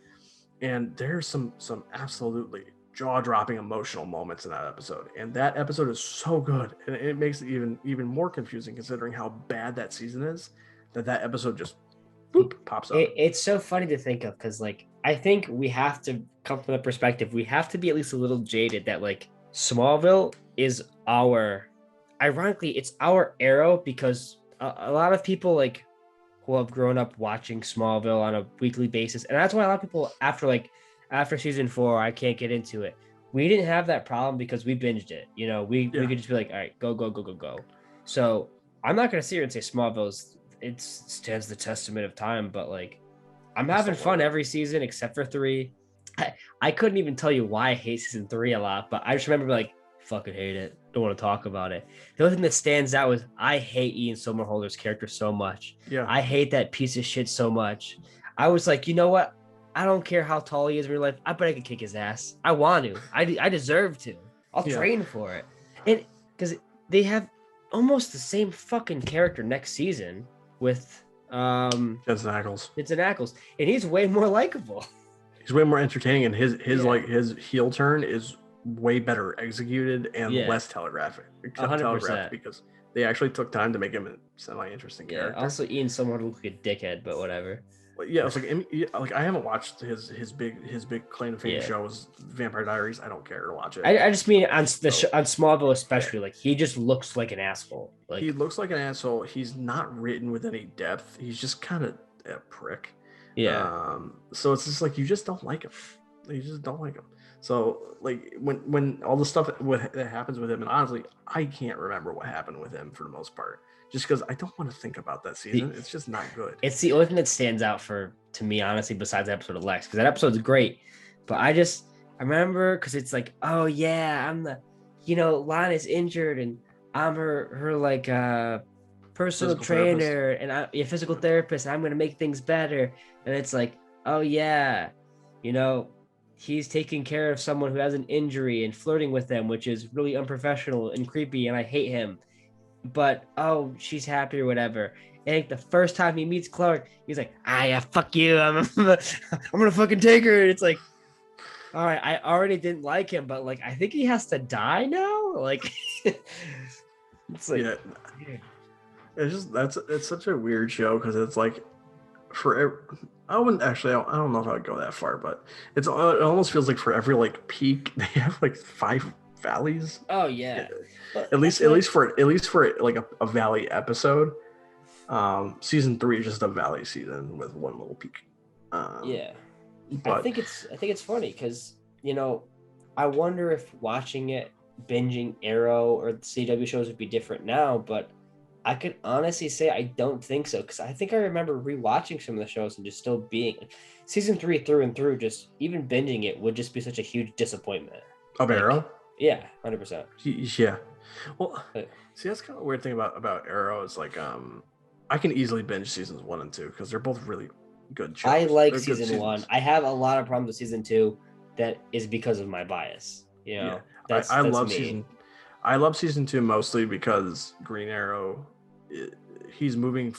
And there's some absolutely jaw-dropping emotional moments in that episode, and that episode is so good, and it makes it even more confusing considering how bad that season is. That episode just pops up. It's so funny to think of, because like I think we have to come from the perspective, we have to be at least a little jaded that like Smallville is ironically it's our Arrow, because a lot of people like who have grown up watching Smallville on a weekly basis, and that's why a lot of people after season 4, I can't get into it. We didn't have that problem because we binged it. We could just be like, all right, go. So I'm not gonna sit here and say Smallville stands the testament of time, but like I'm having fun every season except for 3. I couldn't even tell you why I hate season 3 a lot, but I just remember like fucking hate it. Don't want to talk about it. The only thing that stands out is I hate Ian Somerhalder's character so much. Yeah. I hate that piece of shit so much. I was like, you know what? I don't care how tall he is in real life. I bet I could kick his ass. I want to. I deserve to. I'll train for it. And because they have almost the same fucking character next season with Jensen Ackles. And he's way more likable. He's way more entertaining, and his heel turn is way better executed and less telegraphed, because they actually took time to make him a semi-interesting character. Also, Ian Somerhalder looked like a dickhead, but whatever. But yeah, it's like I haven't watched his big claim to fame show was Vampire Diaries. I don't care to watch it. I just mean on Smallville especially, like he just looks like an asshole. Like he looks like an asshole. He's not written with any depth. He's just kind of a prick. Yeah. So it's just like you just don't like him. You just don't like him. So like when all the stuff that happens with him, and honestly, I can't remember what happened with him for the most part, just because I don't want to think about that season. It's just not good. It's the only thing that stands out to me, honestly, besides the episode of Lex, because that episode's great. But I remember because it's like, oh yeah, I'm Lana's injured and I'm her like personal trainer and I'm a physical therapist. And I'm gonna make things better. And it's like, oh yeah, he's taking care of someone who has an injury and flirting with them, which is really unprofessional and creepy, and I hate him. But she's happy or whatever. And the first time he meets Clark, he's like, yeah, fuck you. I'm gonna fucking take her. And it's like, all right, I already didn't like him, but like I think he has to die now. Like it's like it's such a weird show, because it's like I don't know if I would go that far, but it almost feels like for every like peak they have like 5 valleys. Oh yeah. At least for like a valley episode. Season 3 is just a valley season with one little peak. But I think it's funny because I wonder if watching it, binging Arrow or the CW shows would be different now, but I could honestly say I don't think so, because I think I remember rewatching some of the shows and just still being season 3 through and through, just even binging it would just be such a huge disappointment. Of Arrow? Yeah, 100%. Yeah. Well, see, that's kind of a weird thing about Arrow is like I can easily binge seasons 1 and 2 because they're both really good shows. I like season 1. I have a lot of problems with season 2 that is because of my bias. I love season 2 mostly because Green Arrow, he's moving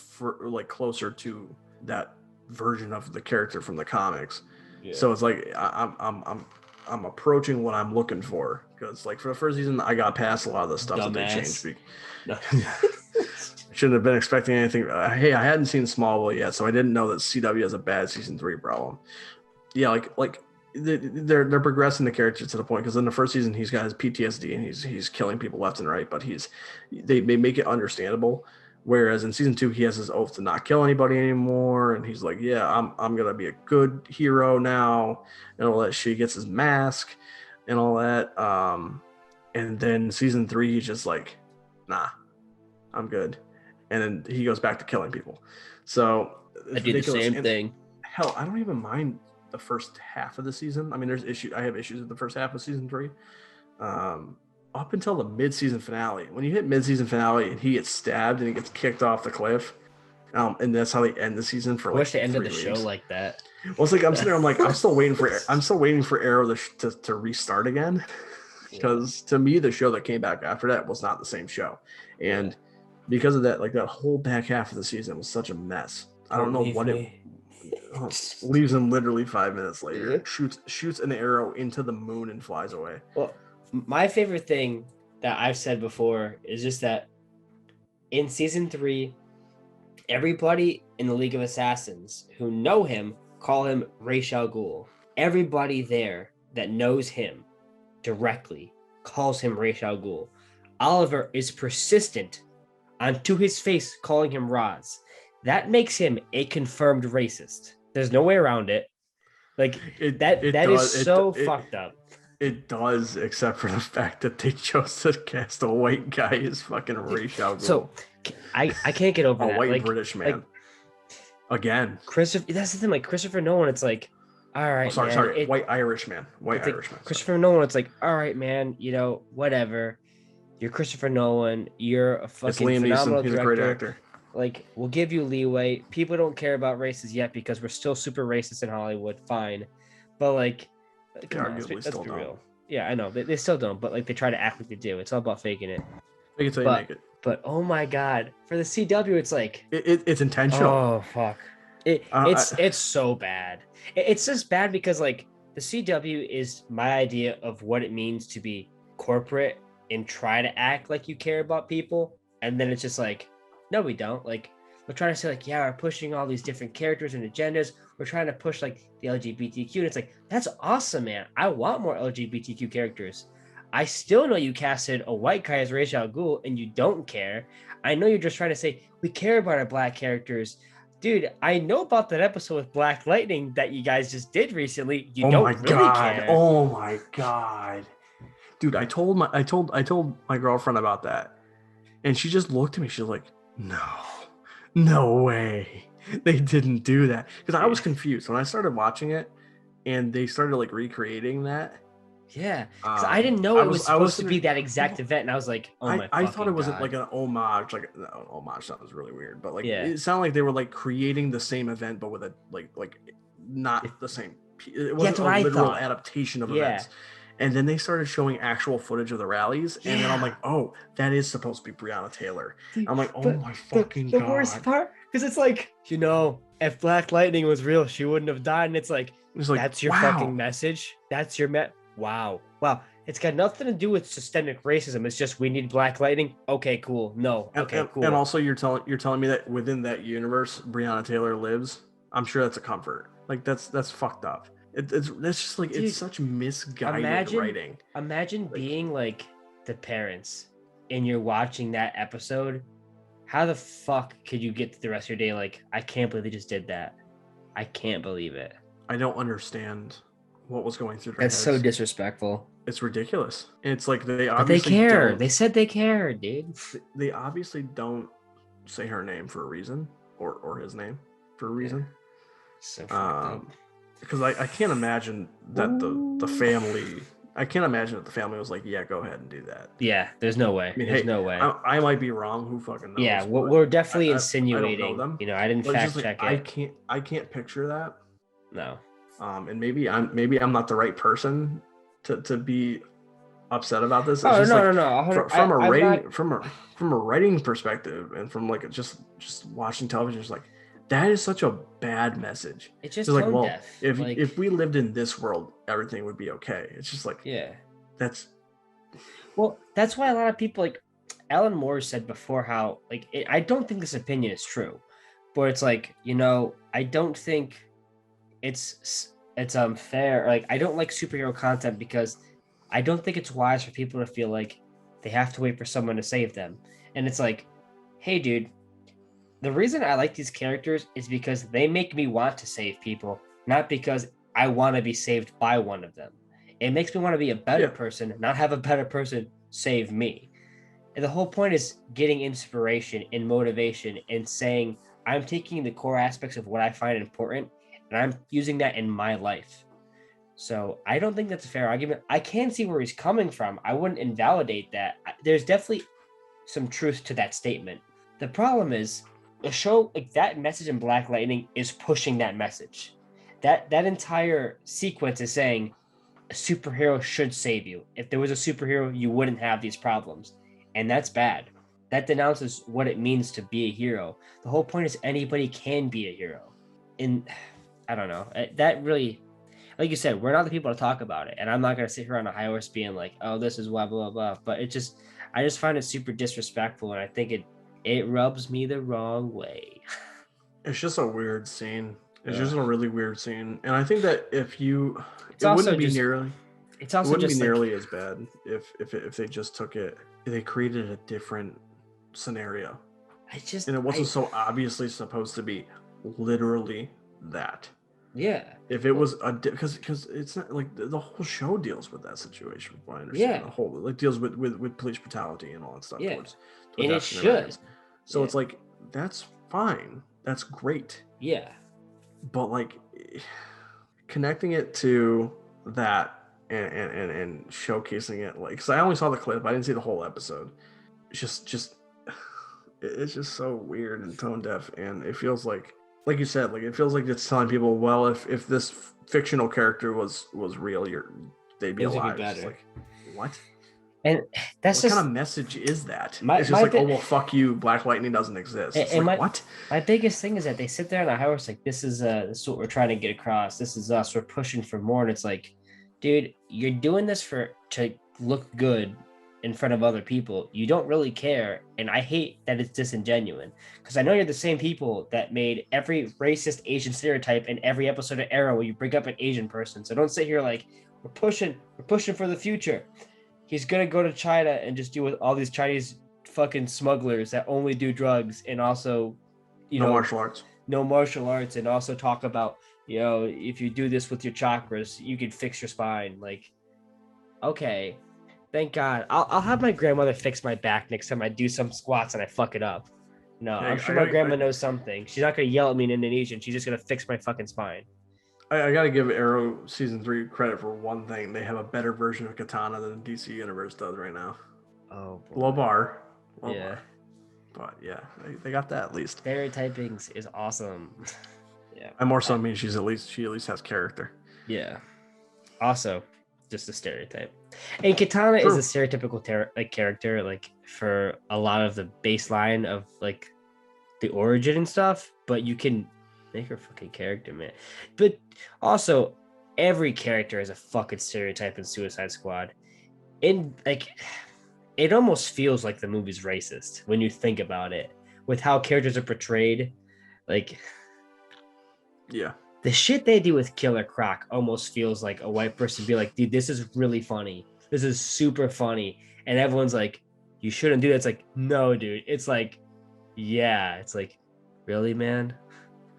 closer to that version of the character from the comics. Yeah. So it's like I'm approaching what I'm looking for, because like for the first season I got past a lot of the stuff that they changed. I shouldn't have been expecting anything. Hey, I hadn't seen Smallville yet, so I didn't know that CW has a bad season 3 problem. Yeah, like they're progressing the character to the point, because in the first season he's got his PTSD and he's killing people left and right, but they make it understandable. Whereas in season 2 he has his oath to not kill anybody anymore, and he's like, yeah, I'm gonna be a good hero now, and all that shit. He gets his mask and all that. And then season 3 he's just like, nah, I'm good. And then he goes back to killing people. So I it's do the ridiculous. same And thing. hell, I don't even mind the first half of the season. I mean, I have issues with the first half of season 3. Up until the mid-season finale. When you hit mid-season finale and he gets stabbed and he gets kicked off the cliff, and that's how they end the season for I like wish they ended 3 the weeks. show like that. Well, it's like I'm sitting there. I'm like, I'm still waiting for Arrow to restart again, because to me the show that came back after that was not the same show, and because of that, like that whole back half of the season was such a mess. I don't know what it leaves him literally 5 minutes later. Shoots an arrow into the moon and flies away. Well, my favorite thing that I've said before is just that in season 3, everybody in the League of Assassins who know him call him Ra's al Ghul. Everybody there that knows him directly calls him Ra's al Ghul. Oliver is persistent on to his face calling him Raz. That makes him a confirmed racist. There's no way around it. Like that is so fucked up. It does, except for the fact that they chose to cast a white guy as fucking Ra's al Ghul. So I can't get over a that. white like, British man. Again. Christopher, that's the thing. Like Christopher Nolan, it's like, all right, sorry, white Irish man. White Irish man. Christopher Nolan, it's like, all right, man, whatever. You're Christopher Nolan. You're a fucking phenomenal director. He's a great actor. Like, we'll give you leeway. People don't care about races yet because we're still super racist in Hollywood. Fine, but like, come on, let's be real. Yeah, I know they still don't, but like they try to act like they do. It's all about faking it. Fake it till you make it. But oh my god, for the CW, it's like it's intentional. Oh fuck, it's so bad. It's just bad because like the CW is my idea of what it means to be corporate and try to act like you care about people, and then it's just like, no, we don't. Like we're trying to say like, yeah, we're pushing all these different characters and agendas. We're trying to push like the LGBTQ, and it's like, that's awesome, man. I want more LGBTQ characters. I still know you casted a white guy as Ra's al Ghul and you don't care. I know you're just trying to say, we care about our black characters. Dude, I know about that episode with Black Lightning that you guys just did recently. You don't really care. Oh my god. Dude, I told my girlfriend about that. And she just looked at me. She's like, no way. They didn't do that. Because I was confused when I started watching it and they started like recreating that. Yeah, because I didn't know it was supposed to be that exact event, and I was like, "Oh my!" I thought it wasn't like an homage. Like homage sounds really weird, but like it sounded like they were like creating the same event, but with a like not the same. It wasn't a literal adaptation of events. And then they started showing actual footage of the rallies, and then I'm like, "Oh, that is supposed to be Breonna Taylor." I'm like, "Oh my fucking god!" The worst part, because it's like, if Black Lightning was real, she wouldn't have died, and it's like that's your fucking message. That's your Wow. It's got nothing to do with systemic racism. It's just we need Black Lightning. Okay, cool. No. Okay, cool. And also you're telling me that within that universe, Breonna Taylor lives. I'm sure that's a comfort. Like that's fucked up. That's just like, dude, it's such misguided writing. Imagine being like the parents and you're watching that episode. How the fuck could you get to the rest of your day? Like, I can't believe they just did that. I can't believe it. I don't understand what was going through their heads. That's so disrespectful. It's ridiculous. It's like they obviously but they care. They said they care, dude. They obviously don't say her name for a reason, or his name for a reason. So fucked up. Because I can't imagine that the family. I can't imagine that the family was like, "Yeah, go ahead and do that." Yeah, there's no way. There's no way. I might be wrong. Who fucking knows? Yeah, we're definitely insinuating. I don't know them. I didn't fact check it. I can't picture that. No. And maybe I'm not the right person to be upset about this. It's no. From a writing perspective and from like just watching television, it's like that is such a bad message. It's just like, well, deaf. If we lived in this world, everything would be okay. It's just like that's why a lot of people like Alan Moore said before how like I don't think this opinion is true, but it's like I don't think it's fair. Like I don't like superhero content because I don't think it's wise for people to feel like they have to wait for someone to save them. And it's like, hey dude, the reason I like these characters is because they make me want to save people, not because I want to be saved by one of them. It makes me want to be a better person, not have a better person save me. And the whole point is getting inspiration and motivation and saying, I'm taking the core aspects of what I find important and I'm using that in my life. So I don't think that's a fair argument. I can see where he's coming from. I wouldn't invalidate that. There's definitely some truth to that statement. The problem is a show like that message in Black Lightning is pushing that message. That entire sequence is saying a superhero should save you. If there was a superhero, you wouldn't have these problems. And that's bad. That denounces what it means to be a hero. The whole point is anybody can be a hero. And I don't know. That really, like you said, we're not the people to talk about it. And I'm not going to sit here on a high horse being like, oh, this is blah, blah, blah. But I just find it super disrespectful. And I think it rubs me the wrong way. It's just a weird scene. It's just a really weird scene. And I think that it also wouldn't be just- nearly It's it also wouldn't be just nearly like, as bad if they just took it, they created a different scenario. And it wasn't so obviously supposed to be literally that. Yeah. If it was because it's not like the whole show deals with that situation. From what I understand, Yeah. the whole like deals with police brutality and all that stuff. Yeah. Towards And it African Americans. should. So Yeah. it's like that's fine, that's great, Yeah. but like connecting it to that and showcasing it, like, because I only saw the clip, I didn't see the whole episode. It's just it's just so weird and tone deaf, and it feels like you said, like it feels like it's telling people, well, if this fictional character was real, they'd be It would be alive. It's better. like, what? And that's What just kind of message is that? My- It's just my like, bi- oh well, fuck you, Black Lightning doesn't exist. It's and like, my what? my biggest thing is that they sit there on a house like this is what we're trying to get across. This is us. We're pushing for more. And it's like, dude, you're doing this to look good in front of other people. You don't really care. And I hate that it's disingenuous because I know you're the same people that made every racist Asian stereotype in every episode of Arrow where you bring up an Asian person. So don't sit here like we're pushing for the future. He's gonna go to China and just deal with all these Chinese fucking smugglers that only do drugs and also, No martial arts. no martial arts, and also talk about, if you do this with your chakras, you can fix your spine. Like, okay, thank God. I'll have my grandmother fix my back next time I do some squats and I fuck it up. No, Hey, I'm sure my grandma knows something. She's not gonna yell at me in Indonesian. She's just gonna fix my fucking spine. I gotta give Arrow season 3 credit for one thing. They have a better version of Katana than DC Universe does right now. Oh, boy. Low bar. Yeah. But yeah, they got that at least. Stereotyping is awesome. Yeah. I more so mean she at least has character. Yeah. Also, just a stereotype. And Katana True. is a stereotypical character, like for a lot of the baseline of like the origin and stuff. But you can make her fucking character, man. But also, every character is a fucking stereotype in Suicide Squad. And like, it almost feels like the movie's racist when you think about it, with how characters are portrayed. Like, Yeah. the shit they do with Killer Croc almost feels like a white person be like, dude, this is really funny. This is super funny. And everyone's like, you shouldn't do that. It's like, no, dude. It's like, yeah. It's like, really, man?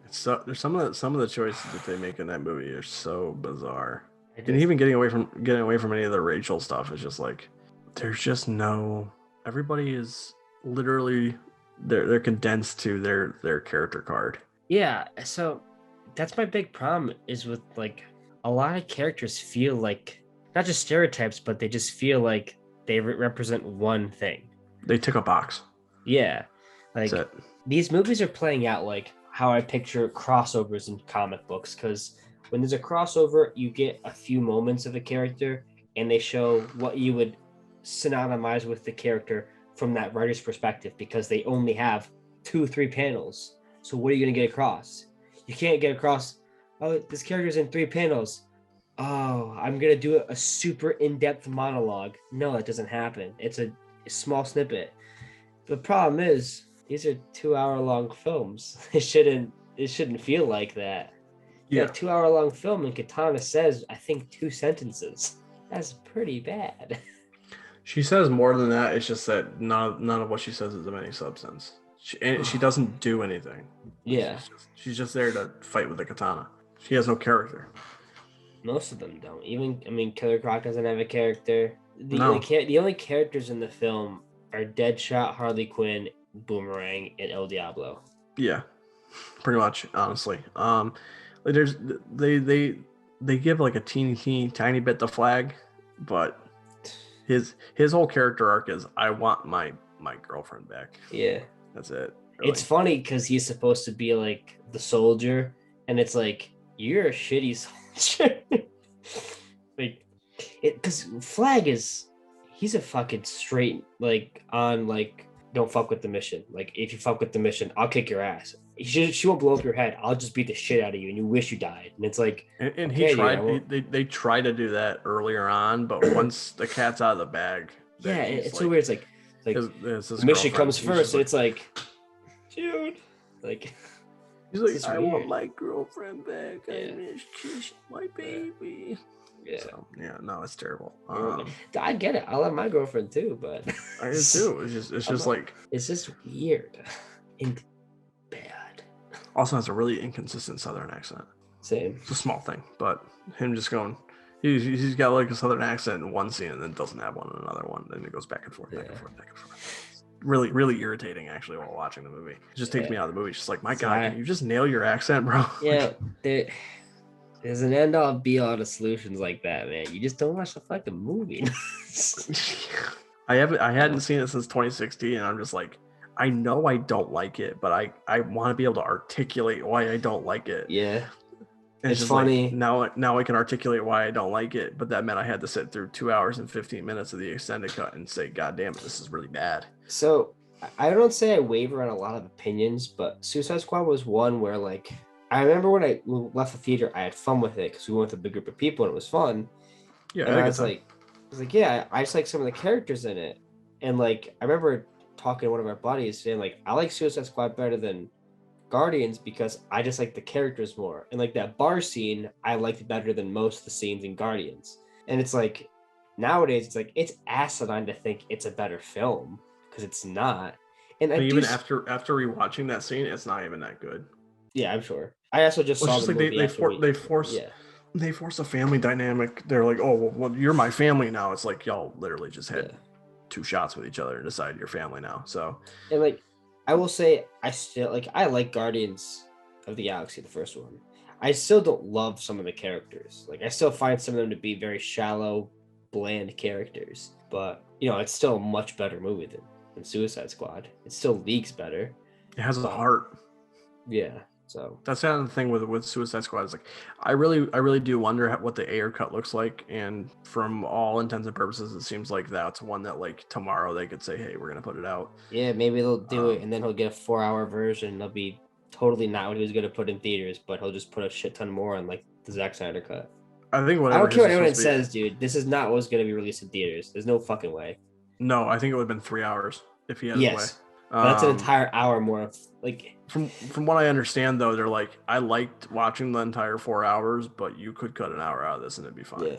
So there's some of the choices that they make in that movie are so bizarre. I And just- even getting away from any of the racial stuff is just like, there's just no, everybody is literally they're condensed to their character card. Yeah. So that's my big problem is with like a lot of characters feel like not just stereotypes, but they just feel like they represent one thing. They tick a box. Yeah. Like That's it. these movies are playing out like how I picture crossovers in comic books, because when there's a crossover, you get a few moments of a character and they show what you would synonymize with the character from that writer's perspective, because they only have 2-3 panels. So what are you going to get across? You can't get across, oh, this character's in 3 panels. Oh, I'm going to do a super in-depth monologue. No, that doesn't happen. It's a small snippet. The problem is, these are 2-hour-long films. It shouldn't feel like that. Yeah. A 2-hour-long film and Katana says, I think, 2 sentences. That's pretty bad. She says more than that. It's just that none of what she says is of any substance. She doesn't do anything. Yeah, She's just there to fight with the katana. She has no character. most of them don't. Even, Killer Croc doesn't have a character. The No. only characters in the film are Deadshot, Harley Quinn, Boomerang, and El Diablo. Yeah, pretty much, honestly. Like there's they give like a teeny tiny bit to Flag, but his whole character arc is I want my girlfriend back. Yeah. That's it. Really. It's funny because he's supposed to be like the soldier, and it's like, you're a shitty soldier. Like, because Flag he's a fucking straight, like, on, like, don't fuck with the mission. Like, if you fuck with the mission, I'll kick your ass. She won't blow up your head. I'll just beat the shit out of you, and you wish you died. And it's like, and okay, he tried. dude, they tried to do that earlier on, but once the cat's out of the bag, yeah, it's so weird. It's like his mission comes first, and like, it's like, dude, like, he's like, I want my girlfriend back. Yeah. I miss kissing my baby. Yeah. So, yeah, no, it's terrible. I get it. I love my girlfriend too, but I do too. It's just like it's just weird and bad. Also has a really inconsistent Southern accent. Same. It's a small thing, but him just going, he's got like a Southern accent in one scene and then doesn't have one in another one. Then it goes back and forth, back and forth, back and forth. Really, really irritating actually while watching the movie. It just takes me out of the movie. It's just like, my God, can you just nail your accent, bro? Yeah, there's an end all be all to solutions like that, man. You just don't watch the fucking movie. I hadn't seen it since 2016, and I'm just like, I know I don't like it, but I want to be able to articulate why I don't like it. Yeah. And it's funny. Like, now I can articulate why I don't like it, but that meant I had to sit through 2 hours and 15 minutes of the extended cut and say, God damn it, this is really bad. So I don't say I waver on a lot of opinions, but Suicide Squad was one where, like, I remember when I left the theater, I had fun with it because we went with a big group of people and it was fun. Yeah, and I was like, yeah, I just like some of the characters in it. And like, I remember talking to one of our buddies saying, like, I like Suicide Squad better than Guardians because I just like the characters more. And like that bar scene, I liked better than most of the scenes in Guardians. And it's like, nowadays, it's like, it's asinine to think it's a better film because it's not. And even after rewatching that scene, it's not even that good. Yeah, I'm sure. I also just saw the movie. They force a family dynamic. They're like, oh, well, you're my family now. It's like, y'all literally just had 2 shots with each other and decided you're family now. So, and like, I will say, I like Guardians of the Galaxy, the first one. I still don't love some of the characters. Like, I still find some of them to be very shallow, bland characters. But, it's still a much better movie than Suicide Squad. It still leagues better. It has a heart. Yeah. So that's the other thing with Suicide Squad is like, I really do wonder what the Ayer cut looks like, and from all intents and purposes, it seems like that's one that like tomorrow they could say, hey, we're gonna put it out. Yeah, maybe they'll do it, and then he'll get a 4-hour version. They'll be totally not what he was gonna put in theaters, but he'll just put a shit ton more on like the Zack Snyder cut. I think I don't care what anyone says, dude. This is not what's gonna be released in theaters. There's no fucking way. No, I think it would have been 3 hours if he had his way. That's an entire hour more of like. From what I understand, though, they're like, I liked watching the entire 4 hours, but you could cut an hour out of this and it'd be fine. Yeah,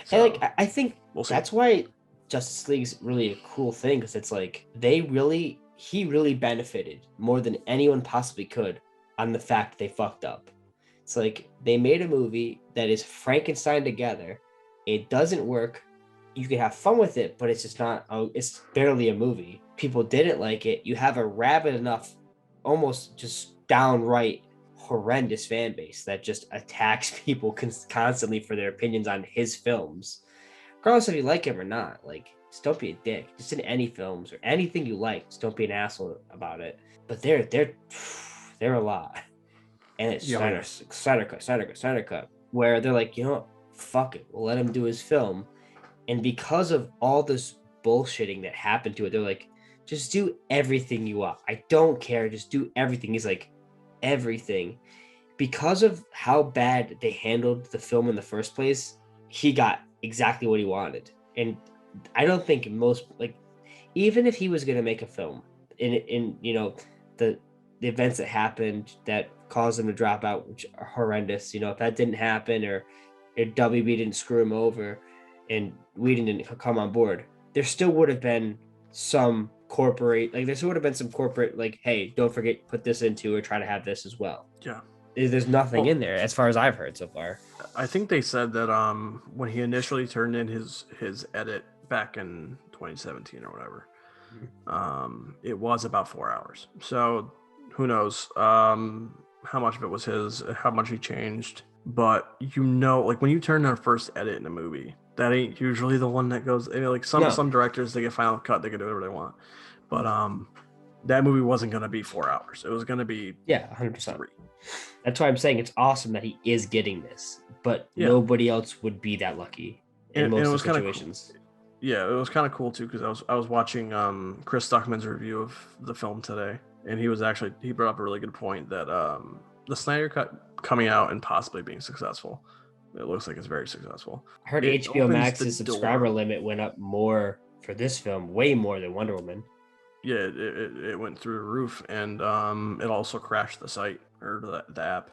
so, and like I think that's why Justice League's really a cool thing, because it's like he really benefited more than anyone possibly could on the fact they fucked up. It's like they made a movie that is Frankenstein together. It doesn't work. You can have fun with it, but it's just not. It's barely a movie. People didn't like it. You have a rabid enough, almost just downright horrendous fan base that just attacks people constantly for their opinions on his films, regardless if you like him or not. Like, just don't be a dick. Just in any films or anything you like, just don't be an asshole about it. But they're a lot, and it's Snyder cut, where they're like, fuck it, we'll let him do his film. And because of all this bullshitting that happened to it, they're like, just do everything you want. I don't care. Just do everything. He's like, everything. Because of how bad they handled the film in the first place, he got exactly what he wanted. And I don't think even if he was going to make a film in the events that happened that caused him to drop out, which are horrendous, if that didn't happen, or if WB didn't screw him over and Whedon didn't come on board, there still would have been some corporate, like, hey, don't forget, put this into, or try to have this as well. Yeah. There's nothing in there as far as I've heard so far. I think they said that when he initially turned in his edit back in 2017 or whatever, It was about 4 hours. So who knows how much of it was his, how much he changed. But like when you turn on first edit in a movie, that ain't usually the one that goes. I mean, like No. some directors, they get final cut, they can do whatever they want. But that movie wasn't gonna be 4 hours. It was gonna be 100%. 3. That's why I'm saying it's awesome that he is getting this, but nobody else would be that lucky in most of the situations. Yeah, it was kind of cool too because I was watching Chris Stuckman's review of the film today, and he brought up a really good point that the Snyder Cut coming out and possibly being successful, it looks like it's very successful. I heard HBO Max's subscriber limit went up more for this film, way more than Wonder Woman. Yeah, it went through the roof, and it also crashed the site or the app.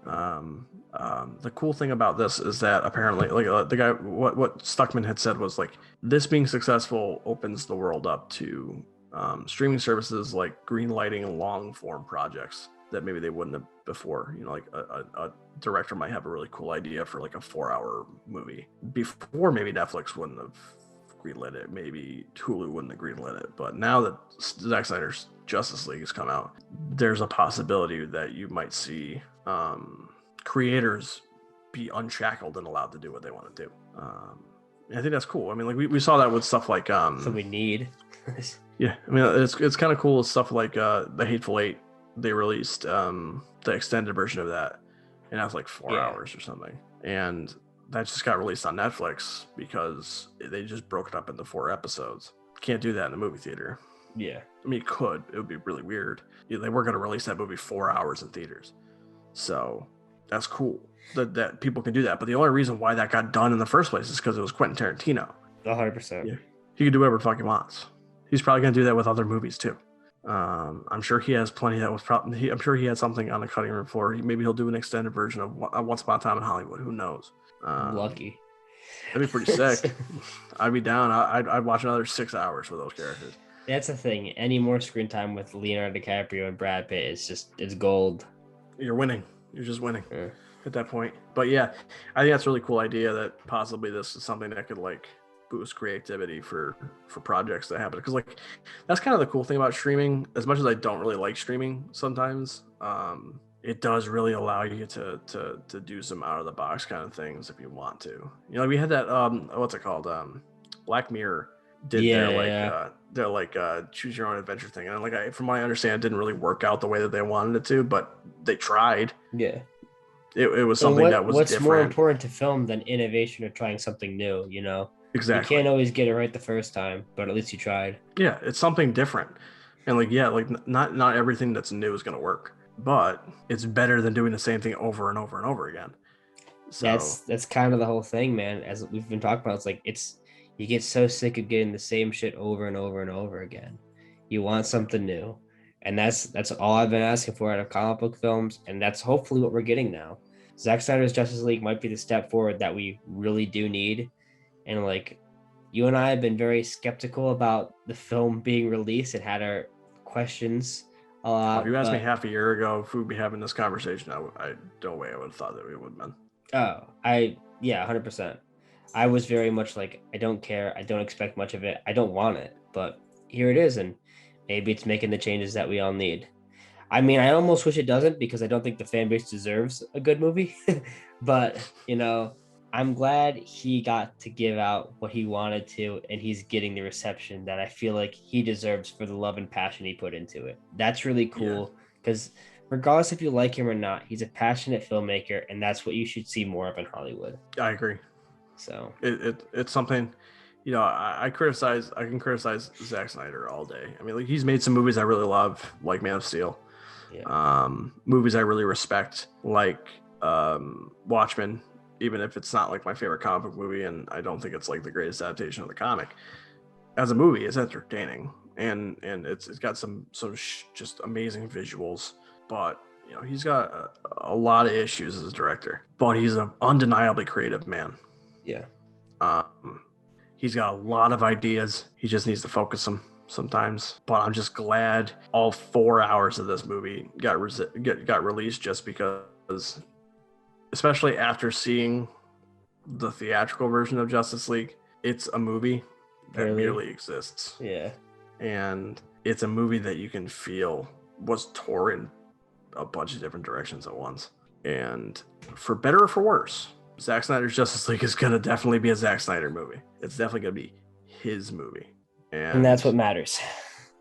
The cool thing about this is that apparently, like the guy, what Stuckman had said was like this being successful opens the world up to streaming services like greenlighting long form projects that maybe they wouldn't have before. You know, like a director might have a really cool idea for like a 4-hour movie before. Maybe Netflix wouldn't have greenlit it, maybe Hulu wouldn't have greenlit it, but now that Zack Snyder's Justice League has come out, there's a possibility that you might see creators be unshackled and allowed to do what they want to do. I think that's cool. I mean, like we saw that with stuff like so we need yeah, I mean it's kind of cool with stuff like the Hateful Eight. They released the extended version of that, and that was like 4 hours or something, and that just got released on Netflix because they just broke it up into 4 episodes. Can't do that in a movie theater. Yeah, I mean, it would be really weird. They were going to release that movie 4 hours in theaters, so that's cool that people can do that. But the only reason why that got done in the first place is because it was Quentin Tarantino. 100%. Yeah, he can do whatever the fuck he wants. He's probably going to do that with other movies too. I'm sure he has plenty that was probably. I'm sure he had something on the cutting room floor. Maybe he'll do an extended version of Once Upon a Time in Hollywood. Who knows? Lucky. That'd be pretty sick. I'd be down. I'd watch another 6 hours for those characters. That's the thing. Any more screen time with Leonardo DiCaprio and Brad Pitt is it's gold. You're winning. You're just winning at that point. But yeah, I think that's a really cool idea that possibly this is something that could like boost creativity for projects that happen. Because like that's kind of the cool thing about streaming. As much as I don't really like streaming sometimes, it does really allow you to do some out of the box kind of things if you want to. You know, we had that what's it called? Black Mirror did their choose your own adventure thing, and like from what I understand, it didn't really work out the way that they wanted it to, but they tried. Yeah, it was something that was what's different. More important to film than innovation or trying something new, you know? Exactly. You can't always get it right the first time, but at least you tried. Yeah, it's something different, and like not everything that's new is going to work, but it's better than doing the same thing over and over and over again. So that's kind of the whole thing, man. As we've been talking about, it's you get so sick of getting the same shit over and over and over again. You want something new, and that's all I've been asking for out of comic book films, and that's hopefully what we're getting now. Zack Snyder's Justice League might be the step forward that we really do need, and like you and I have been very skeptical about the film being released and had our questions a lot. If you asked me half a year ago if we'd be having this conversation, I no way I would have thought that we would have been. 100%. I was very much like, I don't care. I don't expect much of it. I don't want it, but here it is. And maybe it's making the changes that we all need. I mean, I almost wish it doesn't because I don't think the fan base deserves a good movie, but you know, I'm glad he got to give out what he wanted to, and he's getting the reception that I feel like he deserves for the love and passion he put into it. That's really cool because regardless if you like him or not, he's a passionate filmmaker, and that's what you should see more of in Hollywood. I agree. So it's something, you know, I can criticize Zack Snyder all day. I mean, like he's made some movies I really love, like Man of Steel. Yeah. Movies I really respect, like Watchmen, even if it's not like my favorite comic book movie, and I don't think it's like the greatest adaptation of the comic. As a movie, it's entertaining, and it's got some just amazing visuals, but you know he's got a lot of issues as a director, but he's an undeniably creative man. Yeah. He's got a lot of ideas. He just needs to focus them sometimes. But I'm just glad all 4 hours of this movie got released, just because, especially after seeing the theatrical version of Justice League, it's a movie that merely exists. Yeah. and it's a movie that you can feel was tore in a bunch of different directions at once. And for better or for worse, Zack Snyder's Justice League is going to definitely be a Zack Snyder movie. It's definitely going to be his movie. And that's what matters.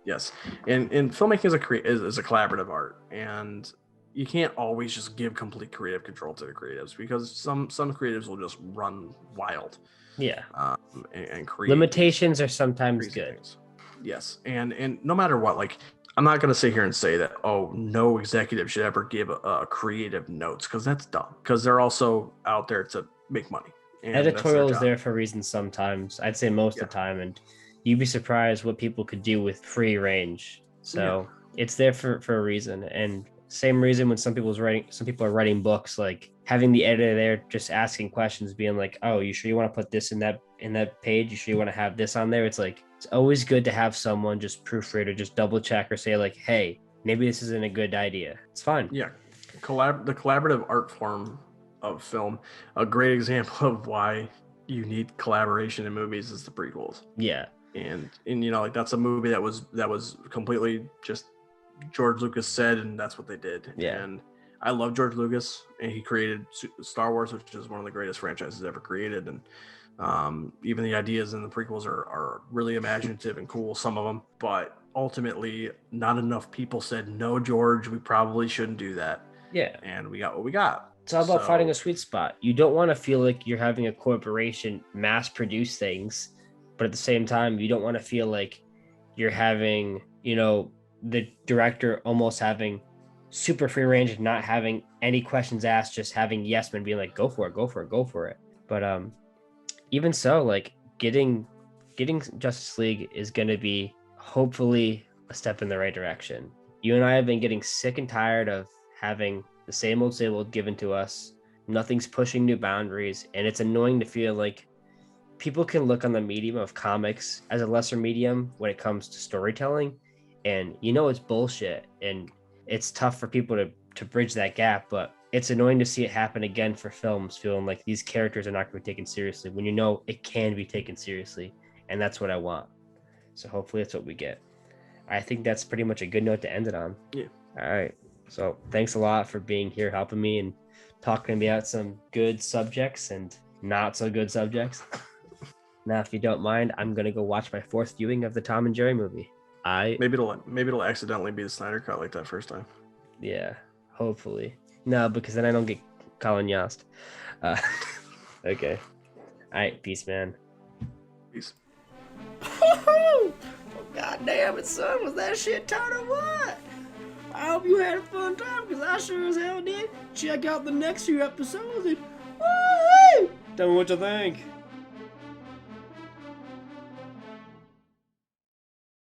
Yes. And filmmaking is a collaborative art. And you can't always just give complete creative control to the creatives, because some creatives will just run wild. Yeah. And create. Limitations are sometimes good. Things. Yes. And no matter what, like, I'm not going to sit here and say that, oh, no executive should ever give a creative notes, because that's dumb. Because they're also out there to make money. Editorial is there for a reason sometimes. I'd say most of the time. And you'd be surprised what people could do with free range. So it's there for a reason. And same reason when some people are writing books, like having the editor there just asking questions, being like, oh, you sure you want to put this in that page? You sure you want to have this on there? It's like, it's always good to have someone just proofread or just double check or say like, hey, maybe this isn't a good idea. It's fine. Yeah. The collaborative art form of film, a great example of why you need collaboration in movies is the prequels. Yeah. And you know, like, that's a movie that was completely just George Lucas said, and that's what they did. Yeah. And I love George Lucas, and he created Star Wars, which is one of the greatest franchises ever created. And even the ideas in the prequels are really imaginative and cool, some of them. But ultimately, not enough people said, no, George, we probably shouldn't do that. Yeah. And we got what we got. It's all about finding a sweet spot. You don't want to feel like you're having a corporation mass produce things, but at the same time, you don't want to feel like you're having, you know, the director almost having super free range and not having any questions asked, just having yes men being like, go for it. But even so, like, getting Justice League is going to be hopefully a step in the right direction. You and I have been getting sick and tired of having the same old given to us. Nothing's pushing new boundaries, and it's annoying to feel like people can look on the medium of comics as a lesser medium when it comes to storytelling, and you know it's bullshit, and it's tough for people to bridge that gap. But it's annoying to see it happen again for films, feeling like these characters are not going to be taken seriously when you know it can be taken seriously, and that's what I want. So hopefully that's what we get. I think that's pretty much a good note to end it on. Yeah. All right. So thanks a lot for being here, helping me, and talking about some good subjects and not so good subjects. Now, if you don't mind, I'm gonna go watch my 4th viewing of the Tom and Jerry movie. Maybe it'll accidentally be the Snyder Cut like that first time. Yeah, hopefully. No, because then I don't get Colin Yost. Okay. All right, peace, man. Peace. Oh, God damn it, son. Was that shit ton or what? I hope you had a fun time, because I sure as hell did. Check out the next few episodes and woo! Tell me what you think.